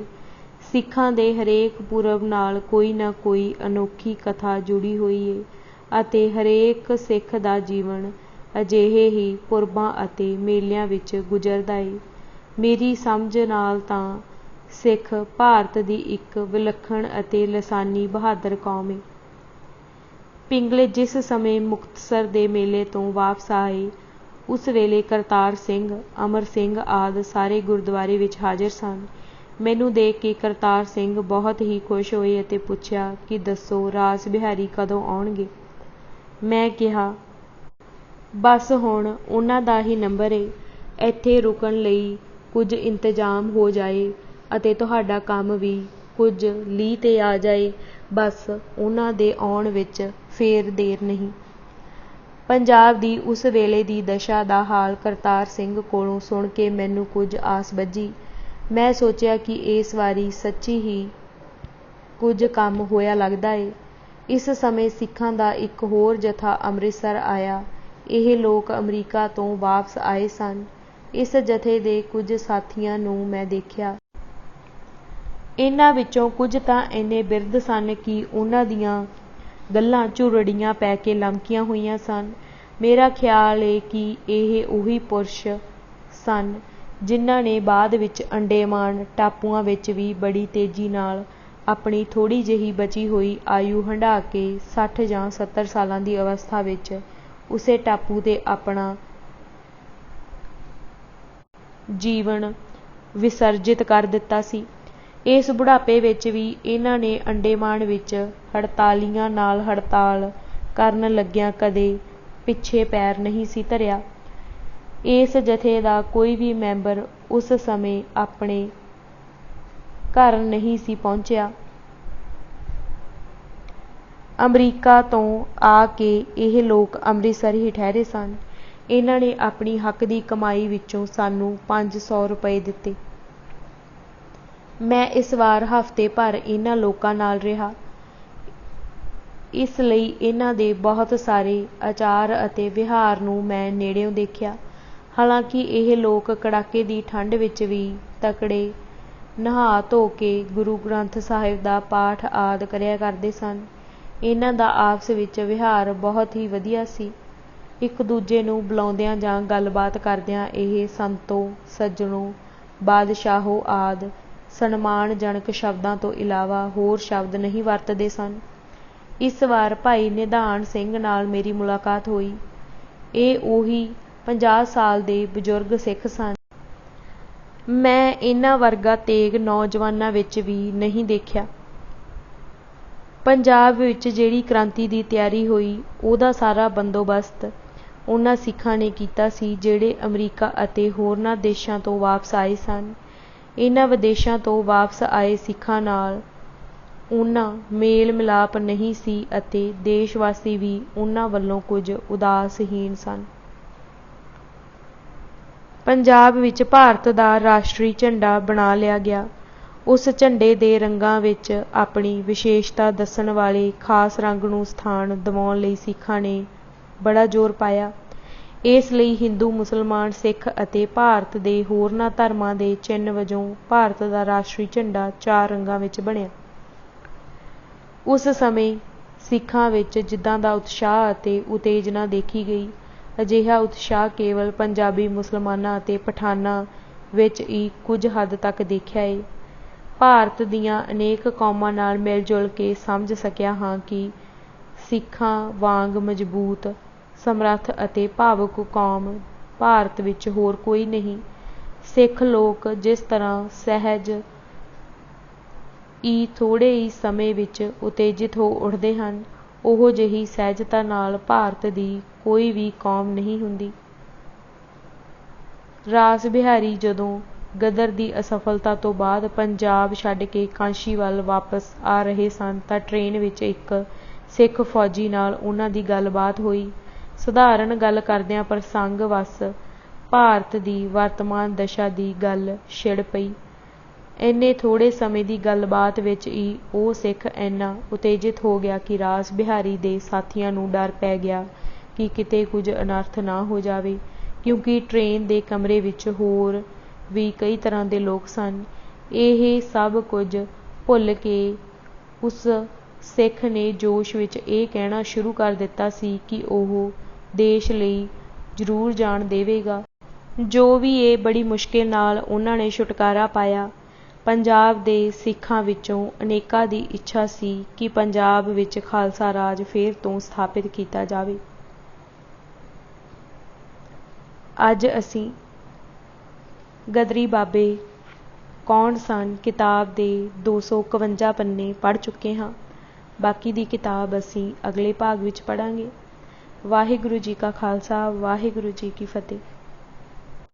ਸਿੱਖਾਂ ਦੇ ਹਰੇਕ ਪੁਰਬ ਨਾਲ ਕੋਈ ਨਾ ਕੋਈ ਅਨੋਖੀ ਕਥਾ ਜੁੜੀ ਹੋਈ ਏ ਅਤੇ ਹਰੇਕ ਸਿੱਖ ਦਾ ਜੀਵਨ ਅਜਿਹੇ ਹੀ ਪੁਰਬਾਂ ਅਤੇ ਮੇਲਿਆਂ ਵਿੱਚ ਗੁਜ਼ਰਦਾ ਏ। ਮੇਰੀ ਸਮਝ ਨਾਲ ਤਾਂ ਸਿੱਖ ਭਾਰਤ ਦੀ ਇੱਕ ਵਿਲੱਖਣ ਅਤੇ ਲਸਾਨੀ ਬਹਾਦਰ ਕੌਮ ਏ। ਪਿੰਗਲੇ ਜਿਸ ਸਮੇਂ ਮੁਕਤਸਰ ਦੇ ਮੇਲੇ ਤੋਂ ਵਾਪਸ ਆਏ, ਉਸ ਵੇਲੇ ਕਰਤਾਰ ਸਿੰਘ, ਅਮਰ ਸਿੰਘ ਆਦਿ ਸਾਰੇ ਗੁਰਦੁਆਰੇ ਵਿੱਚ ਹਾਜ਼ਰ ਸਨ। ਮੈਨੂੰ ਦੇਖ ਕੇ ਕਰਤਾਰ ਸਿੰਘ ਬਹੁਤ ਹੀ ਖੁਸ਼ ਹੋਏ ਅਤੇ ਪੁੱਛਿਆ ਕਿ ਦੱਸੋ ਰਾਸ ਬਿਹਾਰੀ ਕਦੋਂ ਆਉਣਗੇ। ਮੈਂ ਕਿਹਾ, ਬਸ ਹੁਣ ਉਹਨਾਂ ਦਾ ਹੀ ਨੰਬਰ ਏ। ਇੱਥੇ ਰੁਕਣ ਲਈ ਕੁਝ ਇੰਤਜ਼ਾਮ ਹੋ ਜਾਏ ਅਤੇ ਤੁਹਾਡਾ ਕੰਮ ਵੀ ਕੁਝ ਲੀਹ 'ਤੇ ਆ ਜਾਏ, ਬਸ ਉਹਨਾਂ ਦੇ ਆਉਣ ਵਿੱਚ ਫੇਰ ਦੇਰ ਨਹੀਂ। ਪੰਜਾਬ ਦੀ ਉਸ ਵੇਲੇ ਦੀ ਦਸ਼ਾ ਦਾ ਹਾਲ ਕਰਤਾਰ ਸਿੰਘ ਕੋਲੋਂ ਸੁਣ ਕੇ ਮੈਨੂੰ ਕੁਝ ਆਸ ਬੱਝੀ। ਮੈਂ ਸੋਚਿਆ ਕਿ ਇਸ ਵਾਰੀ ਸੱਚੀ ਹੀ ਕੁਝ ਕੰਮ ਹੋਇਆ ਲੱਗਦਾ ਏ। ਇਸ ਸਮੇਂ ਸਿੱਖਾਂ ਦਾ ਇੱਕ ਹੋਰ ਜਥਾ ਅੰਮ੍ਰਿਤਸਰ ਆਇਆ। ਇਹ ਲੋਕ ਅਮਰੀਕਾ ਤੋਂ ਵਾਪਸ ਆਏ ਸਨ। ਇਸ ਜਥੇ ਦੇ ਕੁਝ ਸਾਥੀਆਂ ਨੂੰ ਮੈਂ ਦੇਖਿਆ। ਇਹਨਾਂ ਵਿੱਚੋਂ ਕੁਝ ਤਾਂ ਇੰਨੇ ਬਿਰਧ ਸਨ ਕਿ ਉਹਨਾਂ ਦੀਆਂ ਗੱਲਾਂ ਝੁਰੜੀਆਂ ਪੈ ਕੇ ਲਮਕੀਆਂ ਹੋਈਆਂ ਸਨ। ਮੇਰਾ ਖਿਆਲ ਏ ਕਿ ਇਹ ਉਹੀ ਪੁਰਸ਼ ਸਨ ਜਿਨ੍ਹਾਂ ਨੇ ਬਾਅਦ ਵਿੱਚ ਅੰਡੇਮਾਨ ਟਾਪੂਆਂ ਵਿੱਚ ਵੀ ਬੜੀ ਤੇਜ਼ੀ ਨਾਲ ਆਪਣੀ ਥੋੜ੍ਹੀ ਜਿਹੀ ਬਚੀ ਹੋਈ ਆਯੂ ਹੰਢਾ ਕੇ 60 ਜਾਂ 70 ਸਾਲਾਂ ਦੀ ਅਵਸਥਾ ਵਿੱਚ ਉਸੇ ਟਾਪੂ 'ਤੇ ਆਪਣਾ ਜੀਵਨ ਵਿਸਰਜਿਤ ਕਰ ਦਿੱਤਾ ਸੀ। ਇਸ ਬੁਢਾਪੇ ਵਿੱਚ ਵੀ ਇਹਨਾਂ ਨੇ ਅੰਡੇਮਾਨ ਵਿੱਚ ਹੜਤਾਲੀਆਂ ਨਾਲ ਹੜਤਾਲ ਕਰਨ ਲੱਗਿਆਂ ਕਦੇ ਪਿੱਛੇ ਪੈਰ ਨਹੀਂ ਸੀ ਧਰਿਆ। ਇਸ ਜਥੇ ਦਾ ਕੋਈ ਵੀ ਮੈਂਬਰ ਉਸ ਸਮੇਂ ਆਪਣੇ ਘਰ ਨਹੀਂ ਸੀ ਪਹੁੰਚਿਆ। ਅਮਰੀਕਾ ਤੋਂ ਆ ਕੇ ਇਹ ਲੋਕ ਅੰਮ੍ਰਿਤਸਰ ਹੀ ਠਹਿਰੇ ਸਨ। ਇਹਨਾਂ ਨੇ ਆਪਣੀ ਹੱਕ ਦੀ ਕਮਾਈ ਵਿੱਚੋਂ ਸਾਨੂੰ 500 ਰੁਪਏ ਦਿੱਤੇ। ਮੈਂ ਇਸ ਵਾਰ ਹਫ਼ਤੇ ਭਰ ਇਹਨਾਂ ਲੋਕਾਂ ਨਾਲ ਰਿਹਾ। ਇਸ ਲਈ ਇਹਨਾਂ ਦੇ ਬਹੁਤ ਸਾਰੇ ਆਚਾਰ ਅਤੇ ਵਿਹਾਰ ਨੂੰ ਮੈਂ ਨੇੜਿਓਂ ਦੇਖਿਆ। ਹਾਲਾਂਕਿ ਇਹ ਲੋਕ ਕੜਾਕੇ ਦੀ ਠੰਡ ਵਿੱਚ ਵੀ ਤਕੜੇ ਨਹਾ ਧੋ ਕੇ ਗੁਰੂ ਗ੍ਰੰਥ ਸਾਹਿਬ ਦਾ ਪਾਠ ਆਦਿ ਕਰਿਆ ਕਰਦੇ ਸਨ। ਇਹਨਾਂ ਦਾ ਆਪਸ ਵਿੱਚ ਵਿਹਾਰ ਬਹੁਤ ਹੀ ਵਧੀਆ ਸੀ। ਇੱਕ ਦੂਜੇ ਨੂੰ ਬੁਲਾਉਂਦਿਆਂ ਜਾਂ ਗੱਲਬਾਤ ਕਰਦਿਆਂ ਇਹ ਸੰਤੋ, ਸੱਜਣੋ, ਬਾਦਸ਼ਾਹੋ ਆਦਿ ਸਨਮਾਨਜਨਕ ਸ਼ਬਦਾਂ ਤੋਂ ਇਲਾਵਾ ਹੋਰ ਸ਼ਬਦ ਨਹੀਂ ਵਰਤਦੇ ਸਨ। ਇਸ ਵਾਰ ਭਾਈ ਨਿਧਾਨ ਸਿੰਘ ਨਾਲ ਮੇਰੀ ਮੁਲਾਕਾਤ ਹੋਈ। ਇਹ ਉਹੀ 50 ਸਾਲ ਦੇ ਬਜ਼ੁਰਗ ਸਿੱਖ ਸਨ। ਮੈਂ ਇਹਨਾਂ ਵਰਗਾ ਤੇਗ ਨੌਜਵਾਨਾਂ ਵਿੱਚ ਵੀ ਨਹੀਂ ਦੇਖਿਆ। ਪੰਜਾਬ ਵਿੱਚ ਜਿਹੜੀ ਕ੍ਰਾਂਤੀ ਦੀ ਤਿਆਰੀ ਹੋਈ, ਉਹਦਾ ਸਾਰਾ ਬੰਦੋਬਸਤ ਉਹਨਾਂ ਸਿੱਖਾਂ ਨੇ ਕੀਤਾ ਸੀ ਜਿਹੜੇ ਅਮਰੀਕਾ ਅਤੇ ਹੋਰਨਾਂ ਦੇਸ਼ਾਂ ਤੋਂ ਵਾਪਸ ਆਏ ਸਨ। ਇਹਨਾਂ ਵਿਦੇਸ਼ਾਂ ਤੋਂ ਵਾਪਸ ਆਏ ਸਿੱਖਾਂ ਨਾਲ ਉਹਨਾਂ ਮੇਲ ਮਿਲਾਪ ਨਹੀਂ ਸੀ ਅਤੇ ਦੇਸ਼ ਵਾਸੀ ਵੀ ਉਹਨਾਂ ਵੱਲੋਂ ਕੁਝ ਉਦਾਸਹੀਣ ਸਨ। ਪੰਜਾਬ ਵਿੱਚ ਭਾਰਤ ਦਾ ਰਾਸ਼ਟਰੀ ਝੰਡਾ ਬਣਾ ਲਿਆ ਗਿਆ। ਉਸ ਝੰਡੇ ਦੇ ਰੰਗਾਂ ਵਿੱਚ ਆਪਣੀ ਵਿਸ਼ੇਸ਼ਤਾ ਦੱਸਣ ਵਾਲੇ ਖਾਸ ਰੰਗ ਨੂੰ ਸਥਾਨ ਦਿਵਾਉਣ ਲਈ ਸਿੱਖਾਂ ਨੇ ਬੜਾ ਜ਼ੋਰ ਪਾਇਆ। ਇਸ ਲਈ ਹਿੰਦੂ, ਮੁਸਲਮਾਨ, ਸਿੱਖ ਅਤੇ ਭਾਰਤ ਦੇ ਹੋਰਨਾਂ ਧਰਮਾਂ ਦੇ ਚਿੰਨ੍ਹ ਵਜੋਂ ਭਾਰਤ ਦਾ ਰਾਸ਼ਟਰੀ ਝੰਡਾ 4 ਰੰਗਾਂ ਵਿੱਚ ਬਣਿਆ। ਉਸ ਸਮੇਂ ਸਿੱਖਾਂ ਵਿੱਚ ਜਿੱਦਾਂ ਦਾ ਉਤਸ਼ਾਹ ਅਤੇ ਉਤੇਜਨਾ ਦੇਖੀ ਗਈ, ਅਜਿਹਾ ਉਤਸ਼ਾਹ ਕੇਵਲ ਪੰਜਾਬੀ ਮੁਸਲਮਾਨਾਂ ਅਤੇ ਪਠਾਨਾਂ ਵਿੱਚ ਹੀ ਕੁਝ ਹੱਦ ਤੱਕ ਦੇਖਿਆ ਏ। ਭਾਰਤ ਦੀਆਂ ਅਨੇਕ ਕੌਮਾਂ ਨਾਲ ਮਿਲ ਜੁਲ ਕੇ ਸਮਝ ਸਕਿਆ ਹਾਂ ਕਿ ਸਿੱਖਾਂ ਵਾਂਗ ਮਜ਼ਬੂਤ, ਸਮਰੱਥ ਅਤੇ ਭਾਵੁਕ ਕੌਮ ਭਾਰਤ ਵਿੱਚ ਹੋਰ ਕੋਈ ਨਹੀਂ। ਸਿੱਖ ਲੋਕ ਜਿਸ ਤਰ੍ਹਾਂ ਸਹਿਜ ਹੀ ਥੋੜ੍ਹੇ ਹੀ ਸਮੇਂ ਵਿੱਚ ਉਤੇਜਿਤ ਹੋ ਉੱਠਦੇ ਹਨ, ਉਹੋ ਜਿਹੀ ਸਹਿਜਤਾ ਨਾਲ ਭਾਰਤ ਦੀ ਕੋਈ ਵੀ ਕੌਮ ਨਹੀਂ ਹੁੰਦੀ। ਰਾਸ ਬਿਹਾਰੀ ਜਦੋਂ ਗਦਰ ਦੀ ਅਸਫਲਤਾ ਤੋਂ ਬਾਅਦ ਪੰਜਾਬ ਛੱਡ ਕੇ ਕਾਂਸ਼ੀ ਵੱਲ ਵਾਪਸ ਆ ਰਹੇ ਸਨ ਤਾਂ ਟ੍ਰੇਨ ਵਿੱਚ ਇੱਕ ਸਿੱਖ ਫੌਜੀ ਨਾਲ ਉਹਨਾਂ ਦੀ ਗੱਲਬਾਤ ਹੋਈ। ਸਧਾਰਨ ਗੱਲ ਕਰਦਿਆਂ ਪ੍ਰਸੰਗ ਵੱਸ ਭਾਰਤ ਦੀ ਵਰਤਮਾਨ ਦਸ਼ਾ ਦੀ ਗੱਲ ਛਿੜ ਪਈ। ਇੰਨੇ ਥੋੜ੍ਹੇ ਸਮੇਂ ਦੀ ਗੱਲਬਾਤ ਵਿੱਚ ਹੀ ਉਹ ਸਿੱਖ ਇੰਨਾ ਉਤੇਜਿਤ ਹੋ ਗਿਆ ਕਿ ਰਾਸ ਬਿਹਾਰੀ ਦੇ ਸਾਥੀਆਂ ਨੂੰ ਡਰ ਪੈ ਗਿਆ ਕਿ ਕਿਤੇ ਕੁਝ ਅਨਰਥ ਨਾ ਹੋ ਜਾਵੇ, ਕਿਉਂਕਿ ਟ੍ਰੇਨ ਦੇ ਕਮਰੇ ਵਿੱਚ ਹੋਰ ਵੀ ਕਈ ਤਰ੍ਹਾਂ ਦੇ ਲੋਕ ਸਨ। ਇਹ ਸਭ ਕੁਝ ਭੁੱਲ ਕੇ ਉਸ ਸਿੱਖ ਨੇ ਜੋਸ਼ ਵਿੱਚ ਇਹ ਕਹਿਣਾ ਸ਼ੁਰੂ ਕਰ ਦਿੱਤਾ ਸੀ ਕਿ ਉਹ ਦੇਸ਼ ਲਈ ਜ਼ਰੂਰ ਜਾਨ ਦੇਵੇਗਾ। ਜੋ ਵੀ ਇਹ ਬੜੀ ਮੁਸ਼ਕਿਲ ਨਾਲ ਉਹਨਾਂ ਨੇ ਛੁਟਕਾਰਾ ਪਾਇਆ। ਪੰਜਾਬ ਦੇ ਸਿੱਖਾਂ ਵਿੱਚੋਂ ਅਨੇਕਾਂ ਦੀ ਇੱਛਾ ਸੀ ਕਿ ਪੰਜਾਬ ਵਿੱਚ ਖਾਲਸਾ ਰਾਜ ਫੇਰ ਤੋਂ ਸਥਾਪਿਤ ਕੀਤਾ ਜਾਵੇ। ਅੱਜ ਅਸੀਂ ਗਦਰੀ ਬਾਬੇ ਕੌਣ ਸਨ ਕਿਤਾਬ ਦੇ 251 ਪੰਨੇ ਪੜ੍ਹ ਚੁੱਕੇ ਹਾਂ। ਬਾਕੀ ਦੀ ਕਿਤਾਬ ਅਸੀਂ ਅਗਲੇ ਭਾਗ ਵਿੱਚ ਪੜ੍ਹਾਂਗੇ। ਵਾਹਿਗੁਰੂ ਜੀ ਕਾ ਖਾਲਸਾ, ਵਾਹਿਗੁਰੂ ਜੀ ਕੀ ਫਤਿਹ।